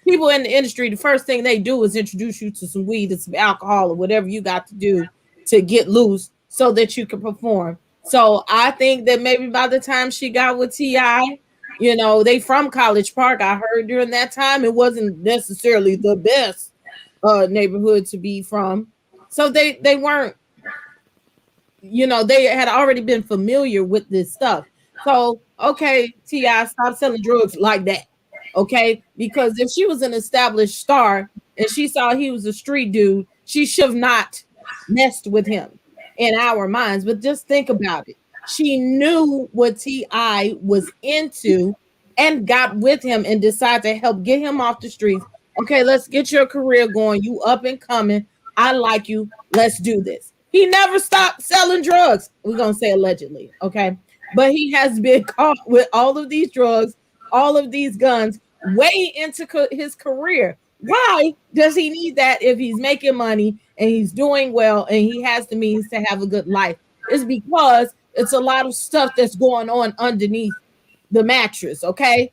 people in the industry, the first thing they do is introduce you to some weed and some alcohol or whatever you got to do to get loose so that you can perform. So I think that maybe by the time she got with T.I., they from College Park. I heard during that time it wasn't necessarily the best neighborhood to be from. So they weren't, they had already been familiar with this stuff. So, okay, T.I., stop selling drugs like that. Okay, because if she was an established star and she saw he was a street dude, she should have not messed with him in our minds. But just think about it. She knew what T.I. was into and got with him and decided to help get him off the streets. Okay, let's get your career going. You up and coming. I like you. Let's do this. He never stopped selling drugs. We're going to say allegedly, okay? But he has been caught with all of these drugs, all of these guns, way into his career. Why does he need that if he's making money and he's doing well and he has the means to have a good life? It's because it's a lot of stuff that's going on underneath the mattress, okay?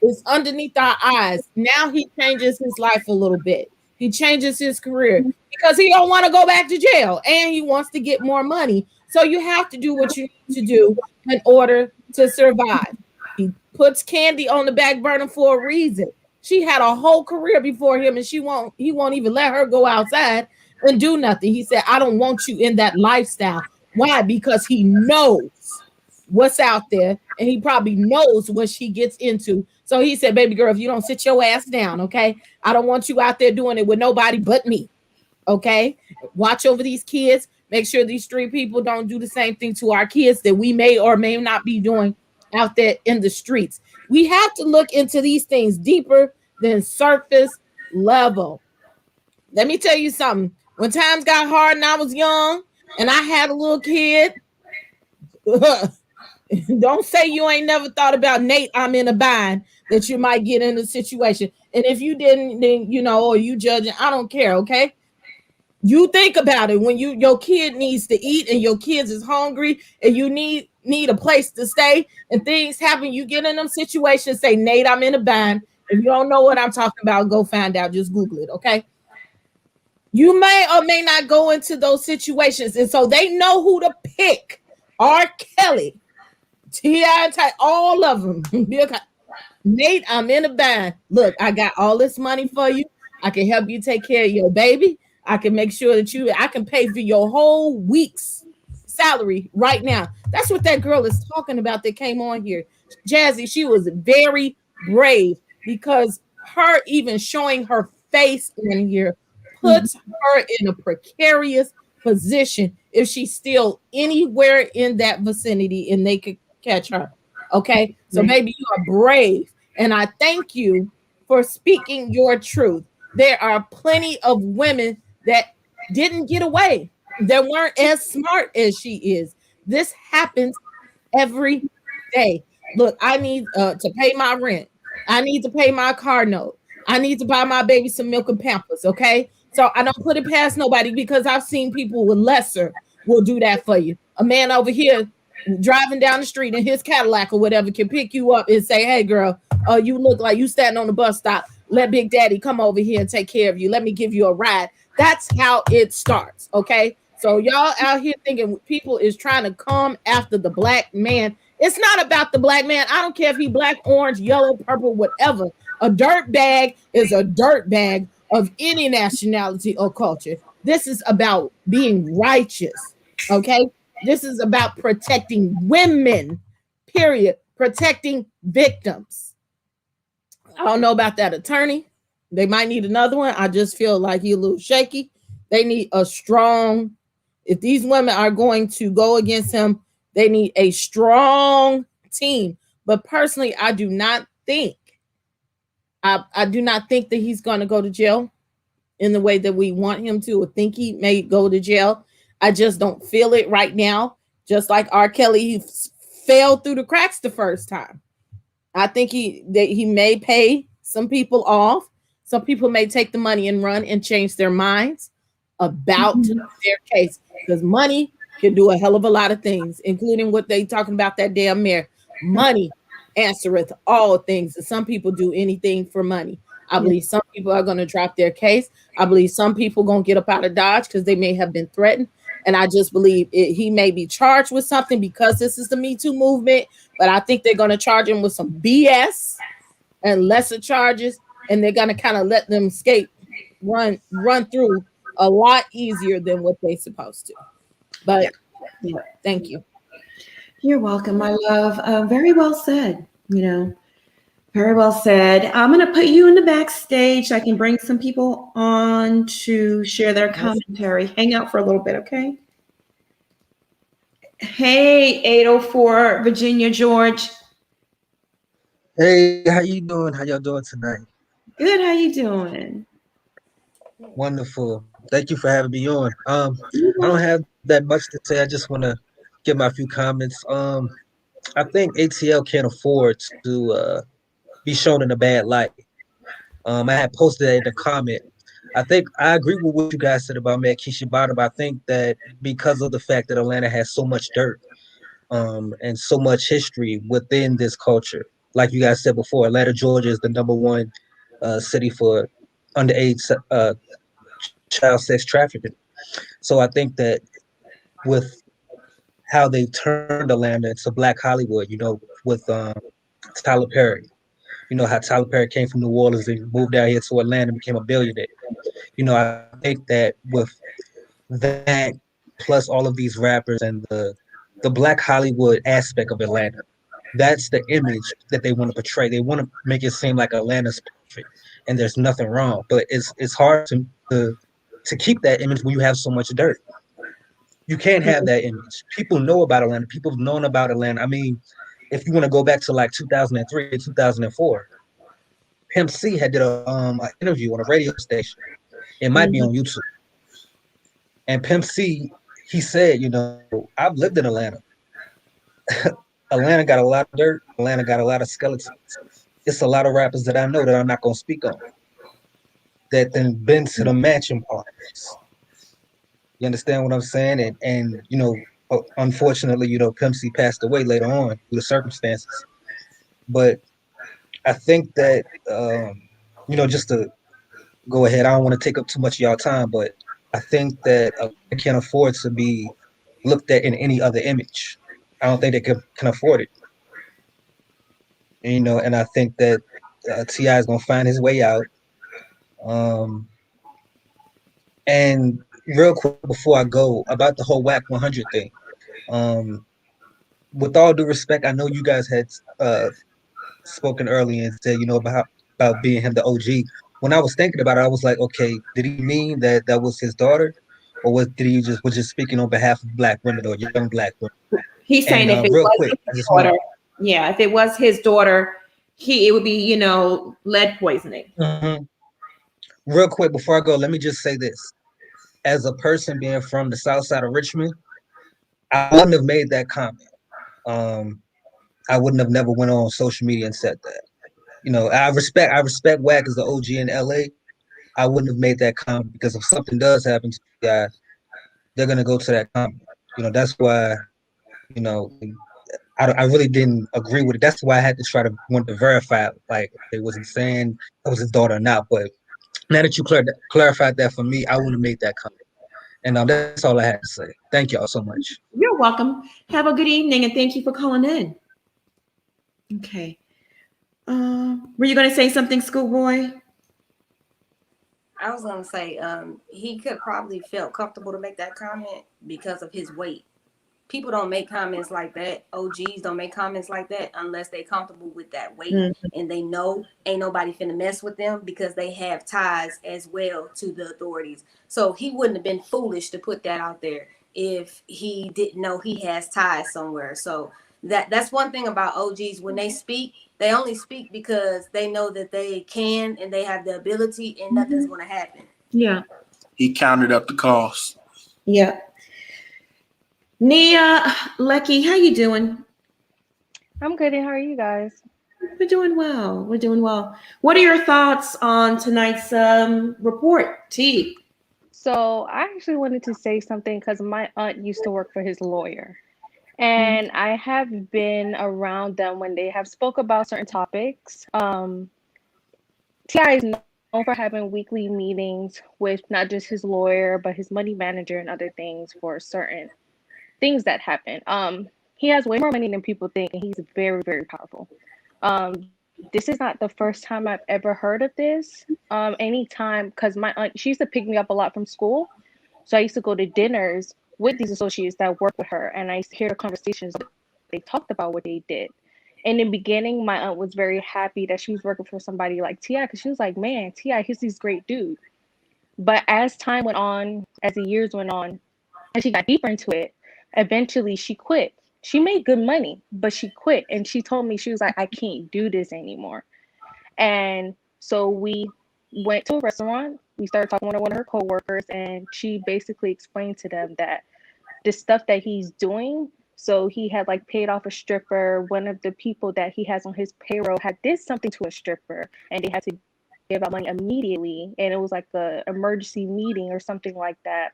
It's underneath our eyes. Now he changes his life a little bit. He changes his career because he don't want to go back to jail and he wants to get more money. So you have to do what you need to do in order to survive. He puts Candy on the back burner for a reason. She had a whole career before him and he won't even let her go outside and do nothing. He said, I don't want you in that lifestyle. Why? Because he knows what's out there and he probably knows what she gets into. So he said, baby girl, if you don't sit your ass down, okay, I don't want you out there doing it with nobody but me. Okay, watch over these kids. Make sure these street people don't do the same thing to our kids that we may or may not be doing out there in the streets. We have to look into these things deeper than surface level. Let me tell you something. When times got hard and I was young and I had a little kid, don't say you ain't never thought about Nate, I'm in a bind, that you might get in a situation. And if you didn't, then, you know, or you judging, I don't care, okay? You think about it when your kid needs to eat and your kids is hungry and you need a place to stay and things happen, you get in them situations, say, Nate, I'm in a bind. If you don't know what I'm talking about, go find out. Just Google it, okay? You may or may not go into those situations. And so they know who to pick. R. Kelly, T.I., all of them. Nate, I'm in a bind. Look, I got all this money for you. I can help you take care of your baby. I can make sure that I can pay for your whole week's salary right now. That's what that girl is talking about that came on here. Jazzy, she was very brave because her even showing her face in here puts her in a precarious position if she's still anywhere in that vicinity and they could catch her. Okay, so maybe you are brave, and I thank you for speaking your truth. There are plenty of women that didn't get away, that weren't as smart as she is. This happens every day. Look, I need to pay my rent. I need to pay my car note. I need to buy my baby some milk and Pampers, okay? So I don't put it past nobody because I've seen people with lesser will do that for you. A man over here driving down the street in his Cadillac or whatever can pick you up and say, hey, girl, you look like you standing on the bus stop. Let Big Daddy come over here and take care of you. Let me give you a ride. That's how it starts, okay? So y'all out here thinking people is trying to come after the black man. It's not about the black man. I don't care if he black, orange, yellow, purple, whatever. A dirt bag is a dirt bag of any nationality or culture. This is about being righteous, okay? This is about protecting women, period. Protecting victims. I don't know about that attorney. They might need another one. I just feel like he's a little shaky. They need a strong, if these women are going to go against him, they need a strong team. But personally, I do not think that he's going to go to jail in the way that we want him to, or think he may go to jail. I just don't feel it right now. Just like R. Kelly, he fell through the cracks the first time. I think he may pay some people off. Some people may take the money and run and change their minds about their case, because money can do a hell of a lot of things, including what they talking about that damn mayor. Money answereth all things, and some people do anything for money. I believe some people are going to drop their case. I believe some people going to get up out of Dodge because they may have been threatened. And I just believe he may be charged with something because this is the Me Too movement. But I think they're going to charge him with some BS and lesser charges. And they're going to kind of let them escape, run through a lot easier than what they're supposed to. But thank you. You're welcome, my love. Very well said. You know, Very well said. I'm going to put you in the backstage. I can bring some people on to share their commentary. Hang out for a little bit, okay? Hey, 804 Virginia George. Hey, how you doing? How y'all doing tonight? Good. How you doing? Wonderful. Thank you for having me on. I don't have that much to say. I just want to give my few comments. I think ATL can't afford to be shown in a bad light. I had posted that in the comment. I think I agree with what you guys said about Keisha Bottom. I think that because of the fact that Atlanta has so much dirt, and so much history within this culture, like you guys said before, Atlanta, Georgia is the #1 city for underage child sex trafficking. So I think that with how they turned Atlanta into Black Hollywood, with Tyler Perry, how Tyler Perry came from New Orleans and moved out here to Atlanta and became a billionaire. I think that with that, plus all of these rappers and the Black Hollywood aspect of Atlanta, that's the image that they want to portray. They want to make it seem like Atlanta's perfect and there's nothing wrong. But it's hard to keep that image when you have so much dirt. You can't have that image. People know about Atlanta. People have known about Atlanta. I mean, if you want to go back to like 2003, 2004, Pimp C had did an interview on a radio station. It might be on YouTube. And Pimp C, he said, I've lived in Atlanta. Atlanta got a lot of dirt. Atlanta got a lot of skeletons. It's a lot of rappers that I know that I'm not going to speak on that then been to the mansion parties. You understand what I'm saying? And unfortunately, Pimp C passed away later on due to circumstances. But I think that, just to go ahead, I don't want to take up too much of y'all time, but I think that I can't afford to be looked at in any other image. I don't think they can afford it. And I think that T.I. is going to find his way out. And real quick before I go, about the whole Wack 100 thing. With all due respect, I know you guys had spoken earlier and said, about being him the OG. When I was thinking about it, I was like, okay, did he mean that was his daughter, or was just speaking on behalf of Black women or young Black women? He's saying if it real was quick, his daughter, if it was his daughter, it would be, lead poisoning. Mm-hmm. Real quick before I go, let me just say this: as a person being from the South Side of Richmond, I wouldn't have made that comment. I wouldn't have never went on social media and said that. I respect Wack as the OG in LA. I wouldn't have made that comment because if something does happen to the guy, they're gonna go to that comment. That's why, I really didn't agree with it. That's why I had to want to verify, like, they wasn't saying that was his daughter or not. But now that you clarified that for me, I wouldn't have made that comment. And that's all I had to say. Thank y'all so much. You're welcome. Have a good evening, and thank you for calling in. Okay. Were you going to say something, Schoolboy? I was gonna say, he could probably felt comfortable to make that comment because of his weight. People don't make comments like that. OGs don't make comments like that unless they're comfortable with that weight and they know ain't nobody finna mess with them because they have ties as well to the authorities. So he wouldn't have been foolish to put that out there if he didn't know he has ties somewhere. So that's one thing about OGs. When they speak, they only speak because they know that they can and they have the ability and nothing's gonna happen. Yeah. He counted up the cost. Yeah. Nia, Lucky, how you doing? I'm good. And how are you guys? We're doing well. We're doing well. What are your thoughts on tonight's report, T? So I actually wanted to say something because my aunt used to work for his lawyer. And I have been around them when they have spoke about certain topics. T.I. is known for having weekly meetings with not just his lawyer, but his money manager and other things for certain things that happen. He has way more money than people think, and he's very, very powerful. This is not the first time I've ever heard of this. Anytime, because my aunt, she used to pick me up a lot from school. So I used to go to dinners with these associates that work with her, and I used to hear the conversations. They talked about what they did. In the beginning, my aunt was very happy that she was working for somebody like T.I. because she was like, man, T.I., he's this great dude. But as time went on, as the years went on, and she got deeper into it, eventually she quit. She made good money, but she quit. And she told me, she was like, I can't do this anymore. And so we went to a restaurant. We started talking with one of her coworkers, and she basically explained to them that the stuff that he's doing. So he had like paid off a stripper. One of the people that he has on his payroll had did something to a stripper, and they had to give out money immediately. And it was like a emergency meeting or something like that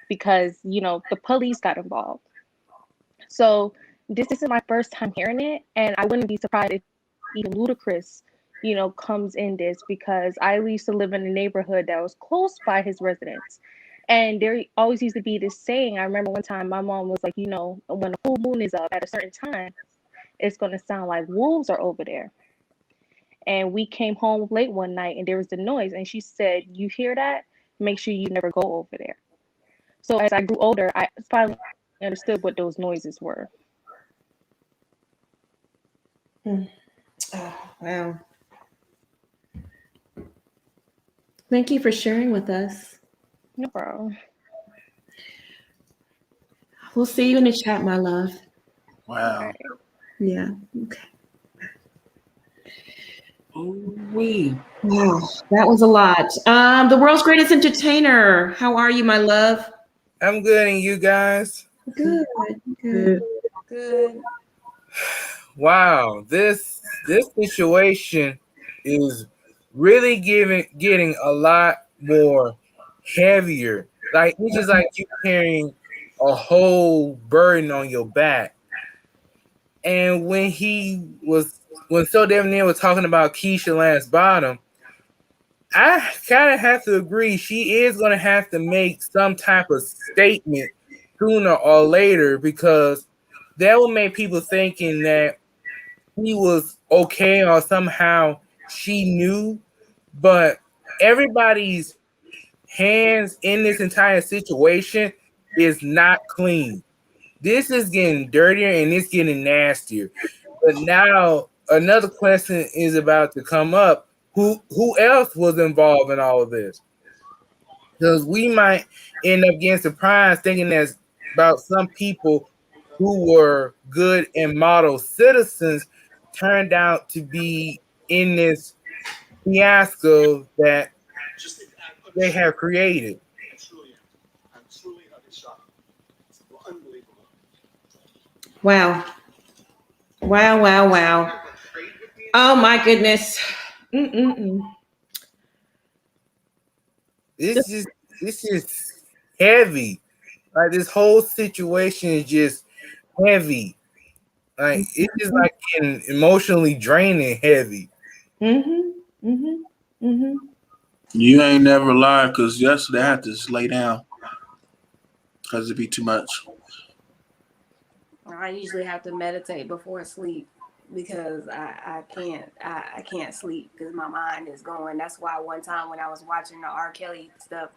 because the police got involved. So this isn't my first time hearing it, and I wouldn't be surprised if even Ludacris, comes in this because I used to live in a neighborhood that was close by his residence. And there always used to be this saying. I remember one time my mom was like, when the full moon is up at a certain time, it's going to sound like wolves are over there. And we came home late one night and there was the noise. And she said, you hear that? Make sure you never go over there. So as I grew older, I finally understood what those noises were. Oh, wow. Thank you for sharing with us. No problem. We'll see you in the chat, my love. Wow. Yeah. Okay. Wow, that was a lot. The world's greatest entertainer. How are you, my love? I'm good, and you guys? Good. Good. Good. Wow, this situation is really getting a lot more heavier. Like it's just like you carrying a whole burden on your back. And when So Devin Neal was talking about Keisha Lance Bottom, I kind of have to agree. She is going to have to make some type of statement sooner or later because that will make people thinking that he was okay or somehow she knew. But everybody's hands in this entire situation is not clean. This is getting dirtier and it's getting nastier. But now another question is about to come up. Who else was involved in all of this? Because we might end up getting surprised thinking that about some people who were good and model citizens turned out to be in this fiasco that they have created. Wow. Wow. Oh my goodness. This is heavy. Like this whole situation is just heavy. Like it's just like getting emotionally draining heavy. You ain't never lied because yesterday I had to just lay down because it'd be too much. I usually have to meditate before sleep because I can't sleep because my mind is going. That's why one time when I was watching the R. Kelly stuff,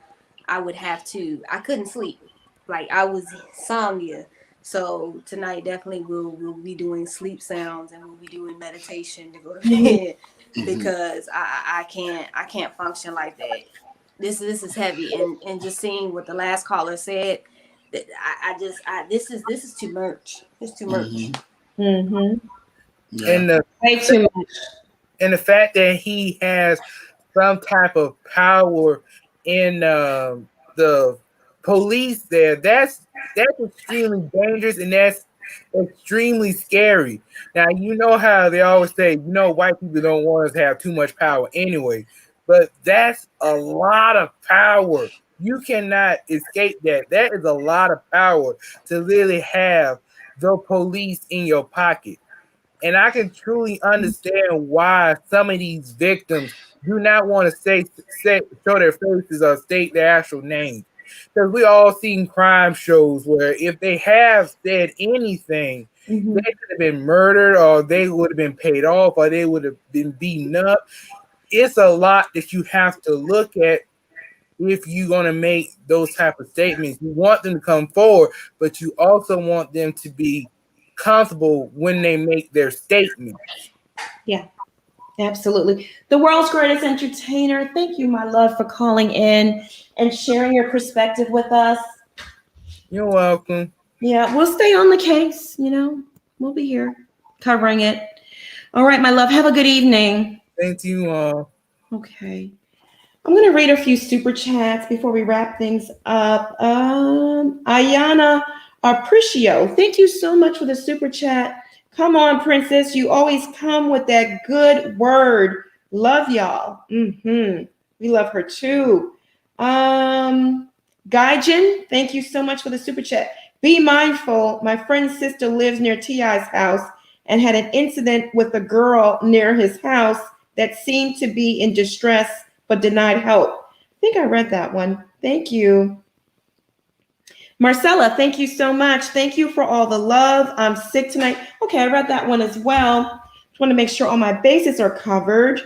I couldn't sleep. Like I was insomnia. So tonight definitely we'll be doing sleep sounds and we'll be doing meditation to go to bed because I can't function like that. This is heavy and just seeing what the last caller said. This is too much. It's too much. And way too much. And the fact that he has some type of power in the police that's extremely dangerous and that's extremely scary. Now you know how they always say, white people don't want us to have too much power anyway, but that's a lot of power. You cannot escape that. That is a lot of power to really have the police in your pocket. And I can truly understand why some of these victims do not want to show their faces or state their actual names. Because we all seen crime shows where if they have said anything, they could have been murdered or they would have been paid off or they would have been beaten up. It's a lot that you have to look at if you're going to make those type of statements. You want them to come forward, but you also want them to be comfortable when they make their statements. Yeah, absolutely. The world's greatest entertainer. Thank you, my love, for calling in and sharing your perspective with us. You're welcome. Yeah, we'll stay on the case. We'll be here covering it. All right, my love. Have a good evening. Thank you all. Okay. I'm going to read a few super chats before we wrap things up. Ayana Apprecio, thank you so much for the super chat. Come on, princess. You always come with that good word. Love y'all. We love her too. Gaijin, thank you so much for the super chat. Be mindful. My friend's sister lives near T.I.'s house and had an incident with a girl near his house that seemed to be in distress but denied help. I think I read that one. Thank you. Marcella, thank you so much. Thank you for all the love. I'm sick tonight. Okay, I read that one as well. Just want to make sure all my bases are covered.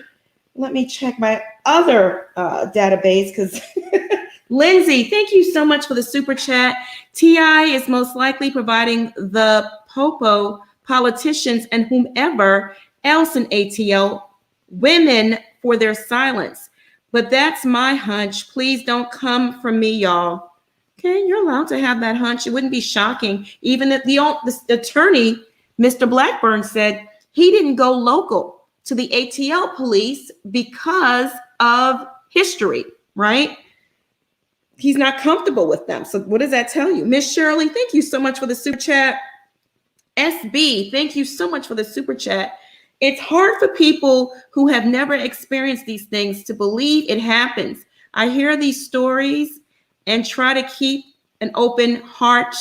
Let me check my other database because Lindsay, thank you so much for the super chat. T.I. is most likely providing the popo politicians and whomever else in ATL women for their silence. But that's my hunch. Please don't come from me, y'all. Okay, you're allowed to have that hunch. It wouldn't be shocking. Even if the attorney, Mr. Blackburn, said he didn't go local to the ATL police because of history, right? He's not comfortable with them. So what does that tell you? Miss Shirley, thank you so much for the super chat. SB, thank you so much for the super chat. It's hard for people who have never experienced these things to believe it happens. I hear these stories and try to keep an open heart,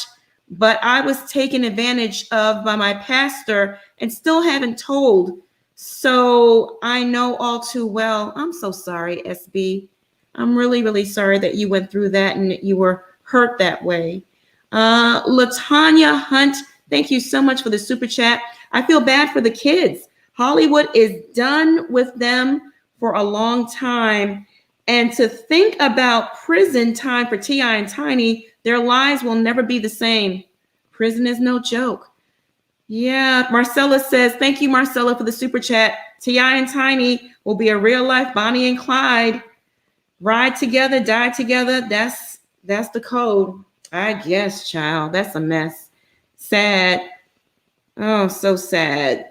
but I was taken advantage of by my pastor and still haven't told. So I know all too well. I'm so sorry, SB. I'm really, really sorry that you went through that and you were hurt that way. Latanya Hunt, thank you so much for the super chat. I feel bad for the kids. Hollywood is done with them for a long time. And to think about prison time for T.I. and Tiny, their lives will never be the same. Prison is no joke. Yeah, Marcella says, thank you, Marcella, for the super chat. T.I. and Tiny will be a real life Bonnie and Clyde. Ride together, die together. That's the code. I guess, child. That's a mess. Sad. Oh, so sad.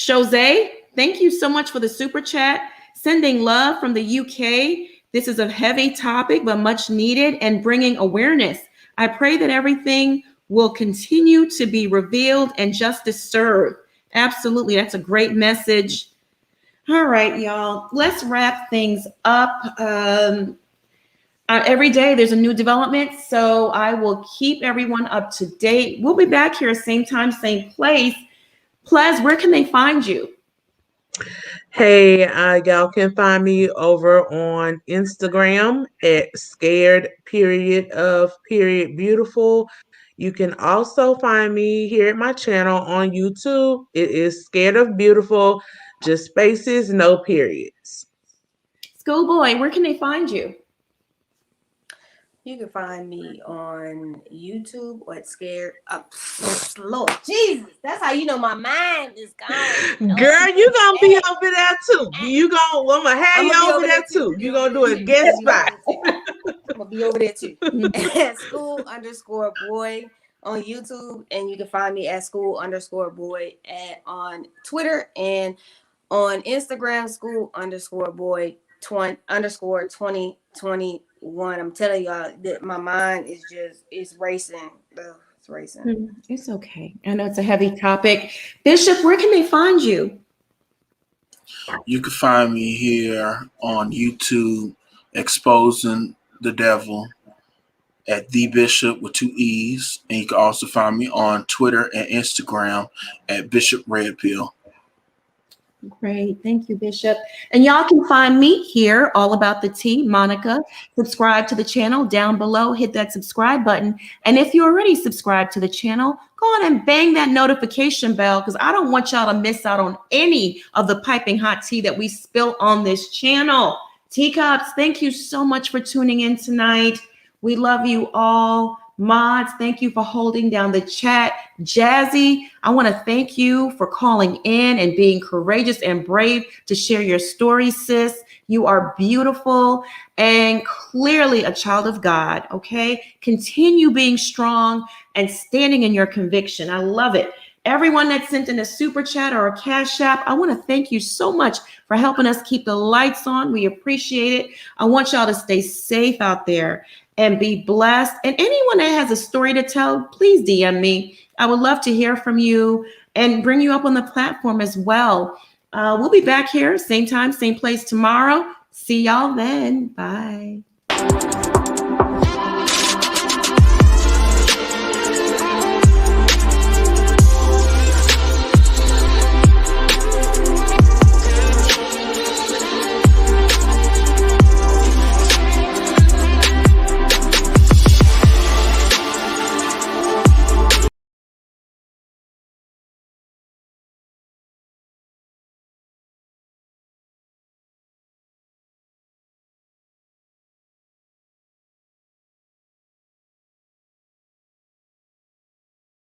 Jose, thank you so much for the super chat. Sending love from the UK. This is a heavy topic, but much needed and bringing awareness. I pray that everything will continue to be revealed and justice served. Absolutely. That's a great message. All right, y'all. Let's wrap things up. Every day there's a new development, so I will keep everyone up to date. We'll be back here same time, same place. Plez, where can they find you? Hey, y'all can find me over on Instagram at scared_of_beautiful. You can also find me here at my channel on YouTube. It is Scared of Beautiful, just spaces, no periods. Schoolboy, where can they find you? You can find me on YouTube or at Scared. Lord Jesus, that's how you know my mind is going. Girl, you gonna be over there too. I'm gonna have you over there too. You gonna do a guest spot. I'm gonna be over there too. At school_boy on YouTube, and you can find me at school_boy on Twitter and on Instagram, school_boy_2021. I'm telling y'all that my mind is racing. Ugh, it's racing. It's okay. I know it's a heavy topic. Bishop, where can they find you? You can find me here on YouTube exposing the devil at The Bishop with 2 E's. And you can also find me on Twitter and Instagram at Bishop Red Pill. Great. Thank you, Bishop. And y'all can find me here, All About the Tea, Monica. Subscribe to the channel down below. Hit that subscribe button. And if you're already subscribed to the channel, go on and bang that notification bell because I don't want y'all to miss out on any of the piping hot tea that we spill on this channel. Teacups, thank you so much for tuning in tonight. We love you all. Mods, thank you for holding down the chat. Jazzy, I want to thank you for calling in and being courageous and brave to share your story, sis. You are beautiful and clearly a child of God, okay? Continue being strong and standing in your conviction. I love it. Everyone that sent in a super chat or a cash app, I want to thank you so much for helping us keep the lights on. We appreciate it. I want y'all to stay safe out there and be blessed. And anyone that has a story to tell, please DM me. I would love to hear from you and bring you up on the platform as well. We'll be back here, same time, same place tomorrow. See y'all then. Bye.